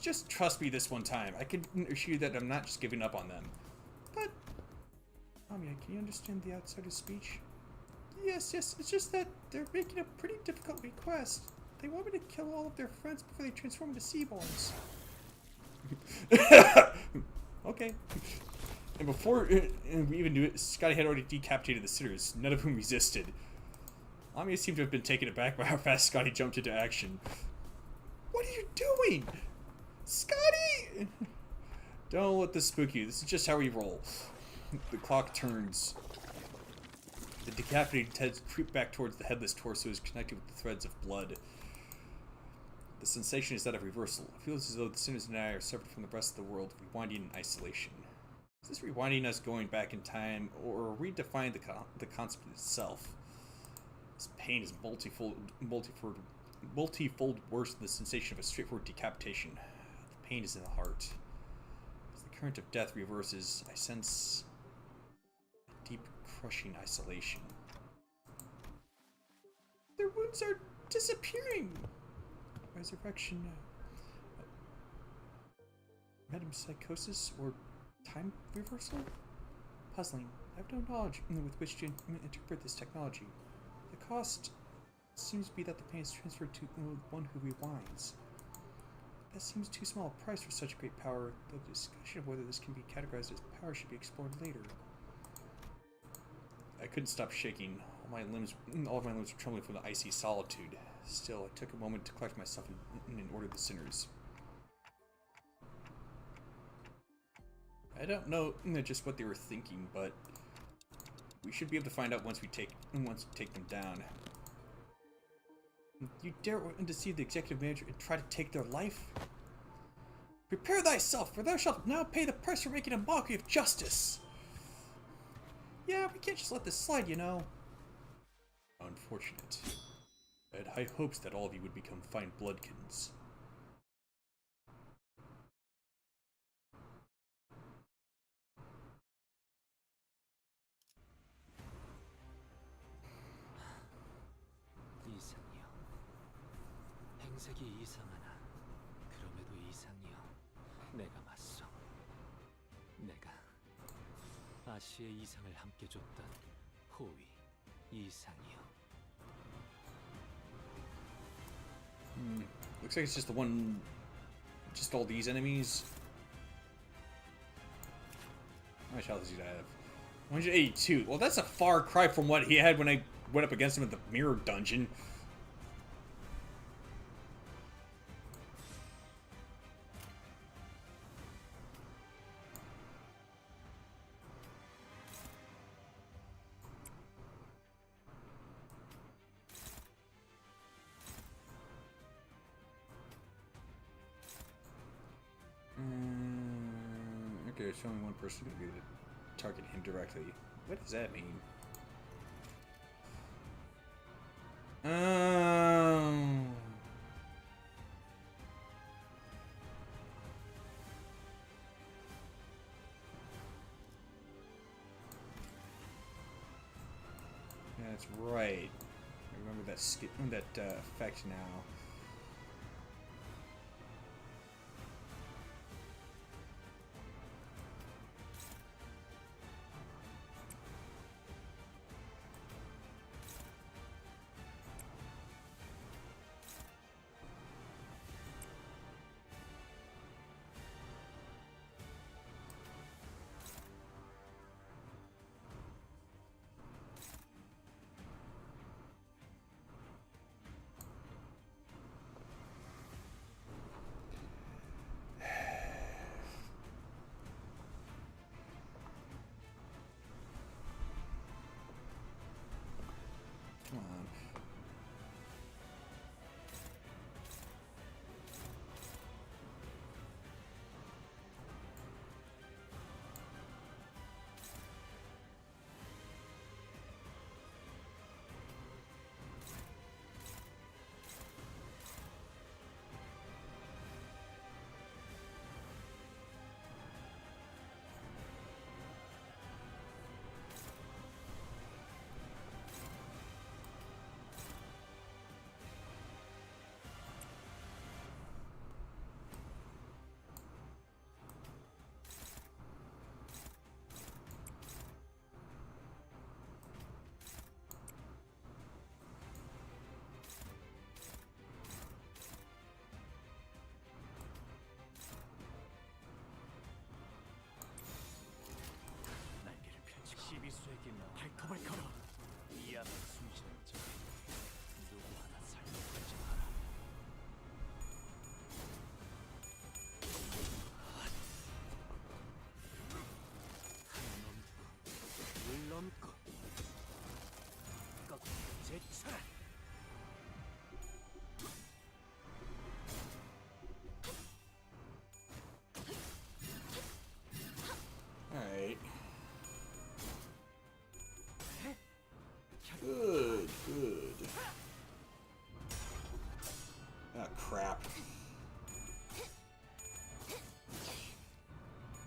Just trust me this one time. I can assure you that I'm not just giving up on them. But... Amiya, can you understand the outsider's speech? Yes, it's just that they're making a pretty difficult request. They want me to kill all of their friends before they transform into seaborns. Okay. And before we even knew it, Scotty had already decapitated the sinners, none of whom resisted. Amiya seemed to have been taken aback by how fast Scotty jumped into action. What are you doing? Scotty! Don't let this spook you. This is just how we roll. The clock turns. The decapitated heads creep back towards the headless torsos connected with the threads of blood. The sensation is that of reversal. It feels as though the sinners and I are separate from the rest of the world, rewinding in isolation. Is this rewinding us going back in time, or redefining the concept itself? This pain is multifold worse than the sensation of a straightforward decapitation. The pain is in the heart. As the current of death reverses, I sense a deep, crushing isolation. Their wounds are disappearing! Resurrection. Metempsychosis or time reversal? Puzzling. I have no knowledge with which to interpret this technology. The cost seems to be that the pain is transferred to one who rewinds. That seems too small a price for such great power. The discussion of whether this can be categorized as power should be explored later. I couldn't stop shaking. All of my limbs were trembling from the icy solitude. Still, I took a moment to collect myself and ordered the sinners. I don't know just what they were thinking, but we should be able to find out once we take them down. You dare deceive the executive manager and try to take their life? Prepare thyself, for thou shalt now pay the price for making a mockery of justice. Yeah, we can't just let this slide, you know. Unfortunate. I had high hopes that all of you would become fine bloodkins. 이상이요. 행색이 이상하나 그럼에도 이상이요. 내가 맞서. 내가 아시의 이상을 함께 줬던 호위 이상이요. Looks like it's just the one... just all these enemies. How much health does he have? 182. Well, that's a far cry from what he had when I went up against him in the mirror dungeon. Okay, it's only one person going to be able to target him directly. What does that mean? That's right. I remember that effect now.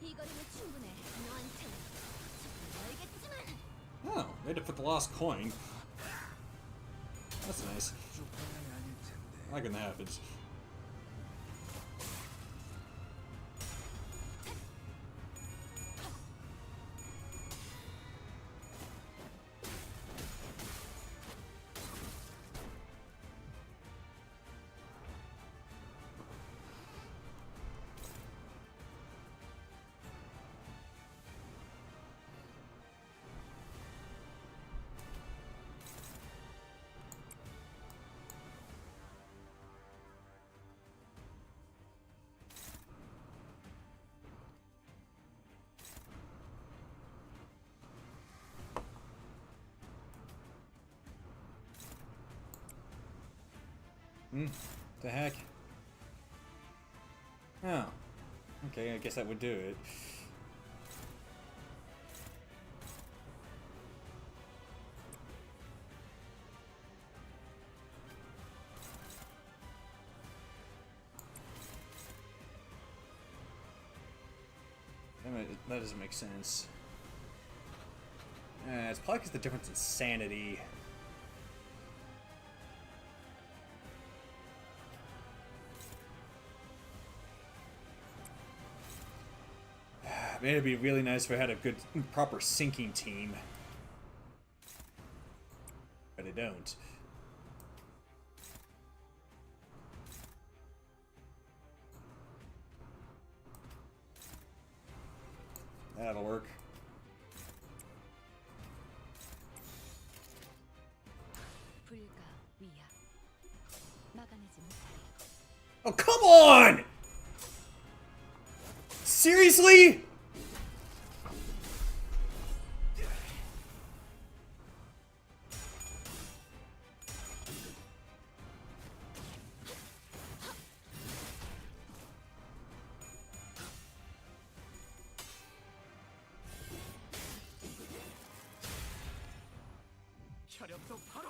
비거리는 충분해. 너한테는 조금 멀겠지만. Oh, made it for the lost coin. That's nice. 쪽방향이 아닐 텐데. I like when that happens. The heck? Oh. Okay, I guess that would do it. That doesn't make sense. It's probably because the difference in sanity. Man, it'd be really nice if I had a good, proper sinking team. But I don't. That'll work. Oh, come on! Seriously? 혈압도 바로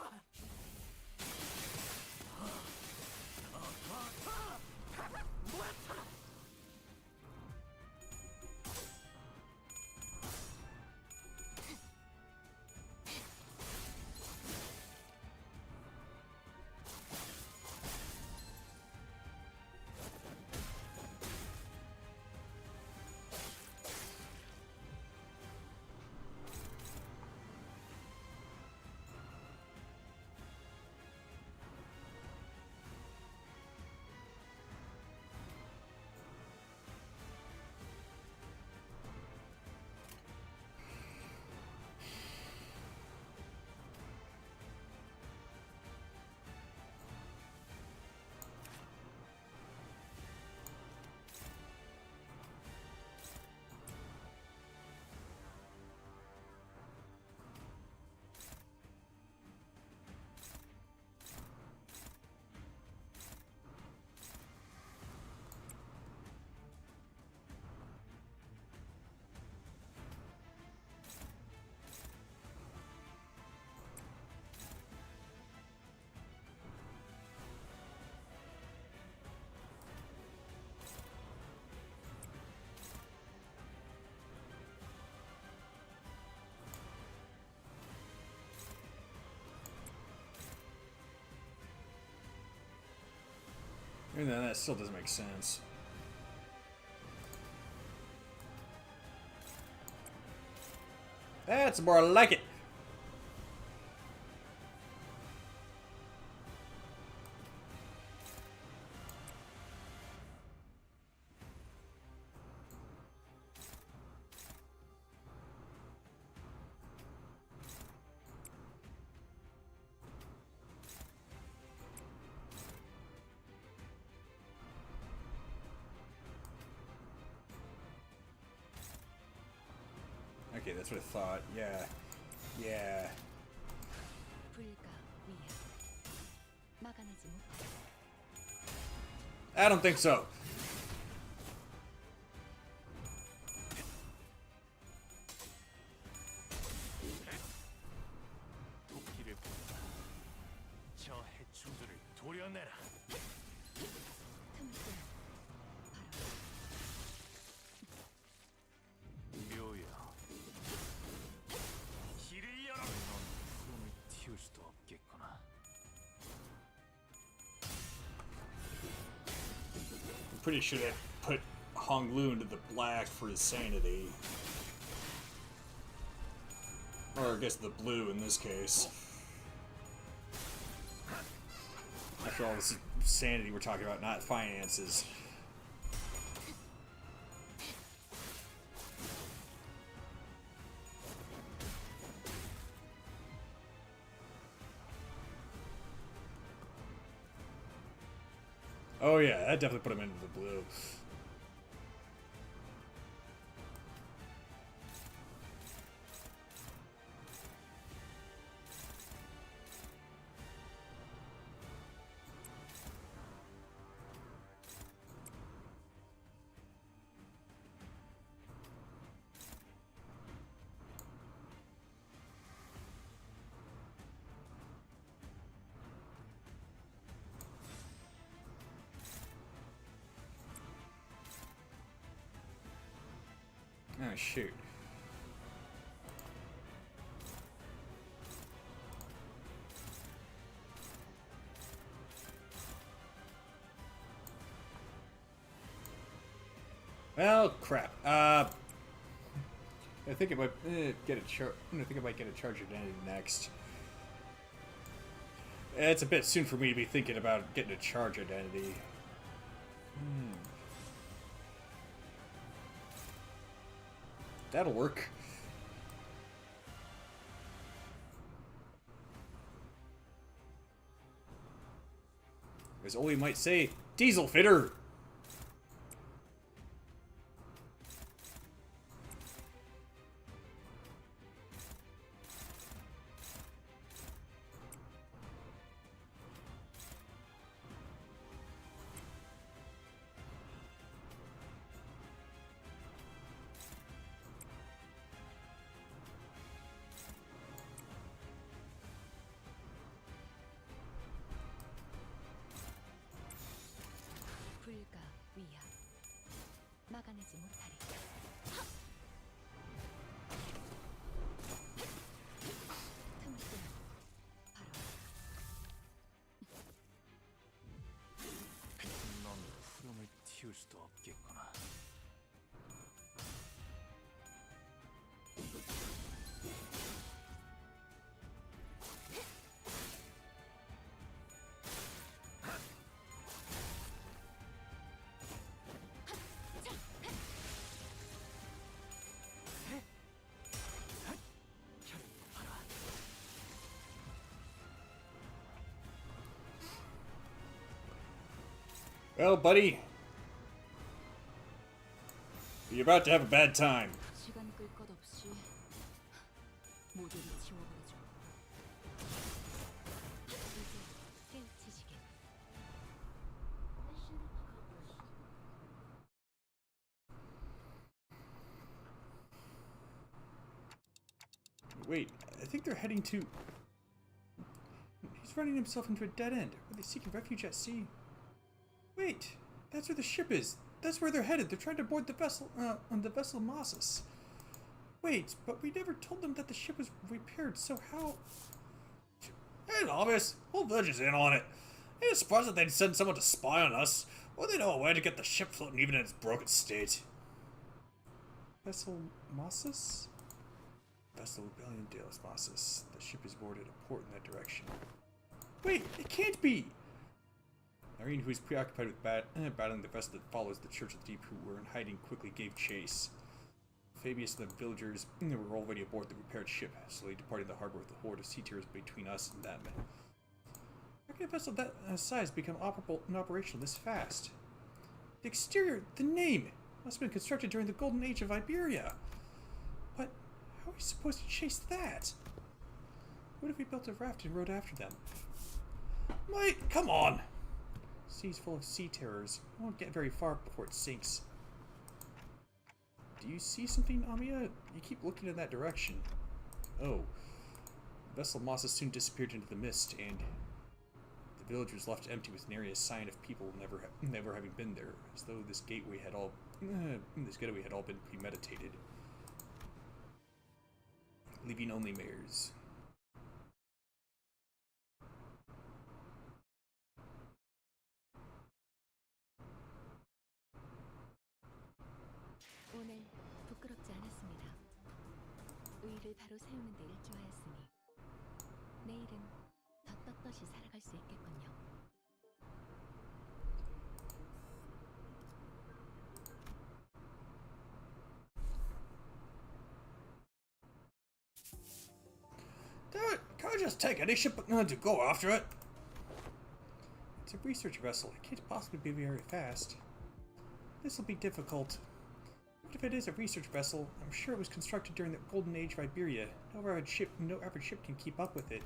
Even then, that still doesn't make sense. That's more like it. Okay, that's what I thought. Yeah. Yeah. I don't think so. 도끼를 뽑아 저 해충들을 도려내라. pretty sure they put Hong Lu into the black for his sanity. Or I guess the blue in this case. After all, this is sanity we're talking about, not finances. Oh yeah, that definitely put him into the blue. Oh, shoot. Well, crap. I think I might get a charge. I think I might get a charge identity next. It's a bit soon for me to be thinking about getting a charge identity. That'll work. As Oli might say, diesel fitter! 불가 위야 막아내지 못하리. 틈을 뚫어 바로 넌 푸름을 틔울 수도 없겠구나. Well, buddy, you're about to have a bad time. 시간 끌 것 없이 모두를 지워버리죠. 이제 깨우치시게. Wait, I think they're heading to... He's running himself into a dead end. Are they seeking refuge at sea? Wait, that's where the ship is. That's where they're headed. They're trying to board the vessel, on the vessel Mossus. Wait, but we never told them that the ship was repaired, so how... It's obvious. Whole village is in on it. Ain't surprised that they'd send someone to spy on us. Or they know a way to get the ship floating even in its broken state. Vessel Mossus? Vessel Rebellion Delos Mossus. The ship is boarded a port in that direction. Wait, it can't be! Irene, who is preoccupied with battling the vessel that follows the Church of the Deep, who were in hiding, quickly gave chase. Fabius and the villagers were already aboard the repaired ship, slowly departing the harbor with a horde of seafarers between us and them. How can a vessel that size become operable and operational this fast? The exterior, the name, must have been constructed during the Golden Age of Iberia. But how are we supposed to chase that? What if we built a raft and rode after them? Mate, come on. Sea's full of sea terrors. We won't get very far before it sinks. Do you see something, Amiya? You keep looking in that direction. Oh. The vessel Mossus soon disappeared into the mist, and the village was left empty with nary a sign of people never having been there, as though this getaway had all been premeditated, leaving only mares. 부끄럽지 않았습니다. 의의를 바로 세우는 데 일조하였으니 내일은 더 떳떳이 살아갈 수 있겠군요. Can I just take any ship to go after it? It's a research vessel. It can't possibly be very fast. This will be difficult. But if it is a research vessel, I'm sure it was constructed during the golden age of Iberia. No average ship can keep up with it.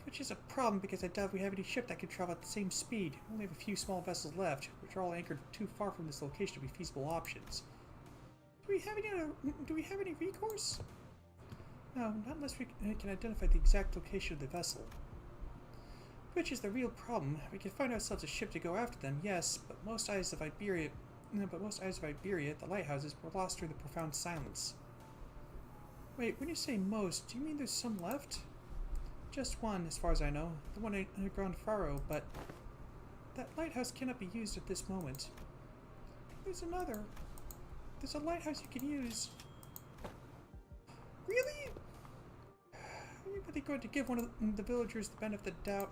Which is a problem because I doubt we have any ship that can travel at the same speed. We only have a few small vessels left, which are all anchored too far from this location to be feasible options. Do we have any recourse? No, not unless we can identify the exact location of the vessel. Which is the real problem. We can find ourselves a ship to go after them, yes, but most eyes of Iberia, the lighthouses, were lost during the profound silence. Wait, when you say most, do you mean there's some left? Just one, as far as I know, the one in Grand Faro, but that lighthouse cannot be used at this moment. There's another. There's a lighthouse you can use. Really? Are you really going to give one of the villagers the benefit of the doubt?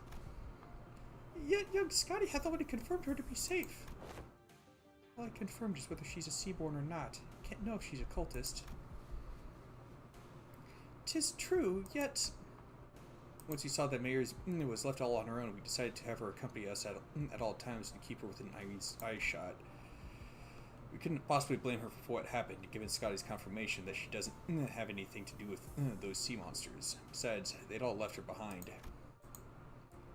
Yet young Scotty hath already confirmed her to be safe. All I confirmed is whether she's a seaborn or not. Can't know if she's a cultist. 'Tis true, yet... Once we saw that Mayors was left all on her own, we decided to have her accompany us at all times and keep her within Irene's eye shot. We couldn't possibly blame her for what happened, given Scotty's confirmation that she doesn't have anything to do with those sea monsters. Besides, they'd all left her behind.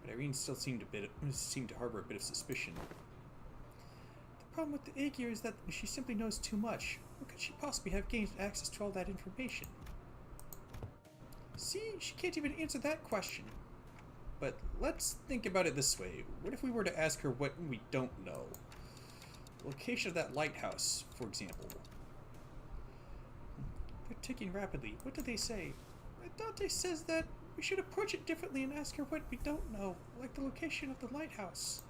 But Irene still seemed to harbor a bit of suspicion. The problem with the Aegir is that she simply knows too much. How could she possibly have gained access to all that information? See, she can't even answer that question. But let's think about it this way. What if we were to ask her what we don't know? The location of that lighthouse, for example. They're ticking rapidly. What do they say? Dante says that we should approach it differently and ask her what we don't know, like the location of the lighthouse.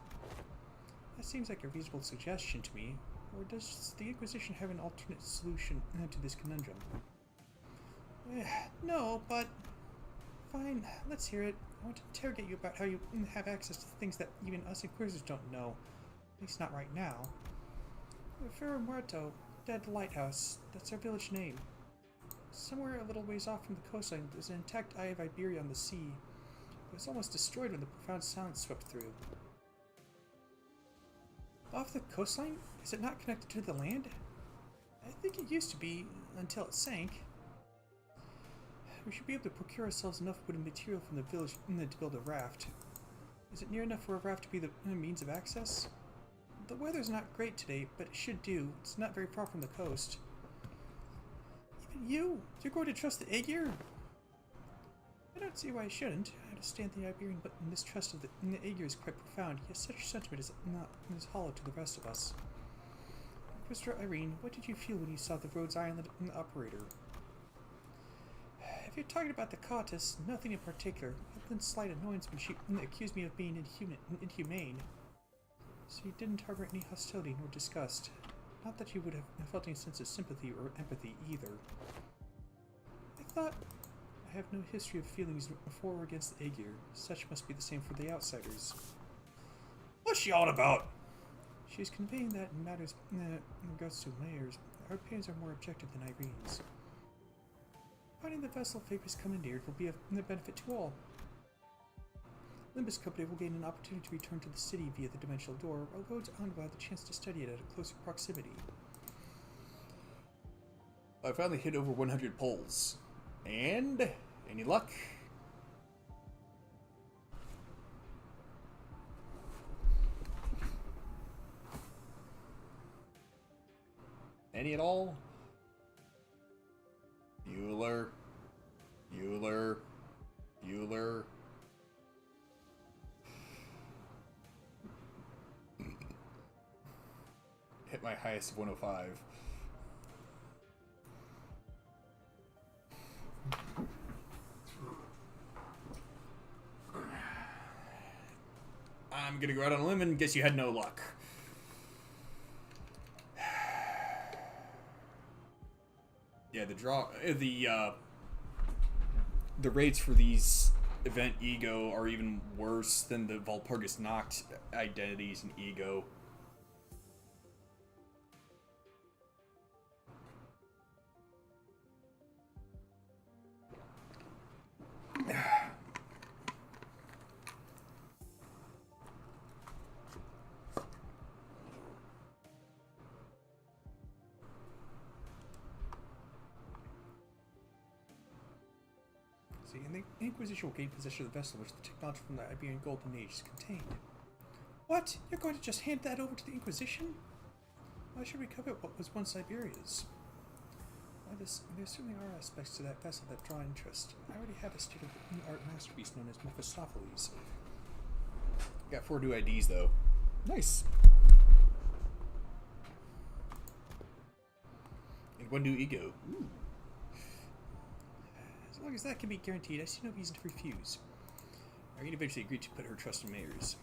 That seems like a reasonable suggestion to me. Or does the Inquisition have an alternate solution to this conundrum? No, but... Fine, let's hear it. I want to interrogate you about how you have access to things that even us Inquisitors don't know. At least not right now. Ferro Muerto, Dead Lighthouse. That's our village name. Somewhere a little ways off from the coastline, there's an intact Eye of Iberia on the sea. It was almost destroyed when the profound silence swept through. Off the coastline? Is it not connected to the land? I think it used to be, until it sank. We should be able to procure ourselves enough wood and material from the village to build a raft. Is it near enough for a raft to be the means of access? The weather's not great today, but it should do. It's not very far from the coast. Even you're going to trust the Aegir? I don't see why I shouldn't. I understand the Iberian, but mistrust of the Aegir is quite profound, yet such sentiment is hollow to the rest of us. Inquisitor Irene, what did you feel when you saw the Rhodes Island operator? If you're talking about the Cautus, nothing in particular, other than slight annoyance when she accused me of being inhumane. So you didn't harbor any hostility nor disgust. Not that you would have felt any sense of sympathy or empathy either. I thought... I have no history of feelings for or against the Aegir. Such must be the same for the outsiders. What's she on about? She is conveying that in matters in regards to layers, our opinions are more objective than Irene's. Finding the vessel fate has commandeered will be of benefit to all. Limbus Company will gain an opportunity to return to the city via the dimensional door, while Rhodes Island will have the chance to study it at a closer proximity. I finally hit over 100 polls. And... any luck? Any at all? Bueller. Bueller. Bueller. Hit my highest of 105. I'm gonna go out on a limb and guess you had no luck. Yeah, the rates for these event ego are even worse than the Valpurgis Noct identities in ego. See, and the Inquisition will gain possession of the vessel which the technology from the Iberian Golden Age is contained. What? You're going to just hand that over to the Inquisition? Why should we covet what was once Iberia's? Well, there certainly are aspects to that vessel that draw interest. I already have a state-of-the-art masterpiece known as Mephistopheles. Got 4 new IDs, though. Nice. And 1 new ego. Ooh. As long as that can be guaranteed, I see no reason to refuse. Irene eventually agreed to put her trust in Mayors.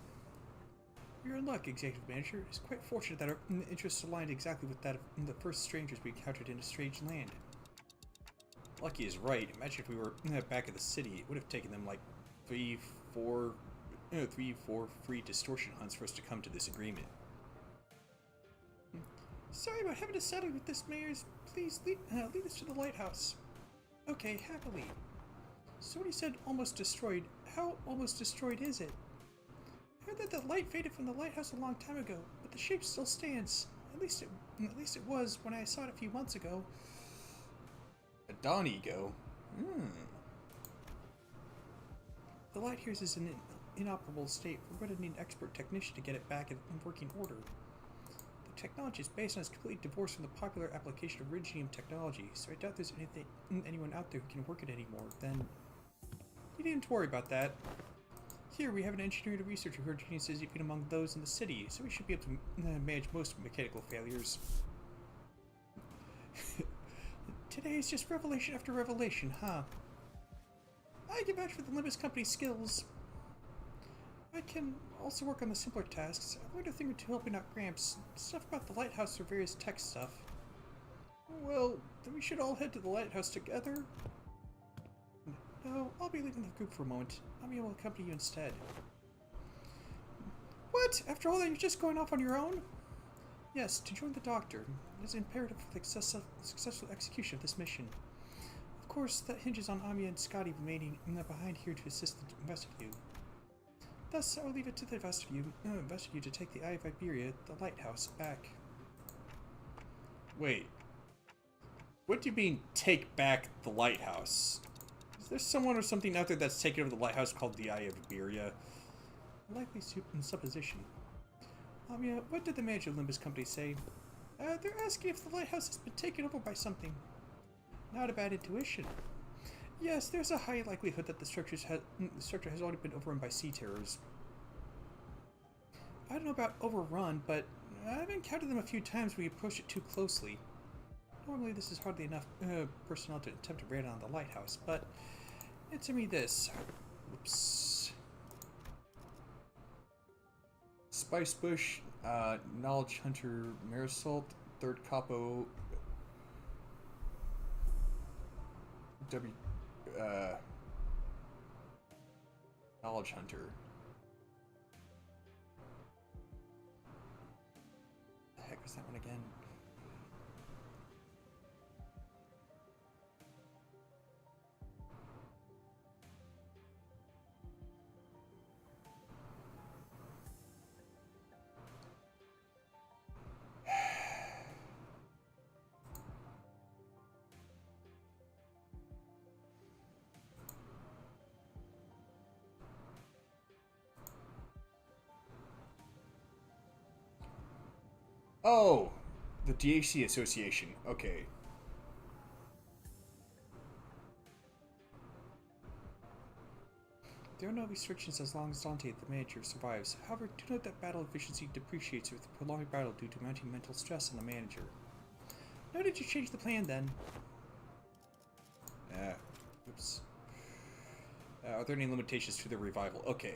You're in luck, Executive Manager. It's quite fortunate that our interests aligned exactly with that of the first strangers we encountered in a strange land. Lucky is right. Imagine if we were back at the city. It would have taken them like 3-4 free distortion hunts for us to come to this agreement. Sorry about having to settle with this, Mayors. Please lead us to the lighthouse. Okay, happily. So when you said almost destroyed, how almost destroyed is it? I heard that the light faded from the lighthouse a long time ago, but the shape still stands. At least it was when I saw it a few months ago. A dawn ego? The light here is in an inoperable state. We're going to need an expert technician to get it back in working order. The technology is based on its completely divorced from the popular application of Rigium technology, so I doubt there's anyone out there who can work it anymore. Then you needn't worry about that. Here we have an engineer and a researcher who are geniuses even among those in the city, so we should be able to manage most mechanical failures. Today is just revelation after revelation, huh? I can vouch for the Limbus company's skills. I can also work on the simpler tasks. I've learned a thing or two helping out Gramps. Stuff about the lighthouse or various tech stuff. Well, then we should all head to the lighthouse together? No, I'll be leaving the group for a moment. I'll be able to accompany you instead. What? After all that, you're just going off on your own? Yes, to join the Doctor. It is imperative for the successful execution of this mission. Of course, that hinges on Amiya and Scotty remaining behind here to assist the rest of you. Thus, I'll leave it to the rest of you to take the Eye of Iberia, the lighthouse, back. Wait. What do you mean, take back the lighthouse? Is there someone or something out there that's taken over the lighthouse called the Eye of Iberia? Likely supposition. Amiya, what did the manager of Limbus Company say? They're asking if the lighthouse has been taken over by something. Not a bad intuition. Yes, there's a high likelihood that the structure has already been overrun by sea terrors. I don't know about overrun, but I've encountered them a few times where you approach it too closely. Normally this is hardly enough personnel to attempt to raid on the lighthouse, but answer me this. Oops. Spice Bush, Knowledge Hunter Marisol, Third Capo, Knowledge Hunter. The heck was that one again? Oh, the DHC Association. Okay. There are no restrictions as long as Dante, the manager, survives. However, do note that battle efficiency depreciates with prolonged battle due to mounting mental stress on the manager. How did you change the plan then? Oops. Are there any limitations to the revival? Okay.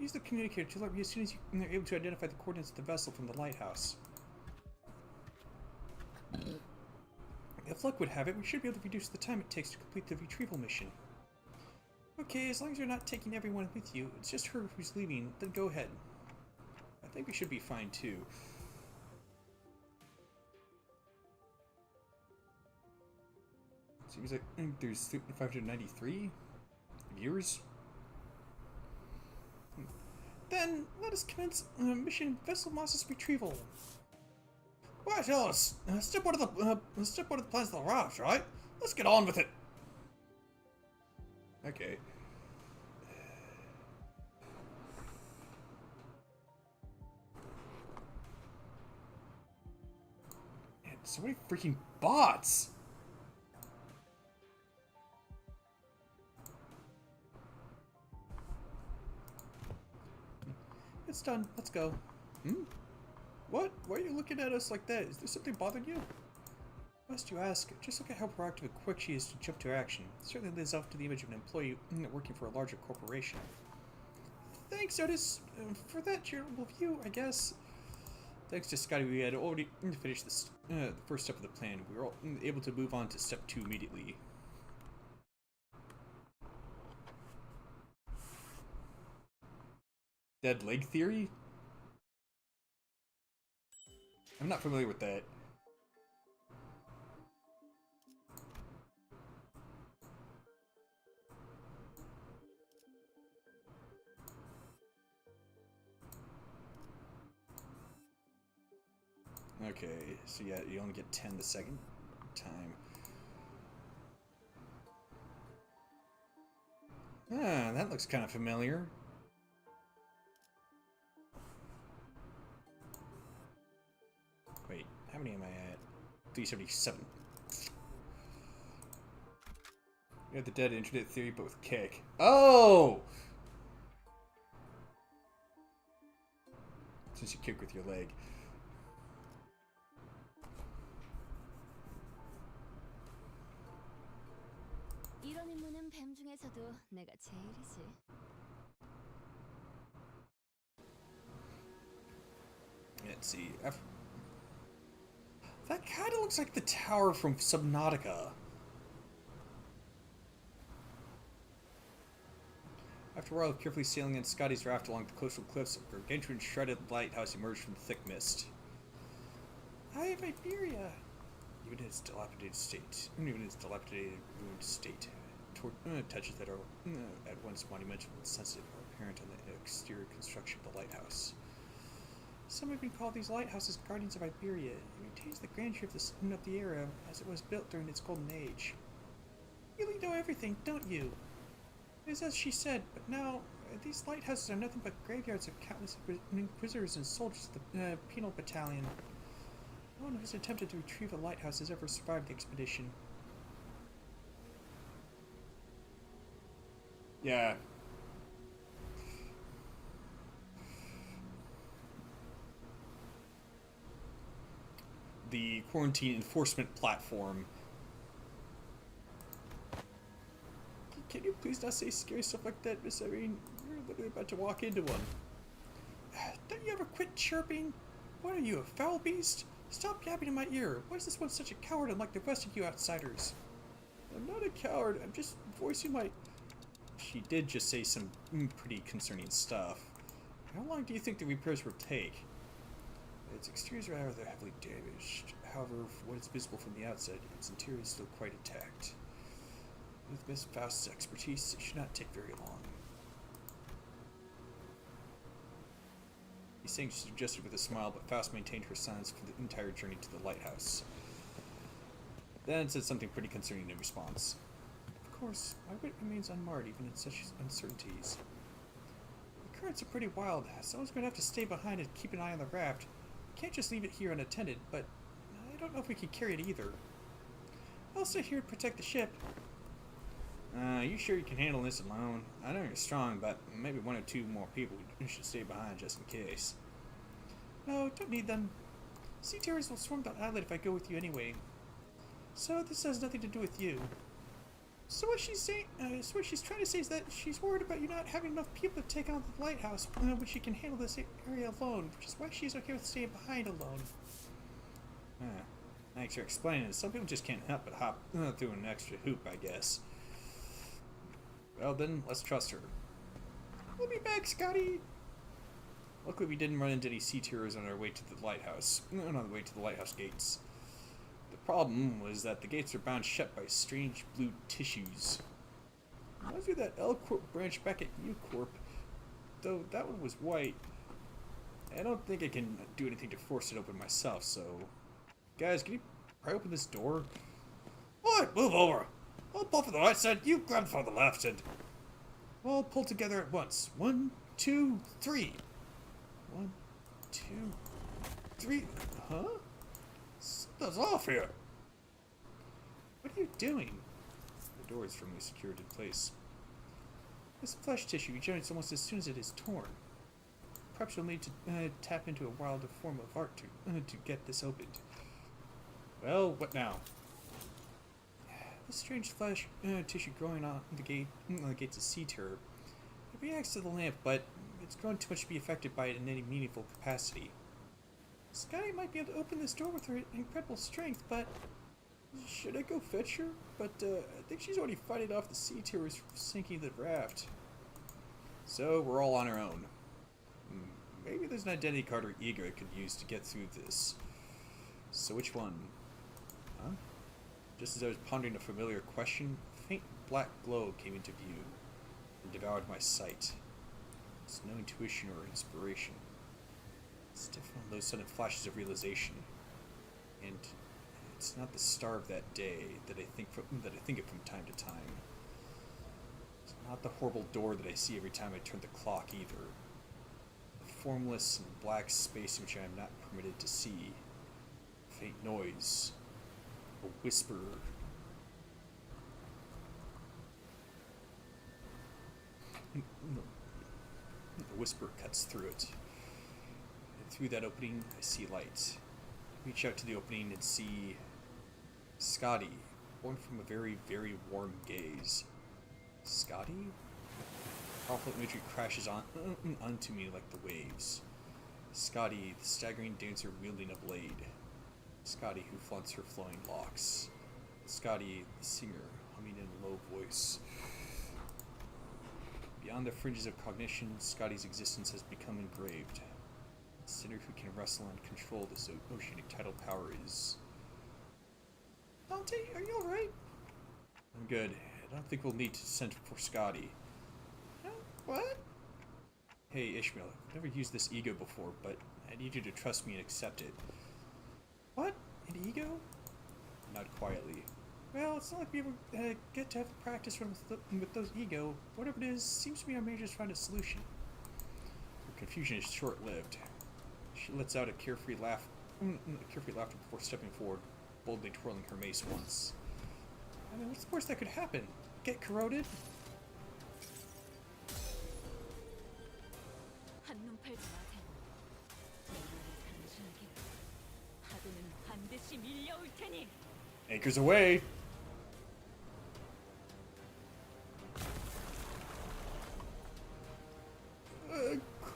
use the communicator to alert me as soon as you're able to identify the coordinates of the vessel from the lighthouse. If luck would have it, we should be able to reduce the time it takes to complete the retrieval mission. Okay, as long as you're not taking everyone with you, it's just her who's leaving, then go ahead. I think we should be fine too. Seems like there's 593 viewers. Then let us commence mission Vessel Moss's retrieval. Why, tell us. Step one of the plans of the raft, right? Let's get on with it. Okay. Man, so many freaking bots. It's done. Let's go. What? Why are you looking at us like that? Is there something bothering you? Must you ask? Just look at how proactive and quick she is to jump to action. It certainly lives up to the image of an employee working for a larger corporation. Thanks, Otis, for that charitable view, I guess. Thanks to Scotty, we had already finished the first step of the plan. We were able to move on to step 2 immediately. Dead leg theory? I'm not familiar with that. Okay, so yeah, you only get 10 the second time. Ah, that looks kind of familiar. Wait, how many am I at? 377. You have the dead internet theory, but with kick. Oh! Since you kick with your leg. 이런 임무는 뱀 중에서도 내가 제일이지. Let's see. That kind of looks like the tower from Subnautica. After a while of carefully sailing in Scotty's raft along the coastal cliffs, a gargantuan shredded lighthouse emerged from the thick mist. I have Iberia! Even in its dilapidated ruined state, touches that are at once monumental and sensitive are apparent on the exterior construction of the lighthouse. Some even call these lighthouses guardians of Iberia. It retains the grandeur of the era as it was built during its golden age. You really know everything, don't you? It is as she said, but now these lighthouses are nothing but graveyards of countless inquisitors and soldiers of the penal battalion. No one who has attempted to retrieve a lighthouse has ever survived the expedition. Yeah. The quarantine enforcement platform. Can you please not say scary stuff like that, Miss Irene? You're literally about to walk into one. Don't you ever quit chirping? What are you, a foul beast? Stop yapping in my ear. Why is this one such a coward unlike the rest of you outsiders? I'm not a coward. I'm just voicing my... She did just say some pretty concerning stuff. How long do you think the repairs will take? Its exteriors are rather heavily damaged. However, for what is visible from the outside, its interior is still quite intact. With Miss Faust's expertise, it should not take very long. These things suggested with a smile, but Faust maintained her silence for the entire journey to the lighthouse. Then said something pretty concerning in response. Of course, my wit remains unmarred even in such uncertainties. The currents are pretty wild. Someone's going to have to stay behind and keep an eye on the raft. We can't just leave it here unattended, but I don't know if we can carry it either. I'll stay here and protect the ship. You sure you can handle this alone? I know you're strong, but maybe one or two more people should stay behind just in case. No, don't need them. Sea terrors will swarm the island if I go with you anyway. So this has nothing to do with you. So what she's saying, so what she's trying to say is that she's worried about you not having enough people to take on the lighthouse, but she can handle this area alone, which is why she's okay with staying behind alone. Thanks for explaining it. Some people just can't help but hop through an extra hoop, I guess. Well then, let's trust her. We'll be back, Scotty! Luckily we didn't run into any sea terrors on our way to the lighthouse. On the way to the lighthouse gates. The problem was that the gates are bound shut by strange blue tissues. Reminds me of that L Corp branch back at U Corp, though that one was white. I don't think I can do anything to force it open myself, so... Guys, can you pry open this door? Alright, move over! I'll pull from the right side, you grab from the left, and... We'll pull together at once. 1, 2, 3. 1, 2, 3. Huh? Something's off here. What are you doing? The door is firmly secured in place. This flesh tissue regenerates almost as soon as it is torn. Perhaps you'll need to tap into a wilder form of art to get this opened. Well, what now? This strange flesh tissue growing on the gates of sea terror. It reacts to the lamp, but it's grown too much to be affected by it in any meaningful capacity. Scotty might be able to open this door with her incredible strength, but... Should I go fetch her? But I think she's already fighting off the sea terrors from sinking the raft. So, we're all on our own. Maybe there's an identity card or ego I could use to get through this. So which one? Huh? Just as I was pondering a familiar question, a faint black glow came into view and devoured my sight. It's no intuition or inspiration. It's different from those sudden flashes of realization. And it's not the star of that day that I think of from time to time. It's not the horrible door that I see every time I turn the clock either. The formless and black space which I am not permitted to see. A faint noise. A whisper. The whisper cuts through it. And through that opening, I see light. Reach out to the opening and see Scotty, born from a very, very warm gaze. Scotty? Powerful imagery crashes onto me like the waves. Scotty, the staggering dancer wielding a blade. Scotty who flaunts her flowing locks. Scotty, the singer, humming in a low voice. Beyond the fringes of cognition, Scotty's existence has become engraved. The sinner who can wrestle and control this oceanic tidal power is... Dante, are you alright? I'm good. I don't think we'll need to send for Scotty. What? Hey, Ishmael, I've never used this ego before, but I need you to trust me and accept it. What? An ego? Not quietly. Well, it's not like we ever get to have practice with those ego. Whatever it is, seems to me our mage's found a solution. Her confusion is short-lived. She lets out a carefree laughter before stepping forward, boldly twirling her mace once. I mean, what's the worst that could happen? Get corroded? 한눈 팔지 마세요. 내일은 당신에게 파도는 반드시 밀려올 테니. Anchors away!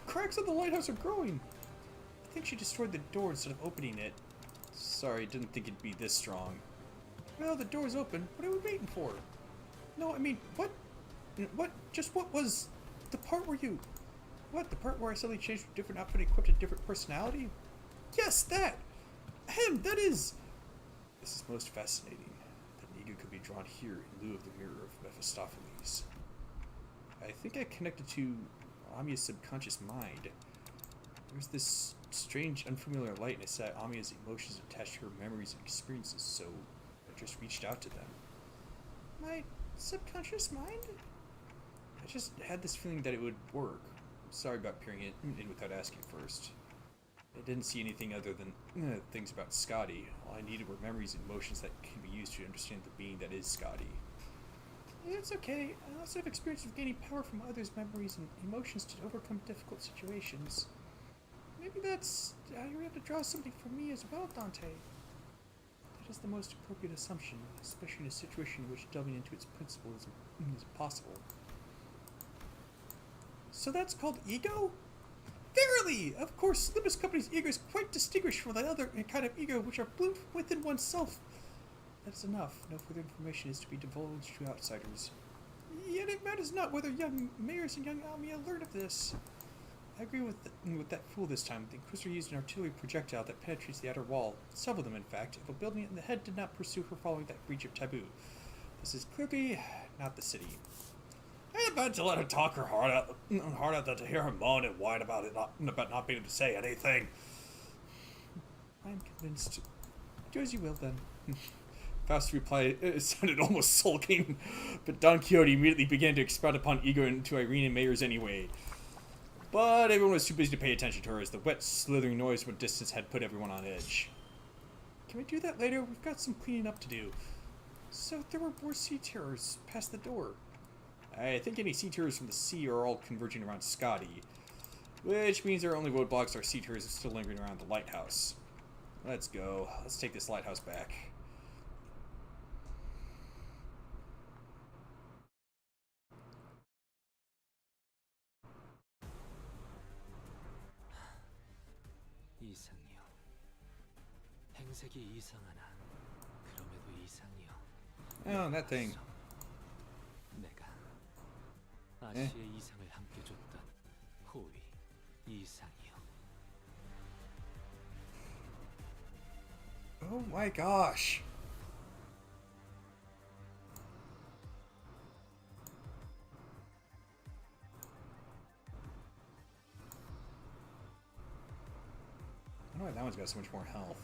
Cracks on the lighthouse are growing. I think she destroyed the door instead of opening it. Sorry, didn't think it'd be this strong. Well, the door's open. What are we waiting for? No, I mean, what? What was the part where you... What, the part where I suddenly changed to a different outfit equipped a different personality? Yes, that! That is... This is most fascinating. That an ego could be drawn here in lieu of the mirror of Mephistopheles. I think I connected to Amia's subconscious mind. There's this strange, unfamiliar light, and I saw Amia's emotions attached to her memories and experiences, so I just reached out to them. My subconscious mind? I just had this feeling that it would work. Sorry about peering in without asking first. I didn't see anything other than things about Scotty. All I needed were memories and emotions that could be used to understand the being that is Scotty. It's okay. I also have experience of gaining power from others' memories and emotions to overcome difficult situations. Maybe that's how you're able to draw something from me as well, Dante. is the most appropriate assumption, especially in a situation in which delving into its principles is impossible. So that's called ego? Verily! Of course, Limbus Company's ego is quite distinguished from the other kind of ego which are bloomed within oneself. That is enough. No further information is to be divulged to outsiders. Yet it matters not whether young Mayors and young Almia learn of this. I agree with that fool this time. The Inquisitor used an artillery projectile that penetrates the outer wall. Several of them, in fact, if a building in the head did not pursue her following that breach of taboo. This is clearly not the city. I had meant to let her talk her heart out than to hear her moan and whine about not being able to say anything. I am convinced. Do as you will, then. Faust's reply sounded almost sulking, but Don Quixote immediately began to expound upon ego into Irene and Mayors anyway. But everyone was too busy to pay attention to her, as the wet, slithering noise from a distance had put everyone on edge. Can we do that later? We've got some cleaning up to do. So there were more sea terrors past the door. I think any sea terrors from the sea are all converging around Scotty, which means our only roadblocks are sea terrors still lingering around the lighthouse. Let's go. Let's take this lighthouse back. 이상이요. 행색이 이상하나 그럼에도 이상이요. Oh, that thing. 내가 아시의 이상을 함께 줬던 호위 이상이요. Oh my gosh. I don't know why that one's got so much more health.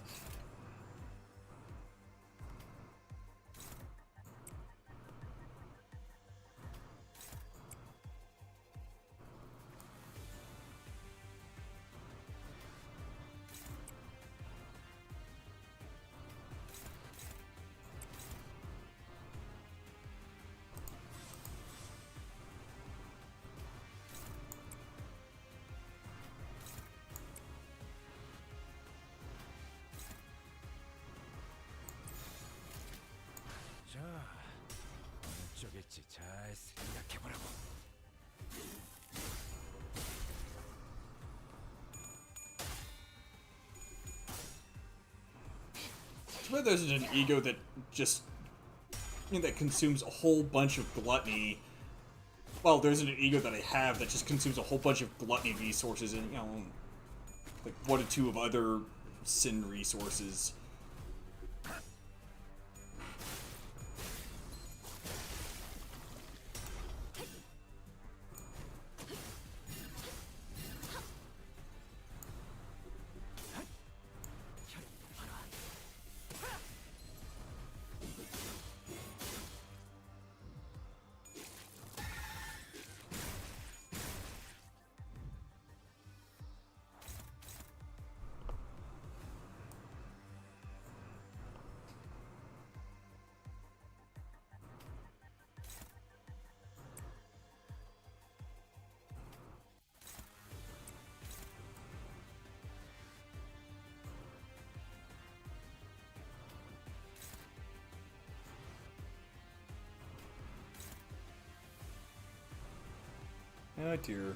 자, 어느 쪽일지 잘 생각해보라고. Too bad there isn't an ego that just that consumes a whole bunch of gluttony. Well, there isn't an ego that I have that just consumes a whole bunch of gluttony resources and like one or two of other sin resources. Oh dear.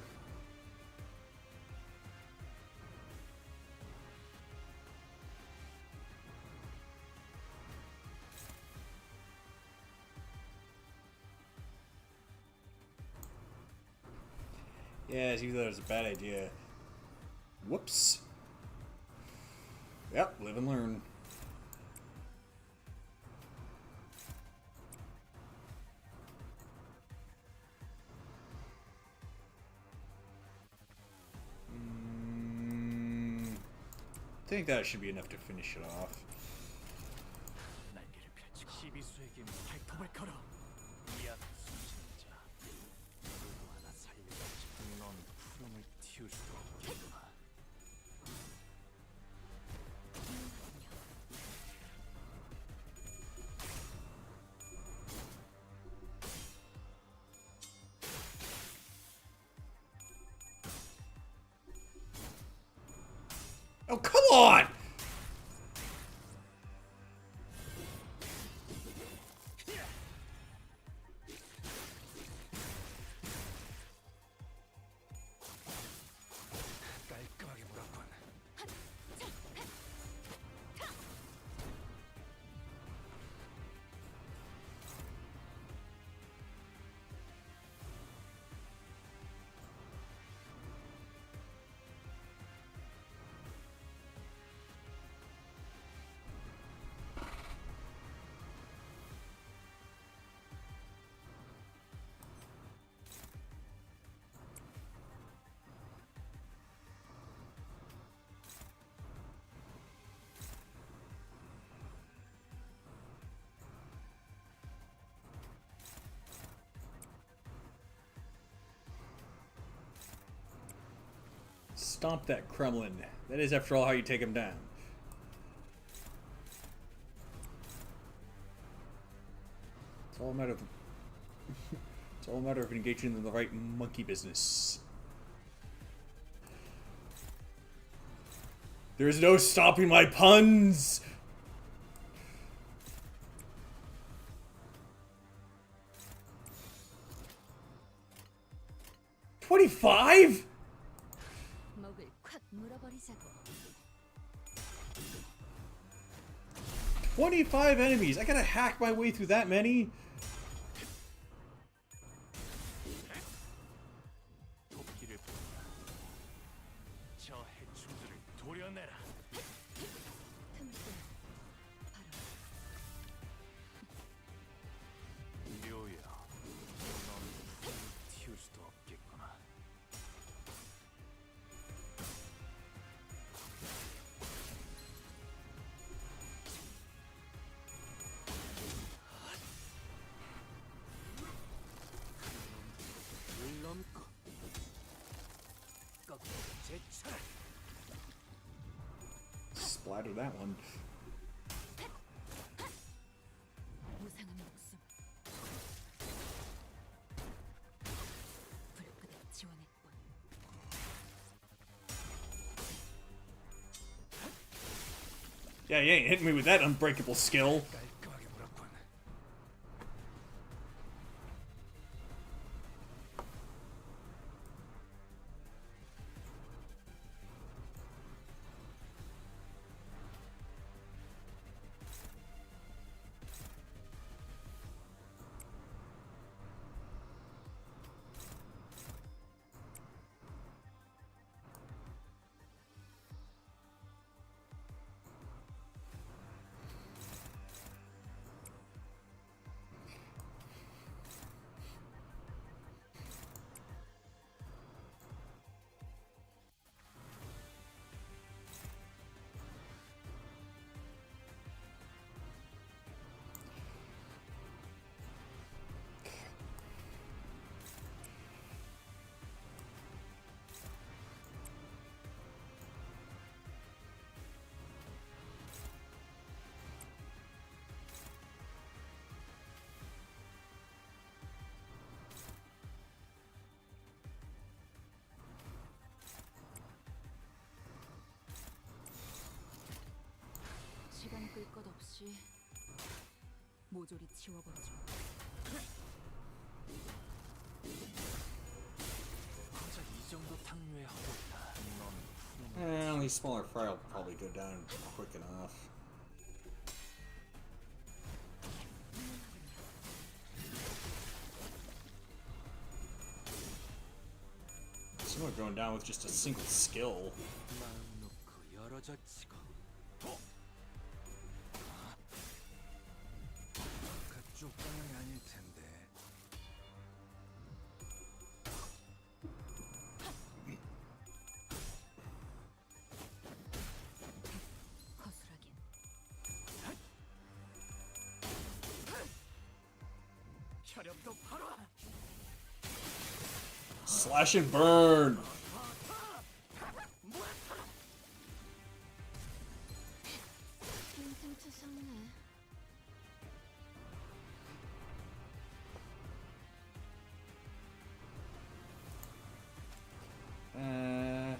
Yeah, you thought it was a bad idea. Whoops. Yep, live and learn. I think that should be enough to finish it off. 날개를 펼치고 시비수에게 발톱을 걸어. 이악 수신자. 누구 하나 살려야지. 넌 푸름을 틔울 수도 없겠구나. Oh, come on! Stomp that Kremlin. That is, after all, how you take him down. It's all a matter of... it's all a matter of engaging in the right monkey business. There's no stopping my puns! $25? 목을 콱 물어버리자고. 25 enemies. I gotta hack my way through that many. 도끼를 뽑아. 저 해충들을 도려내라. 틈새. 바로 묘야, 넌 튀울 수도 없겠구나. 물 넘고 꺾고 제쳐라. Splatter that one. 무상한 목숨. 불끄덕 지원했군. Yeah, you ain't hitting me with that unbreakable skill. 깔끔하게 물었군. 시간 끌 것 없이 모조리 치워버리죠. 고작 이 정도 탕류에 허덕이다. 넌 Eh, these smaller fry will probably go down quick enough. Some are going down with just a single skill. 마음 놓고 열어젖히고. 그쪽 방향이 아닐 텐데. 허술하긴. 혈압도 바로. Slash and burn! 괜찮으셨네. Uh,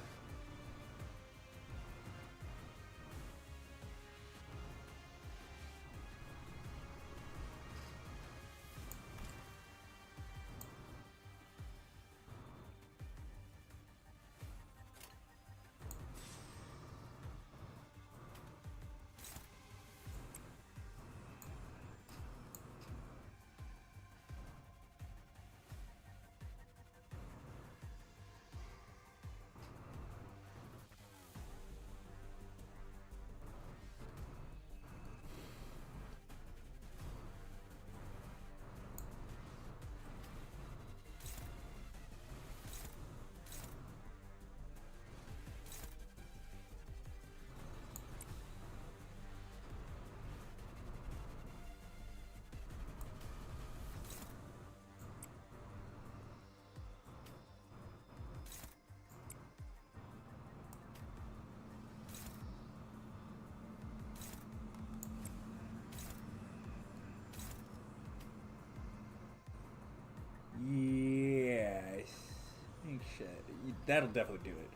That'll definitely do it.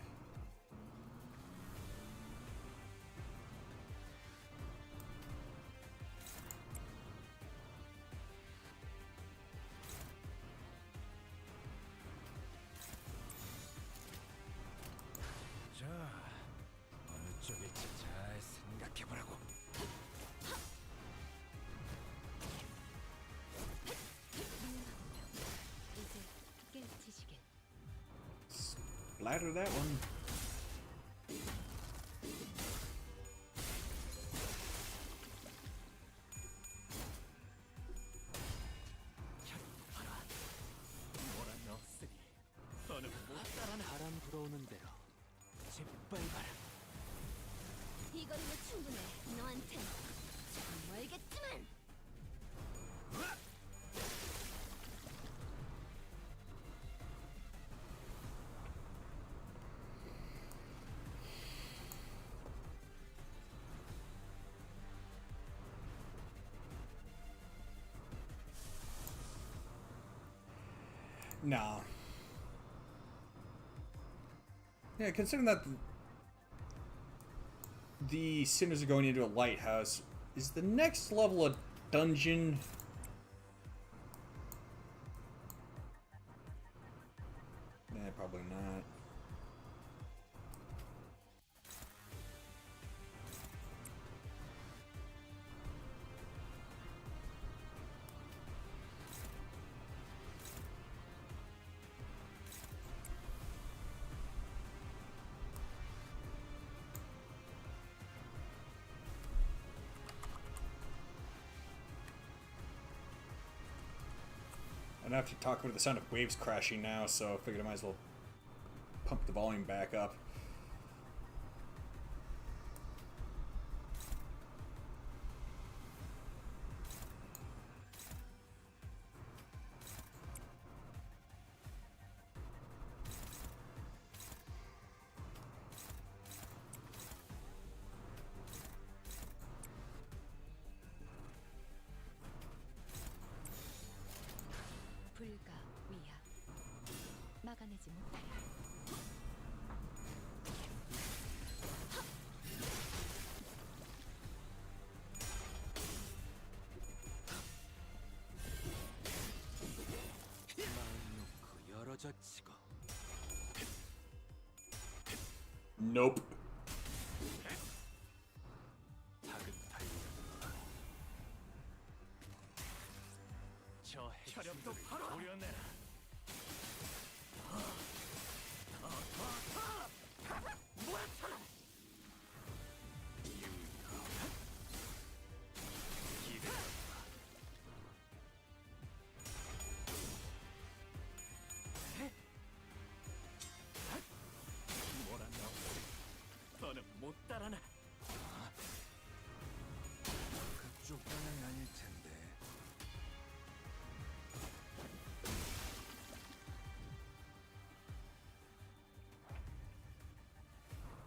자, 어느 쪽일지 잘 생각해보라고. 이제 깨우치시길. Splatter that one. 몰아넣었으니 너는 못 따라나. 바람 불어오는 대로 짓밟아라. 이 거리면 충분해. 너한텐 좀 멀겠지만. Nah. Yeah, considering that the sinners are going into a lighthouse, is the next level a dungeon? Nah, probably not. I don't have to talk over the sound of waves crashing now, so I figured I might as well pump the volume back up. 불가 위야. 막아내지 못하여. 마음 놓고 열어져 치고 Nope. 다급하게 저 혈압도 바로 우려내라. 너는 못 따라나. 그쪽 방향이 아닐 텐데.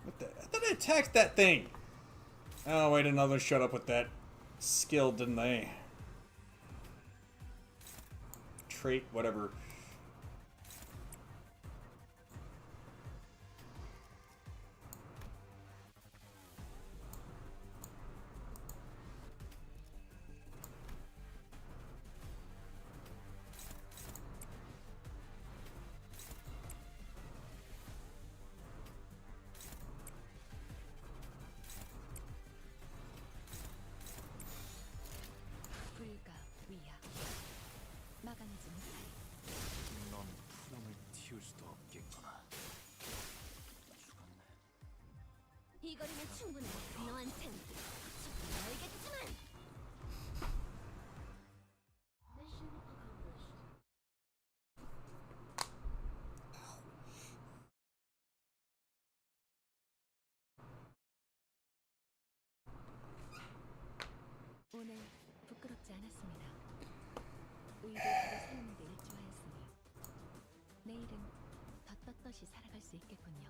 What the? I thought I attacked that thing! Oh, wait, another shut up with that skill, didn't they? Trait, whatever. 불가 위야. 막아내지 못하여. 넌 푸름을 틔울 수도 없겠구나. 죽었네. 이 거리면 충분해. 너한텐 좀 멀겠지만. 오늘 부끄럽지 않았습니다. 의를 바로 세우는 데 일조하였으니 내일은 더 떳떳이 살아갈 수 있겠군요.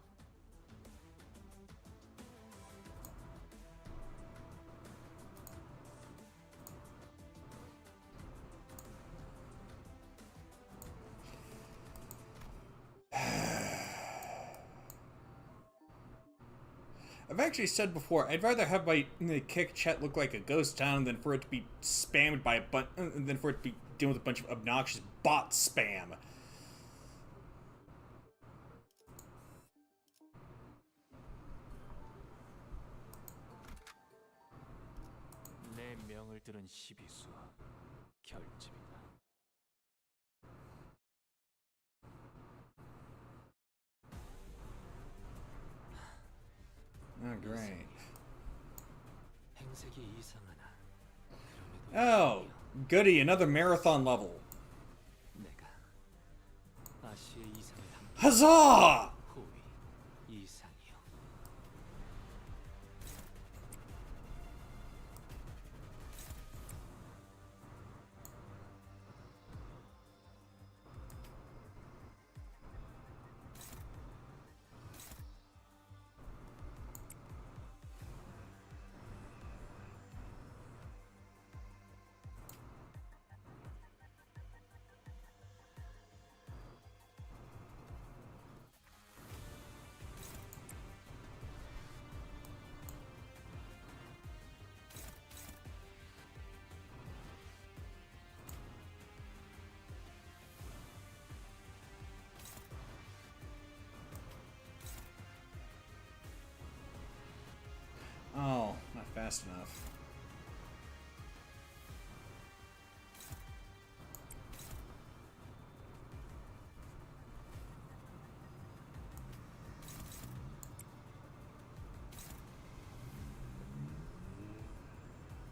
I've actually said before, I'd rather have my kick chat look like a ghost town than for it to be spammed by than for it to be dealing with a bunch of obnoxious bot spam. 내 명을 들은 시비수 결집이다. Oh, great. 행색이 이상하나. Oh, goody, another marathon level. 내가 아시의 이상을 담은 Huzzah! 호위 이상이요. Oh, not fast enough.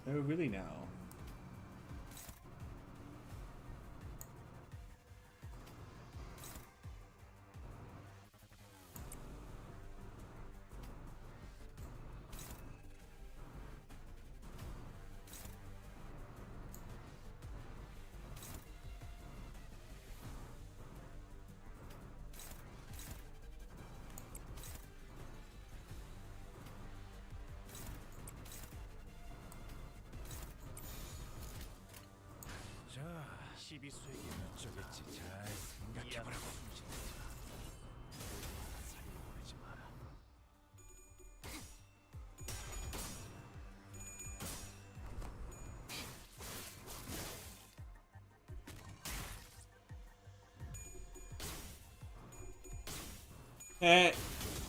Oh, really now? 자, 시비수에게 어쩌겠지. 잘 생각해보라고. 살려버리지 마라.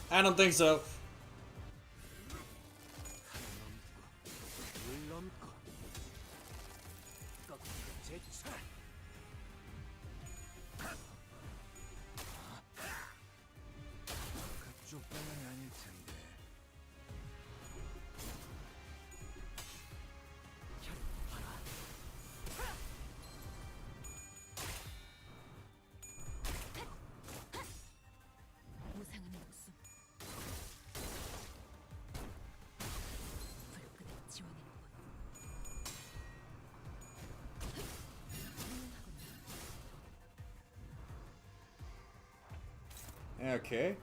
I don't think so. 물 넘고 꺾고 제차. 그쪽 방향이 아닐 텐데. 무상은 목숨. 불끈을 지원해보군. 훌륭하구나. Okay.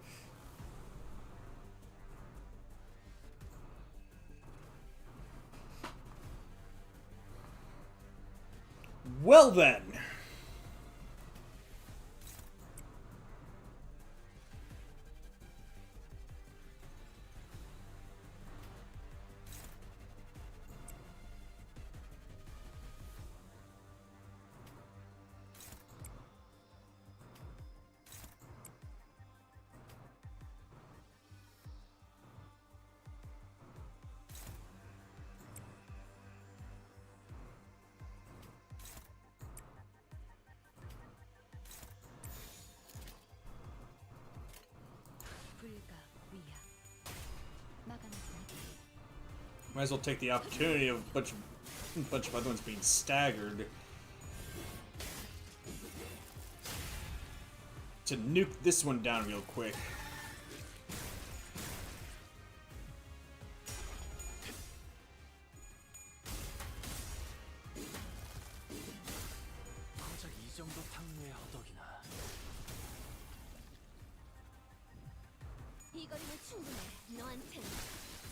Well then. 불가 위야. 마감했습니다. Might as well take the opportunity of a bunch of other ones being staggered to nuke this one down real quick. 고작 이 정도 탕류의 허덕이나. 이 거리면 충분해. 너한텐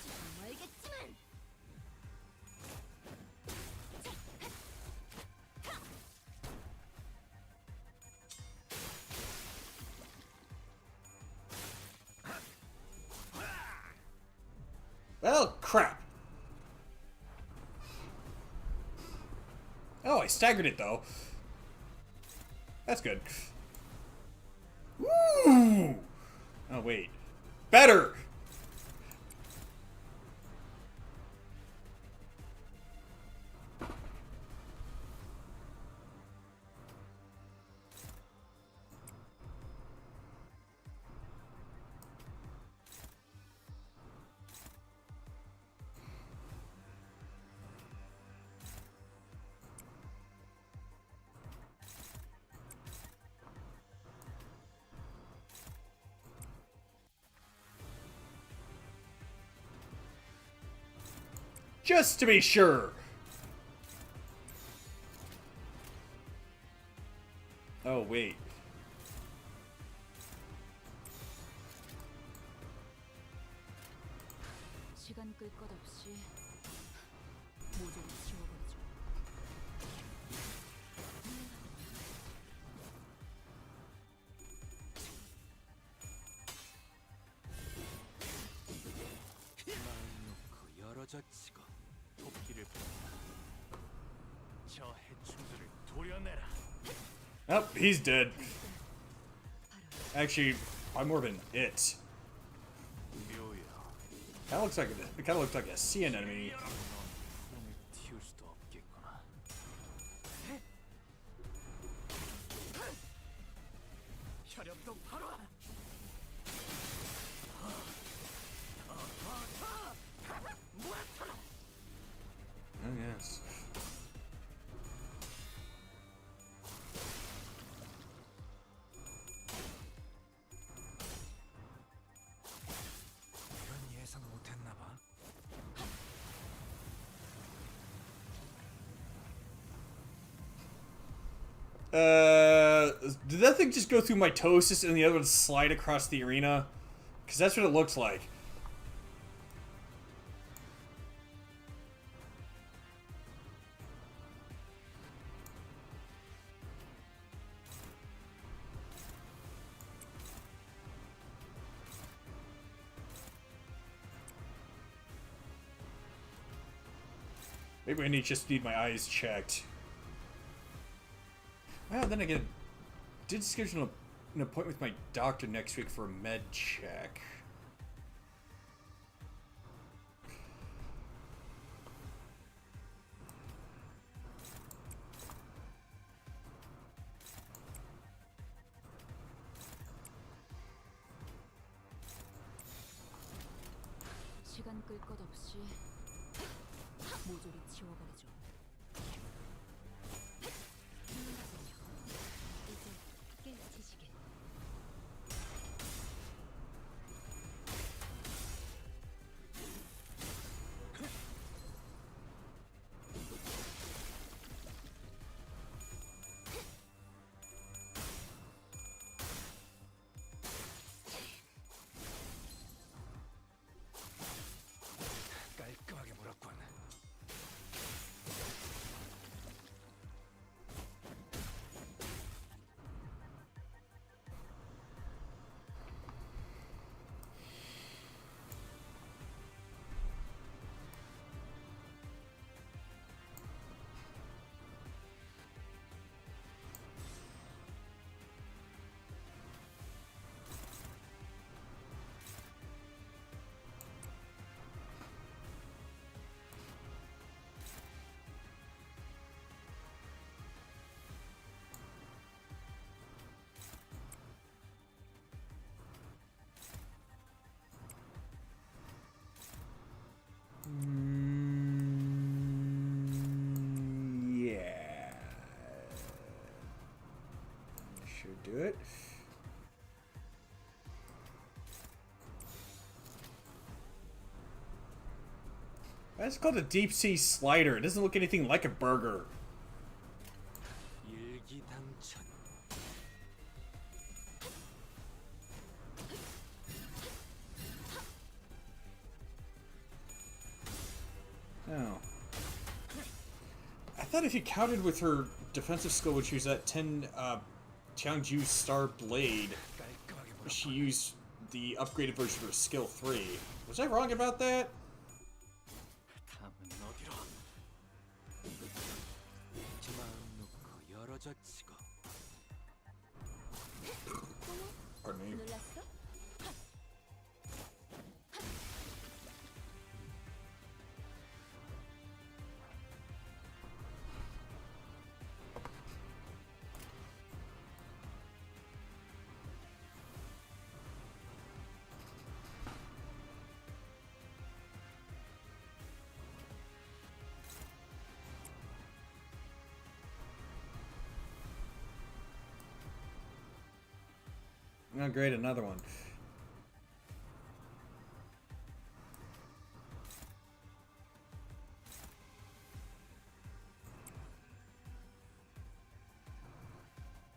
조금 멀겠지만. Well, crap. Oh, I staggered it, though. That's good. Woo! Oh, wait. Better! Just to be sure. Oh, wait. 시간 끌 것 없이 모조리 지워버리죠. 마음 놓고 열어젖히고 도끼를 뽑아. 저 해충들을 도려내라. Oh, he's dead. Actually, I'm more of an it. 묘야. It kind of looks like a sea anemone. 넌 푸름을 틔울 수도 없겠구나. 혈압도 바로. Oh, yes. 이런 예상 못했나 봐. Did that thing just go through mitosis and the other one slide across the arena? Because that's what it looks like. Maybe I just need my eyes checked. Well, then again, did schedule an appointment with my doctor next week for a med check. 시간 끌 것 없이 모조리 지워버리죠. 이제 깨치시길. 깔끔하게 물었군. Yeah. Should do it. That's called a deep sea slider. It doesn't look anything like a burger. 일기당천. Oh. I thought if you counted with her defensive skill, which was at 10 Jiangju Star Blade, 깔끔하게 물었군. she used the upgraded version of her skill 3. Was I wrong about that? 찍어. Pardon me. 놀랐어? Oh, great, another one.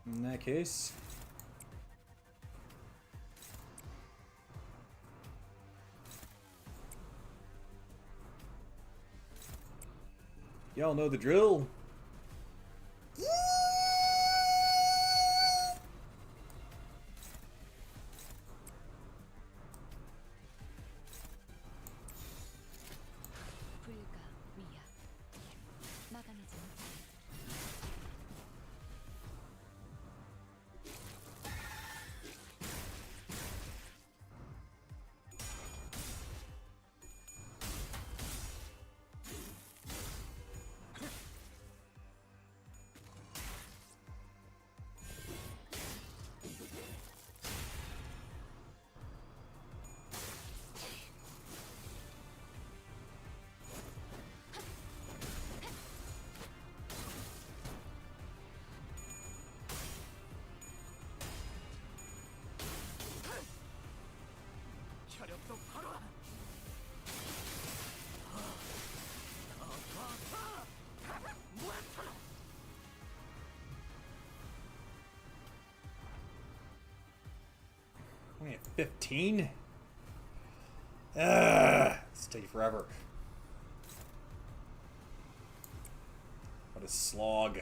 In that case, y'all know the drill. 불가 위야 막아내지 못해. 혈액 똑바로. Only at 15? It's taking forever. What a slog.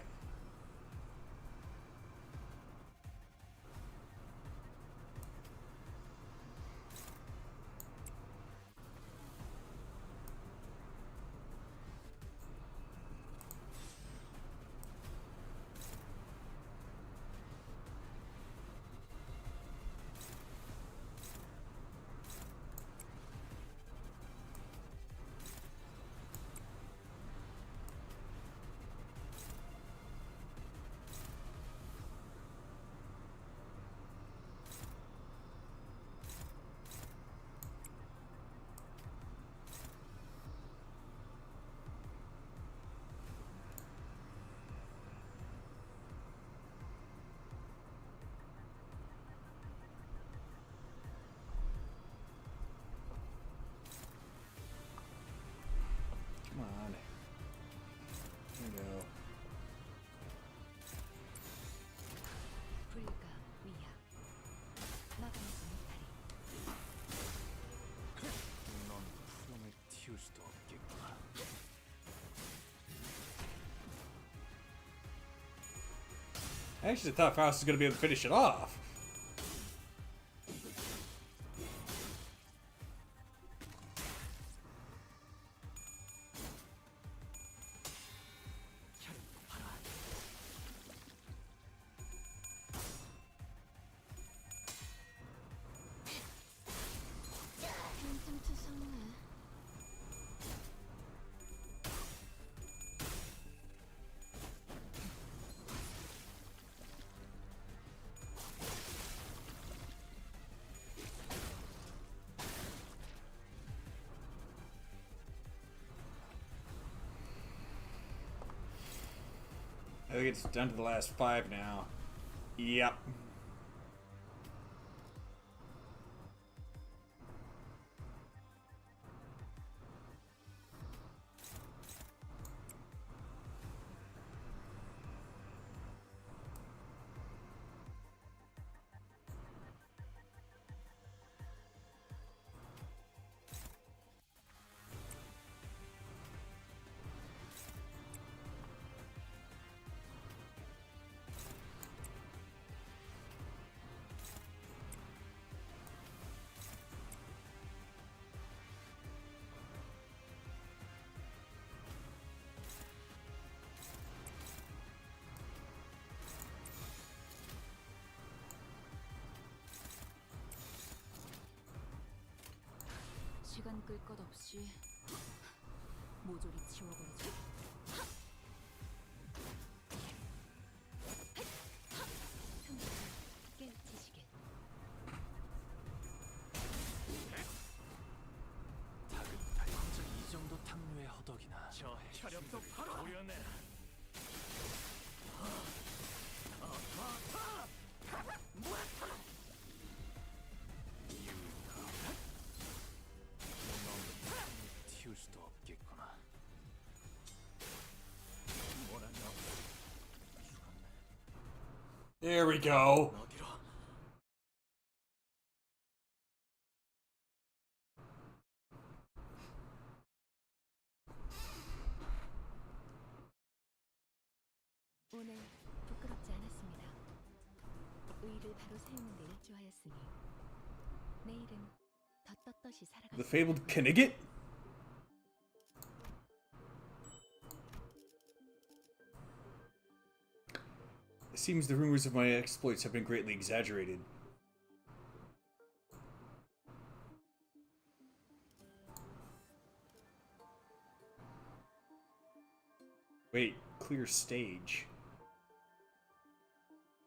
Come on. There we go. 불가 위야 막아내지 못하리. 넌 푸름을 틔울 수도 없겠구나. I actually thought Faust was going to be able to finish it off. 한참 추석네. I think it's down to the last 5 now. Yep. 시간 끌 것 없이 모조리 지워버리죠. 깨우치시길. 다급하게 이 정도 탕류의 허덕이나 저 혈압도 바로 오려내라. 튀울 수도 없겠구나. 뭐라냐? There we go. 어디로? 오늘 부끄럽지 않았습니다. 의를 바로 세우는 데 일조하였으니 내일은 더 떳떳이 살아갈 The 수 fabled 있겠군요. Knigget? It seems the rumors of my exploits have been greatly exaggerated. Wait, clear stage.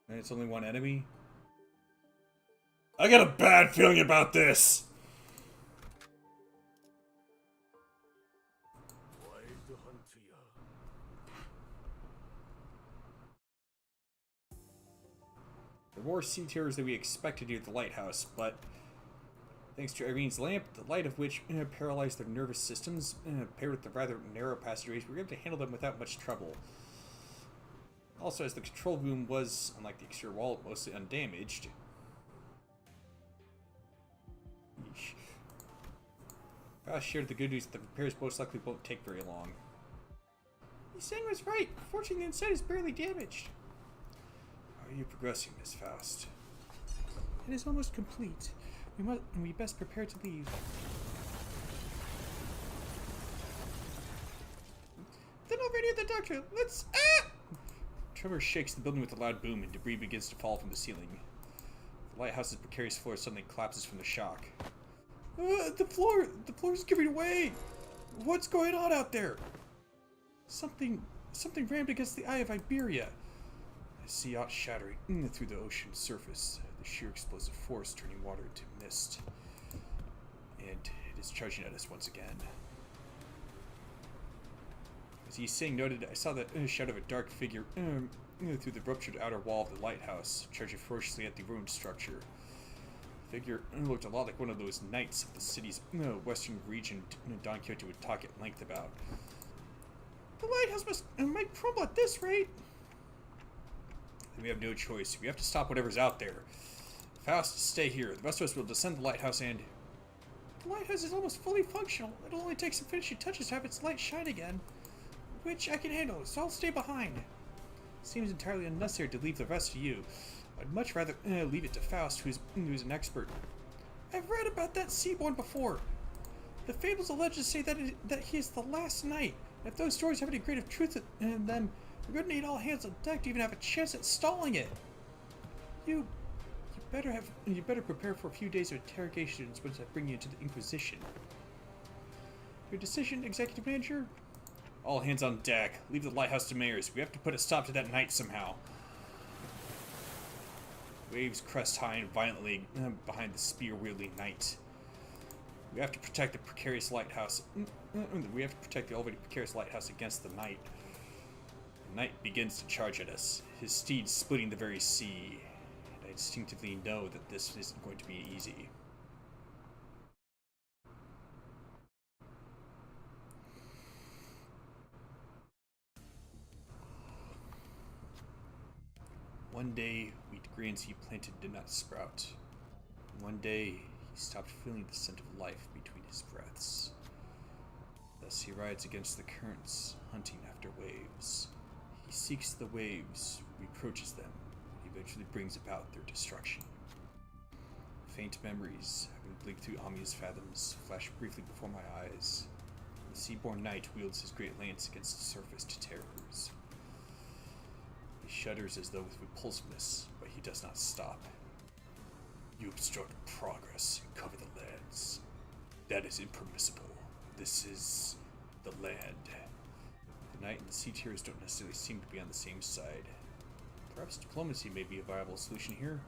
And it's only one enemy? I got a bad feeling about this! 와일드 헌트야. There were more sea terrors than we expected near the lighthouse, but thanks to Irene's lamp, the light of which paralyzed their nervous systems, paired with the rather narrow passageways, we were able to handle them without much trouble. Also, as the control room was, unlike the exterior wall, mostly undamaged. Yeesh. Faust shared the good news that the repairs most likely won't take very long. His saying was right. Fortunately, the inside is barely damaged. How are you progressing, Miss Faust? It is almost complete. We best prepare to leave. Then over near the doctor. Let's. Ah! Tremor shakes the building with a loud boom, and debris begins to fall from the ceiling. The lighthouse's precarious floor suddenly collapses from the shock. The floor's giving way. What's going on out there? Something rammed against the eye of Iberia. A sea yacht shattering through the ocean surface. The sheer explosive force turning water into mist. And it is charging at us once again. As Yi Sing noted, I saw the shadow of a dark figure through the ruptured outer wall of the lighthouse, charging ferociously at the ruined structure. The figure looked a lot like one of those knights of the city's western region Don Quixote would talk at length about. The lighthouse might crumble at this rate. We have no choice. We have to stop whatever's out there. Faust, stay here. The rest of us will descend the lighthouse and... The lighthouse is almost fully functional. It'll only take some finishing touches to have its light shine again. Which I can handle, so I'll stay behind. Seems entirely unnecessary to leave the rest to you. I'd much rather leave it to Faust, who's an expert. I've read about that Seaborn before. The fables alleged to say that he is the last knight. If those stories have any grain of truth in them, we're gonna need all hands on deck to even have a chance at stalling it. You better prepare for a few days of interrogations once I bring you to the Inquisition. Your decision, Executive Manager? All hands on deck. Leave the lighthouse to mayors. We have to put a stop to that knight somehow. Waves crest high and violently behind the spear-wielding knight. We have to protect the precarious lighthouse. We have to protect the already precarious lighthouse against the knight. The knight begins to charge at us, his steed splitting the very sea. And I instinctively know that this isn't going to be easy. One day, wheat grains he planted did not sprout. One day, he stopped feeling the scent of life between his breaths. Thus he rides against the currents, hunting after waves. He seeks the waves, reproaches them, and eventually brings about their destruction. Faint memories, having blinked through Amia's fathoms, flash briefly before my eyes. The sea-born knight wields his great lance against the surfaced terrors. He shudders as though with repulsiveness, but he does not stop. You obstruct progress and cover the lands. That is impermissible. This is the land. The Knight and the Sea Tiers don't necessarily seem to be on the same side. Perhaps diplomacy may be a viable solution here.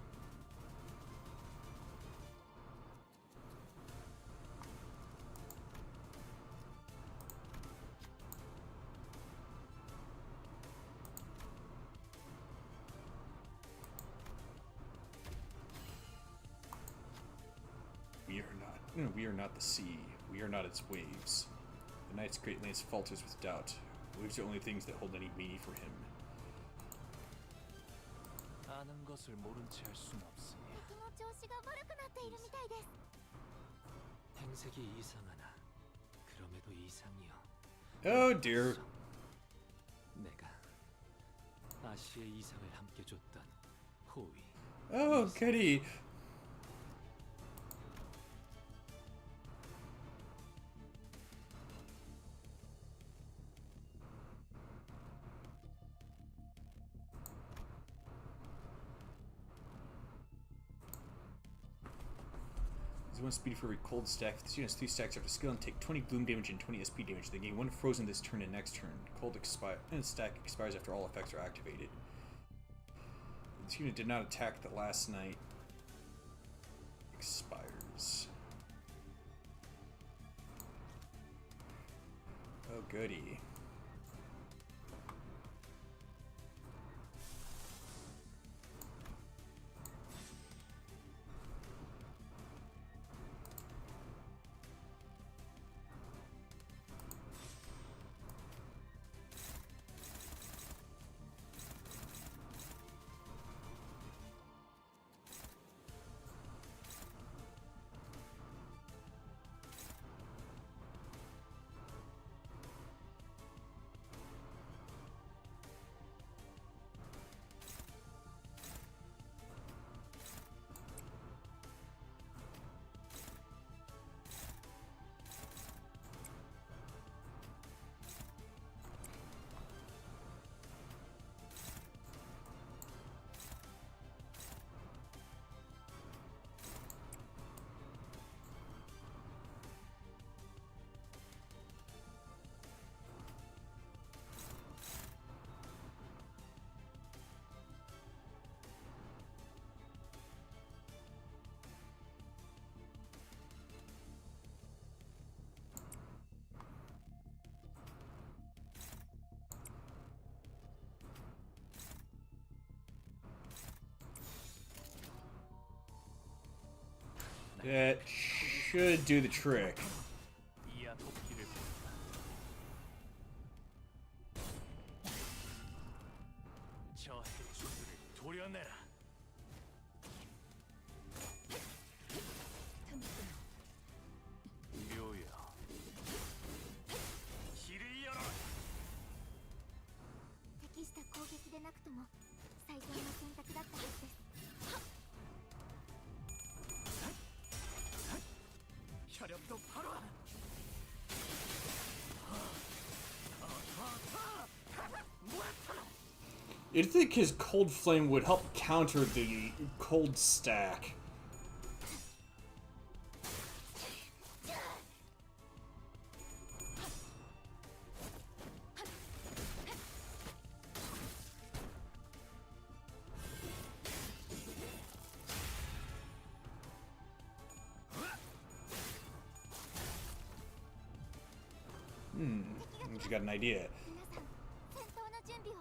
We are not the sea. We are not its waves. The Knight's great lance falters with doubt. Waves are only things that hold any meaning for him. 아는 것을 모른 채 할 수는 없으니 敵の調子が悪くなっているみたいです 행색이 이상하나 그럼에도 이상이여. Oh dear. 내가 아시의 이상을 함께 줬던 호위. Oh goody. There's 1 speed for every cold stack. If the student has 3 stacks after skill and take 20 gloom damage and 20 SP damage, they gain 1 frozen this turn and next turn. Cold stack expires after all effects are activated. This unit did not attack the last night. Expires. Oh goody. That should do the trick. 이야 도끼를 보인다. 저 해충들을 도려내라. 묘야. 길을 열어라. 適した攻撃でなくとも最善の選択だったはずです 혈압도 바로. You'd think his cold flame would help counter the cold stack. You got an idea. 皆さん戦闘の準備を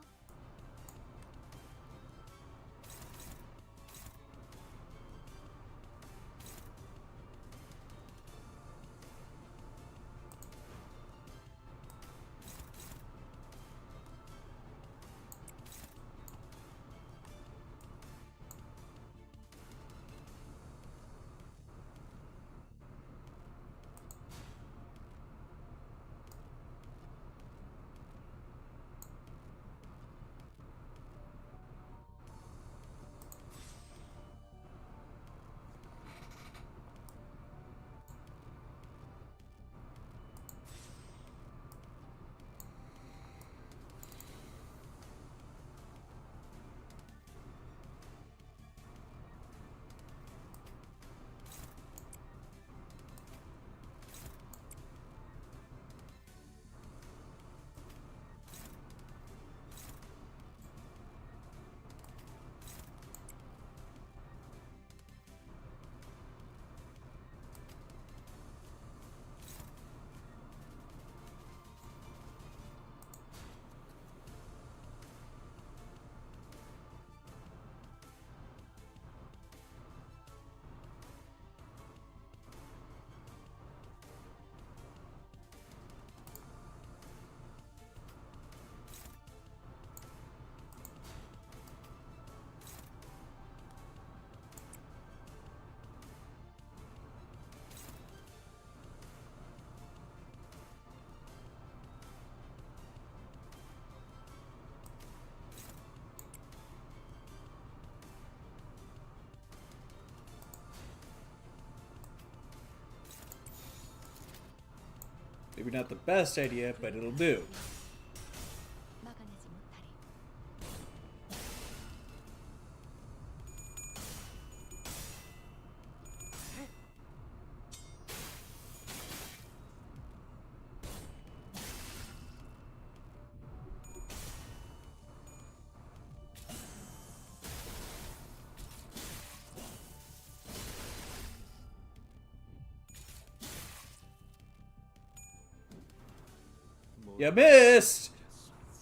Maybe not the best idea, but it'll do. 막아내지 못하리. You missed!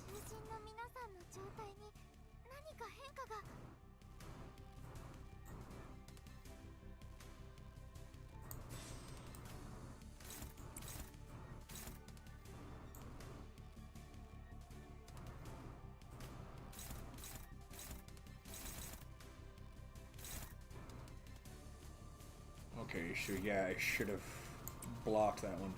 囚人の皆さんの状態に何か変化が。 Okay, sure, yeah, I should have blocked that one.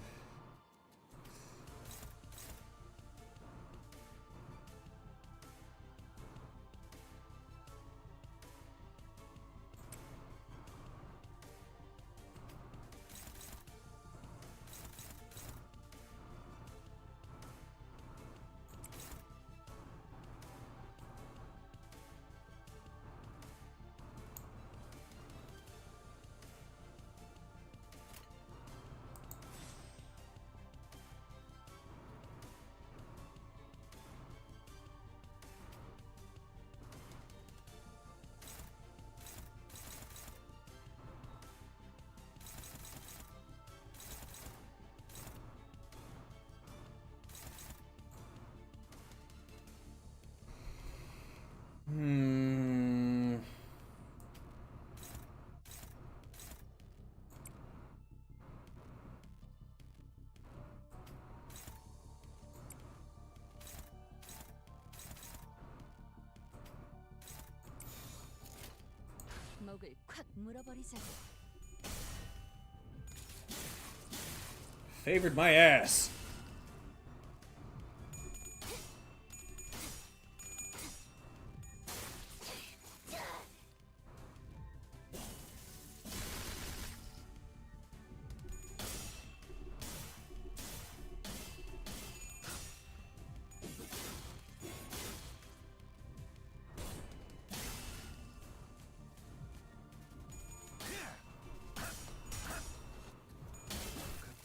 Hmm. 목을 콱 물어버리자고. Favored my ass.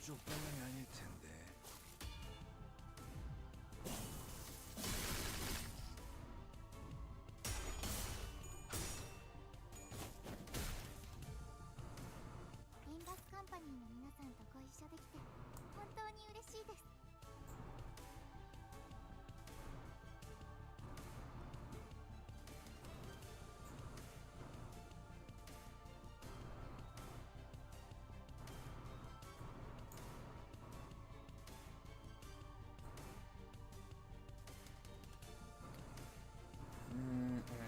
그쪽 방향이 아닐 텐데. 림버스 컴퍼니の皆さんとご一緒できて本当に嬉しいです。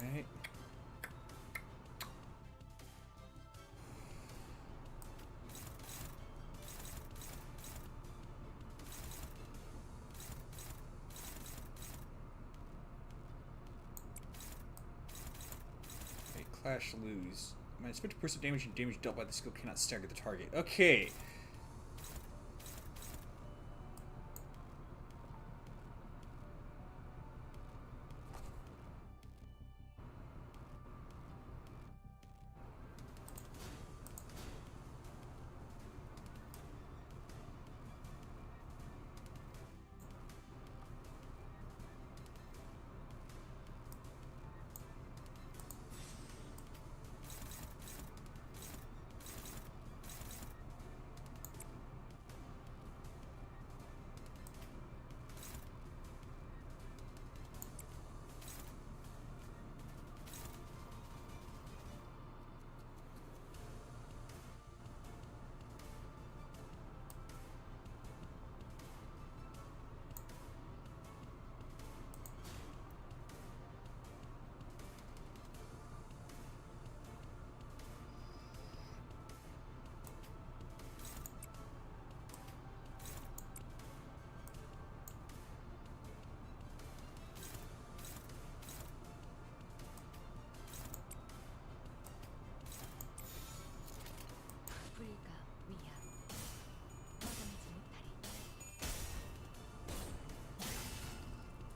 Alright. Okay, clash lose. Minus 50% damage and damage dealt by the skill cannot stagger the target. Okay.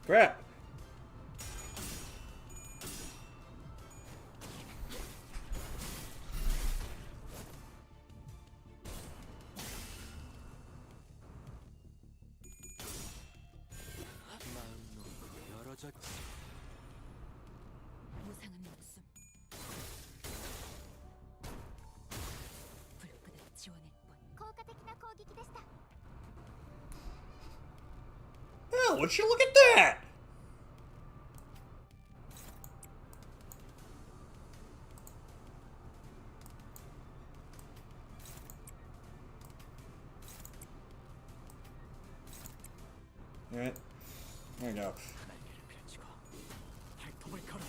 Crap! 마음 놓고 열어져. 무상은 없음. 불끄듯 지원일 뿐. 効果的な攻撃でした。 Oh, would you look at that? Alright. There we go. 날개를 펼치고 발톱을 걸어.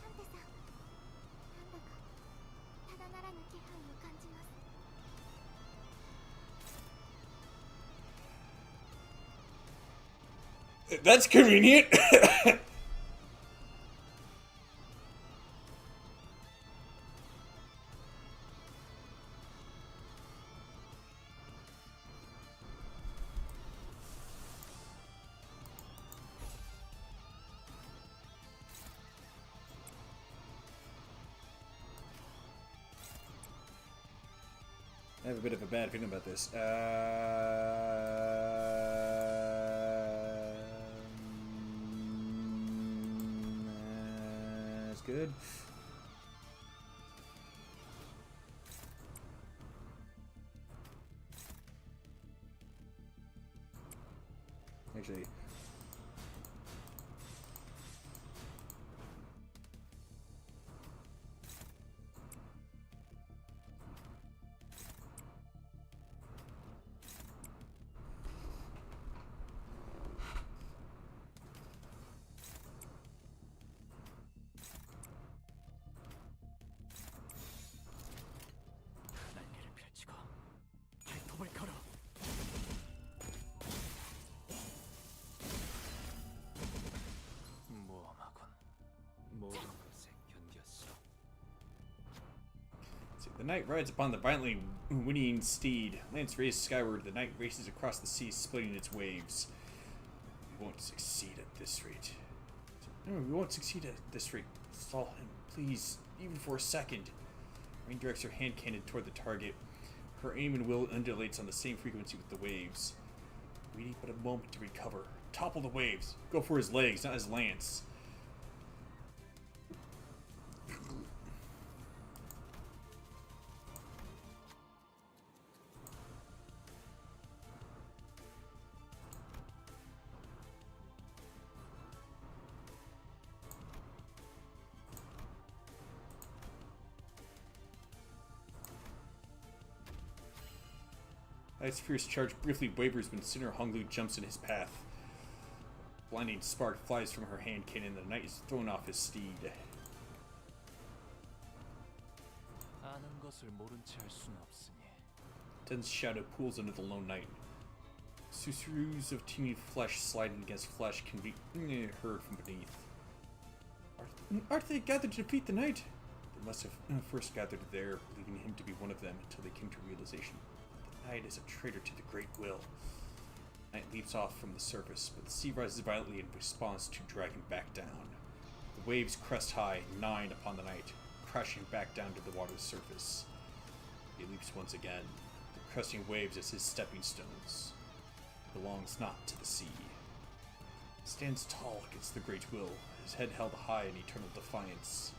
ハンテさん、なんだかただならぬ気配を感じます。 That's convenient! I have a bit of a bad feeling about this. That's good. Actually, 날개를 펼치고 발톱을 걸어. 모험하군. 모든 것에 견뎠어. see, the knight rides upon the violently whinnying steed. Lance raised skyward. The knight races across the sea, splitting its waves. We won't succeed at this rate. No, we won't succeed at this rate. Stall him, please, even for a second. Rain directs her hand cannon toward the target. Her aim and will undulates on the same frequency with the waves. We need but a moment to recover. Topple the waves. Go for his legs, not his lance. Knight's fierce charge briefly wavers when Sinner Honglu jumps in his path. Blinding spark flies from her hand cannon. The knight is thrown off his steed. 아는 것을 모른 채 할 수는 없으니. Dense shadow pools under the lone knight. Susurus of teeming flesh sliding against flesh can be heard from beneath. Aren't they gathered to defeat the knight? They must have first gathered there, believing him to be one of them until they came to realization. The knight is a traitor to the great will. The knight leaps off from the surface, but the sea rises violently in response to drag him back down. The waves crest high, gnawing upon the knight, crashing back down to the water's surface. He leaps once again, the cresting waves as his stepping stones. He belongs not to the sea. He stands tall against the great will, his head held high in eternal defiance.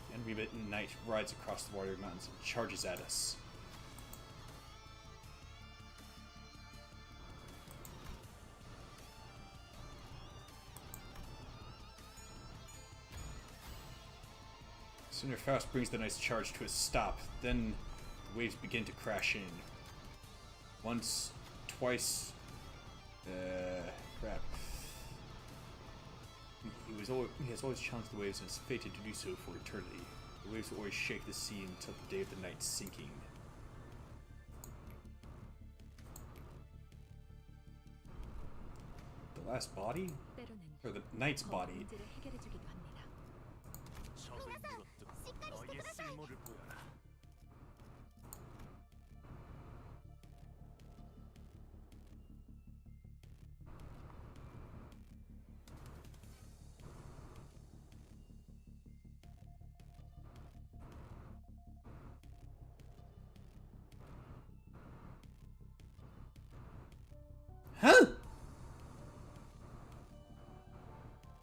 The unremittent knight rides across the watery mountains and charges at us. Sooner Faust brings the knight's charge to a stop, then the waves begin to crash in. Once, twice, crap. He has always challenged the waves and is fated to do so for eternity. The waves will always shake the sea until the day of the knight's sinking. The last body? 때로는 Or the knight's 더 body? 문제를 해결해주기도 합니다. 적을 물어뜯고 너희의 쓸모를 보여라.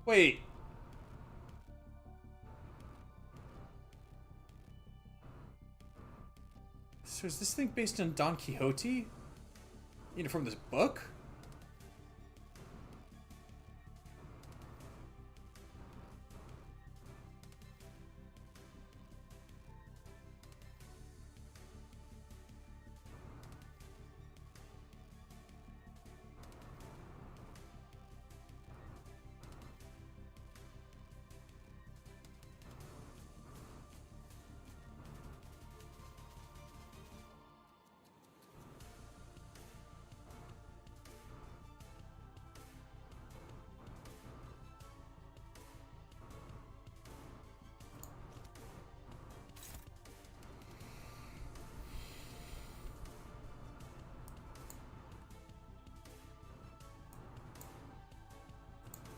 Wait. So is this thing based on Don Quixote? You know, from this book?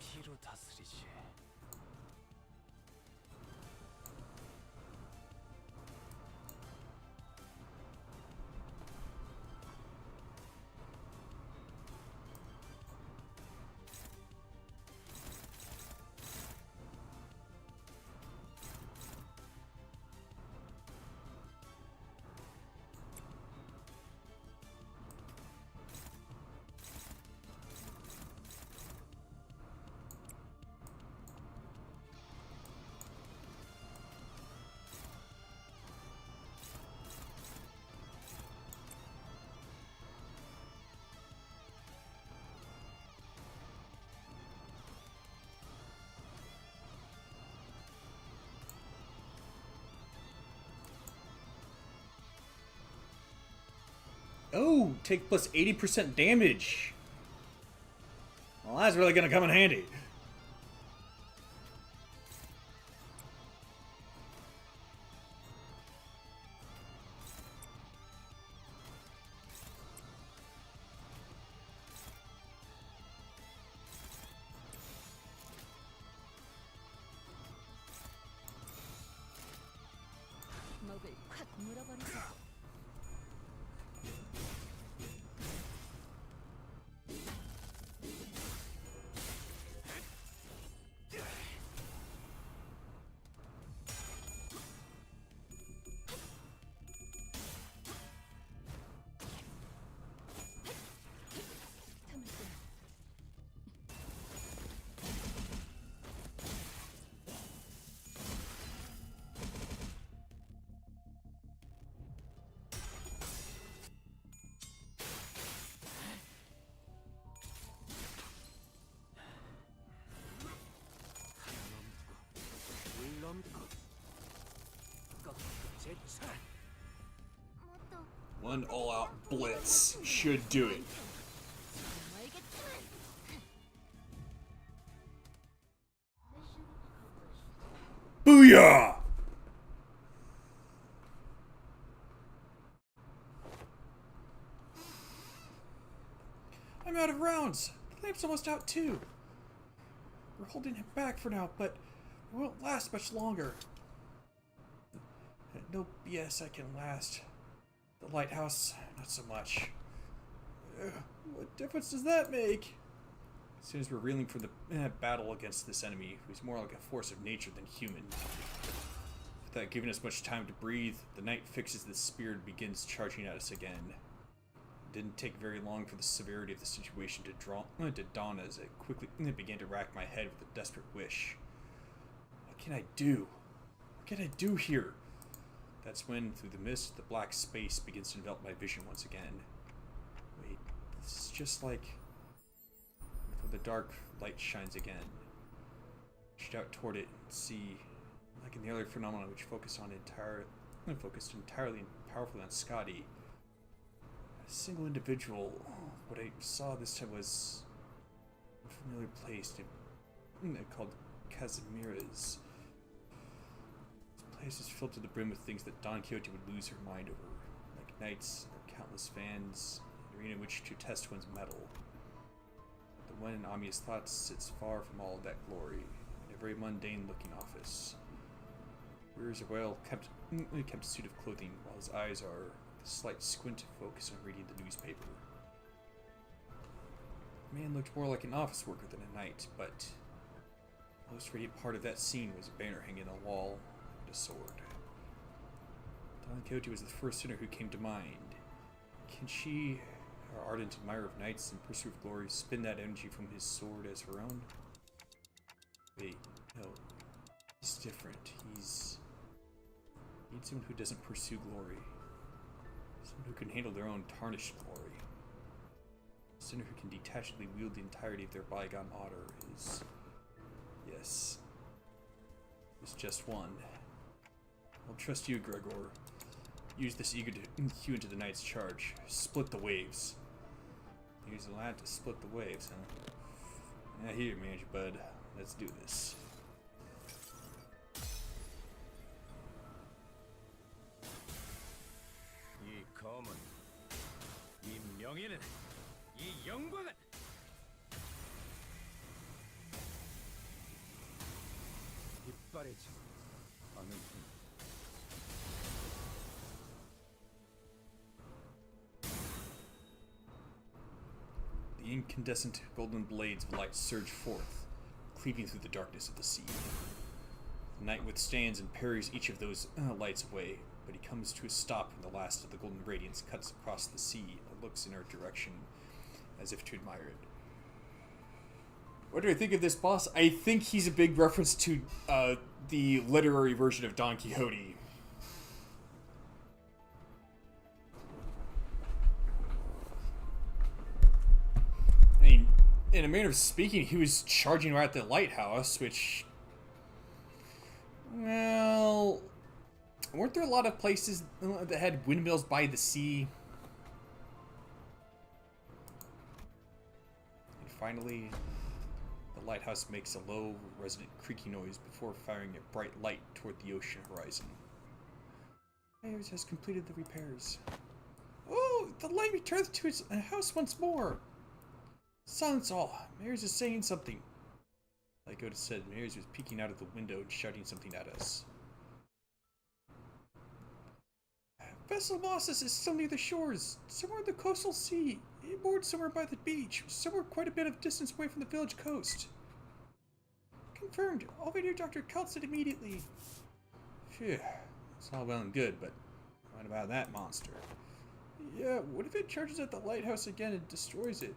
피로 다스리지. Oh, take plus 80% damage. Well, that's really gonna come in handy. 목을 콱 물어버리세요. 틈을 끄. 물넘고 꺾고 제차. もっと One all-out blitz should do it. 알겠지만 Booyah! I'm out of rounds. The lamp's almost out too. We're holding him back for now, but it won't last much longer. No BS I can last. The lighthouse, not so much. What difference does that make? As soon as we're reeling from the battle against this enemy, who's more like a force of nature than human. Without giving us much time to breathe, the knight fixes the spear and begins charging at us again. It didn't take very long for the severity of the situation to dawn as I quickly began to rack my head with a desperate wish. What can I do? What can I do here? That's when, through the mist, the black space begins to envelop my vision once again. Wait, this is just like... Before the dark light shines again. Shoot out toward it and see, like in the other phenomena which focused entirely and powerfully on Scotty, a single individual. What I saw this time was a familiar place called Casimira's. This place is filled to the brim with things that Don Quixote would lose her mind over, like knights, or countless fans, an arena in which to test one's mettle. The one in Amiya's thoughts sits far from all of that glory, in a very mundane-looking office. Wears a well-kept suit of clothing, while his eyes are with a slight squint focus on reading the newspaper. The man looked more like an office worker than a knight, but The most radiant part of that scene was a banner hanging on the wall and a sword. Don Quixote was the first sinner who came to mind. Can she, our ardent admirer of knights and pursuer of glory, spin that energy from his sword as her own? Wait, no. He's different. He needs someone who doesn't pursue glory. Someone who can handle their own tarnished glory. A sinner who can detachedly wield the entirety of their bygone honor is... Yes. There's just one. I'll trust you, Gregor. Use this eager to hew into the knight's charge. Split the waves. Use the lad to split the waves, huh? Yeah, here, manager bud. Let's do this. 이 검은, 이 명예는, 이 영광은 이빨이지 않은 힘. The incandescent golden blades of light surge forth, cleaving through the darkness of the sea. The knight withstands and parries each of those lights away, but he comes to a stop when the last of the golden radiance cuts across the sea and looks in our direction, as if to admire it. What do I think of this boss? I think he's a big reference to the literary version of Don Quixote. I mean, in a manner of speaking, he was charging right at the lighthouse, which... Well... Weren't there a lot of places that had windmills by the sea? And finally, the lighthouse makes a low, resonant creaking noise before firing a bright light toward the ocean horizon. Voyage has completed the repairs. Oh, the light returns to its house once more! Silence all! Mayers is saying something. Like Oda said, Mayers was peeking out of the window and shouting something at us. Vessel Mosses is still near the shores, somewhere in the coastal sea, moored somewhere by the beach, somewhere quite a bit of distance away from the village coast. Confirmed. I'll be near Dr. Keltson immediately. Phew. It's all well and good, but what about that monster? Yeah, what if it charges at the lighthouse again and destroys it?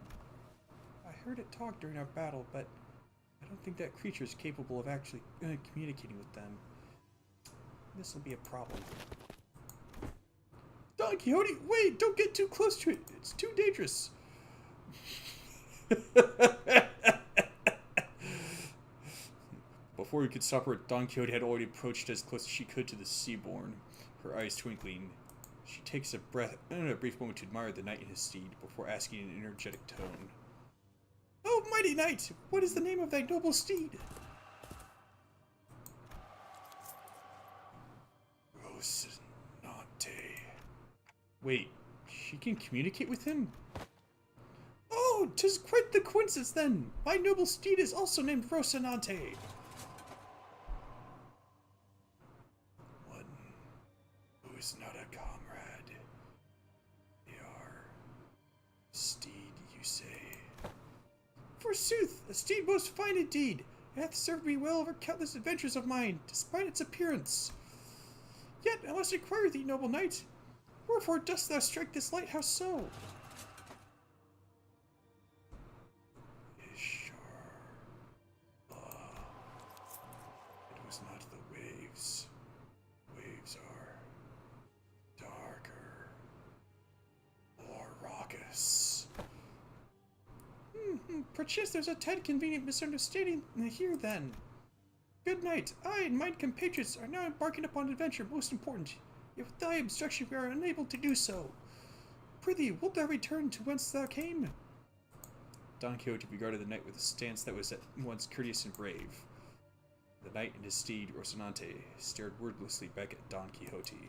I heard it talk during our battle, but I don't think that creature is capable of actually communicating with them. This will be a problem. Don Quixote, wait! Don't get too close to it! It's too dangerous! Before we could stop her, Don Quixote had already approached as close as she could to the seaborn, her eyes twinkling. She takes a brief moment to admire the knight and his steed, before asking in an energetic tone. Oh, mighty knight! What is the name of thy noble steed? Rosinante. Wait, she can communicate with him? Oh, 'tis quite the coincidence then! My noble steed is also named Rosinante! One who is not a comrade. They are... steed, you say? Forsooth, a steed most fine indeed! It hath served me well over countless adventures of mine, despite its appearance. Yet I must inquire thee, noble knight, wherefore dost thou strike this lighthouse so? Ishar. It was not the waves. Waves are darker, more raucous. Perchance there's a tad convenient misunderstanding here then. Good night. I and my compatriots are now embarking upon an adventure most important. Yet with thy obstruction we are unable to do so. Prithee, wilt thou return to whence thou came? Don Quixote regarded the knight with a stance that was at once courteous and brave. The knight and his steed, Rocinante, stared wordlessly back at Don Quixote.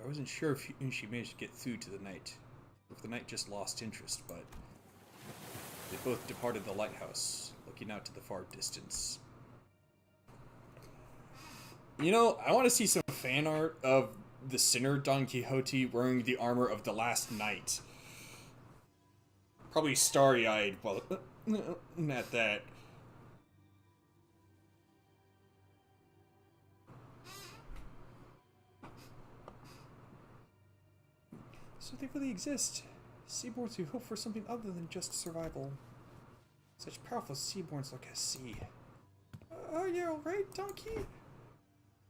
I wasn't sure if she managed to get through to the knight, or if the knight just lost interest, but they both departed the lighthouse, looking out to the far distance. You know, I want to see some fan art of the sinner Don Quixote wearing the armor of the last knight. Probably starry-eyed while at that. So they really exist. Seaborns who hope for something other than just survival. Such powerful seaborns like a sea. Are you alright, Donkey? You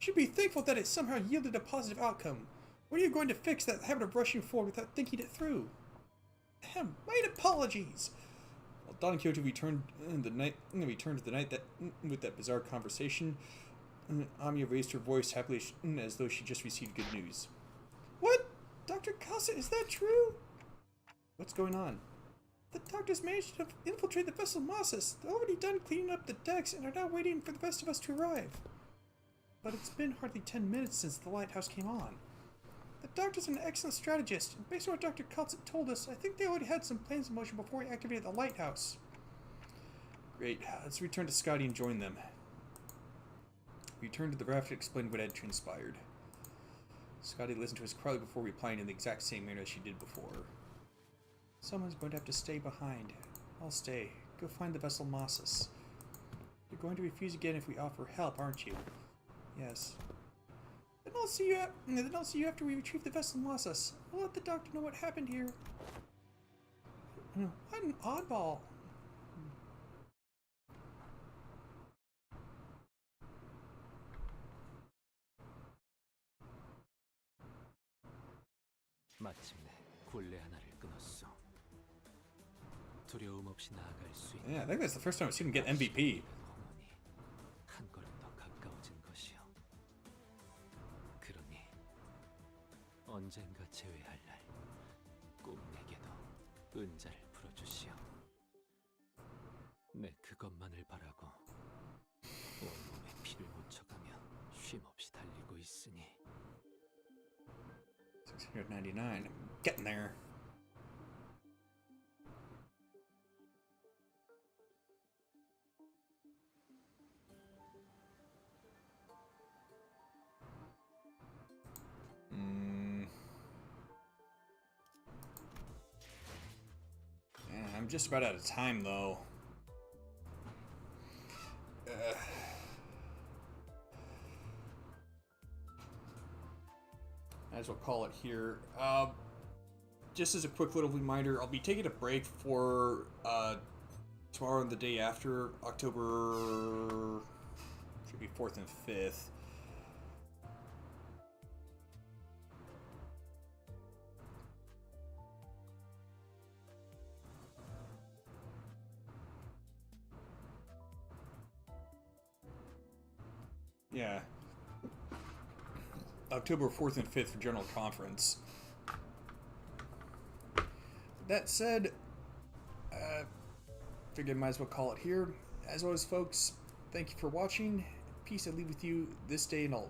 should be thankful that it somehow yielded a positive outcome. When are you going to fix that habit of rushing forward without thinking it through? Ahem, my apologies! Well, Don Quixote returned the night that with that bizarre conversation. Amiya raised her voice happily as though she just received good news. What? Dr. Casa, is that true? What's going on? The doctors managed to infiltrate the vessel Mossus. They're already done cleaning up the decks and are now waiting for the rest of us to arrive. But it's been hardly 10 minutes since the lighthouse came on. The doctor's an excellent strategist, and based on what Dr. Cutsett told us, I think they already had some plans in motion before we activated the lighthouse. Great. Let's return to Scotty and join them. We returned to the raft to explain what had transpired. Scotty listened to us quietly before replying in the exact same manner as she did before. Someone's going to have to stay behind. I'll stay. Go find the vessel Mossus. You're going to refuse again if we offer help, aren't you? Yes. Then I'll see you after we retrieve the vessel Mossus. I'll let the doctor know what happened here. What an oddball. 마침내 굴레 하나를 끊었어. 두려움 없이 나아갈 수 있는. Yeah, I think that's the first time I've seen him get MVP. 영혼이 한 걸음 더 가까워진 것이요. 그러니 언젠가 재회할 날 꼭 내게도 은자를 풀어주시오. 내 그것만을 바라고 온몸에 피를 묻혀가며 쉼없이 달리고 있으니. 699. I'm getting there. Yeah, I'm just about out of time, though. Might as well call it here. Just as a quick little reminder, I'll be taking a break for tomorrow and the day after, October, should be 4th and 5th. Yeah. October 4th and 5th for General Conference. That said, figured I might as well call it here. As always, folks, thank you for watching. Peace I leave with you this day and all.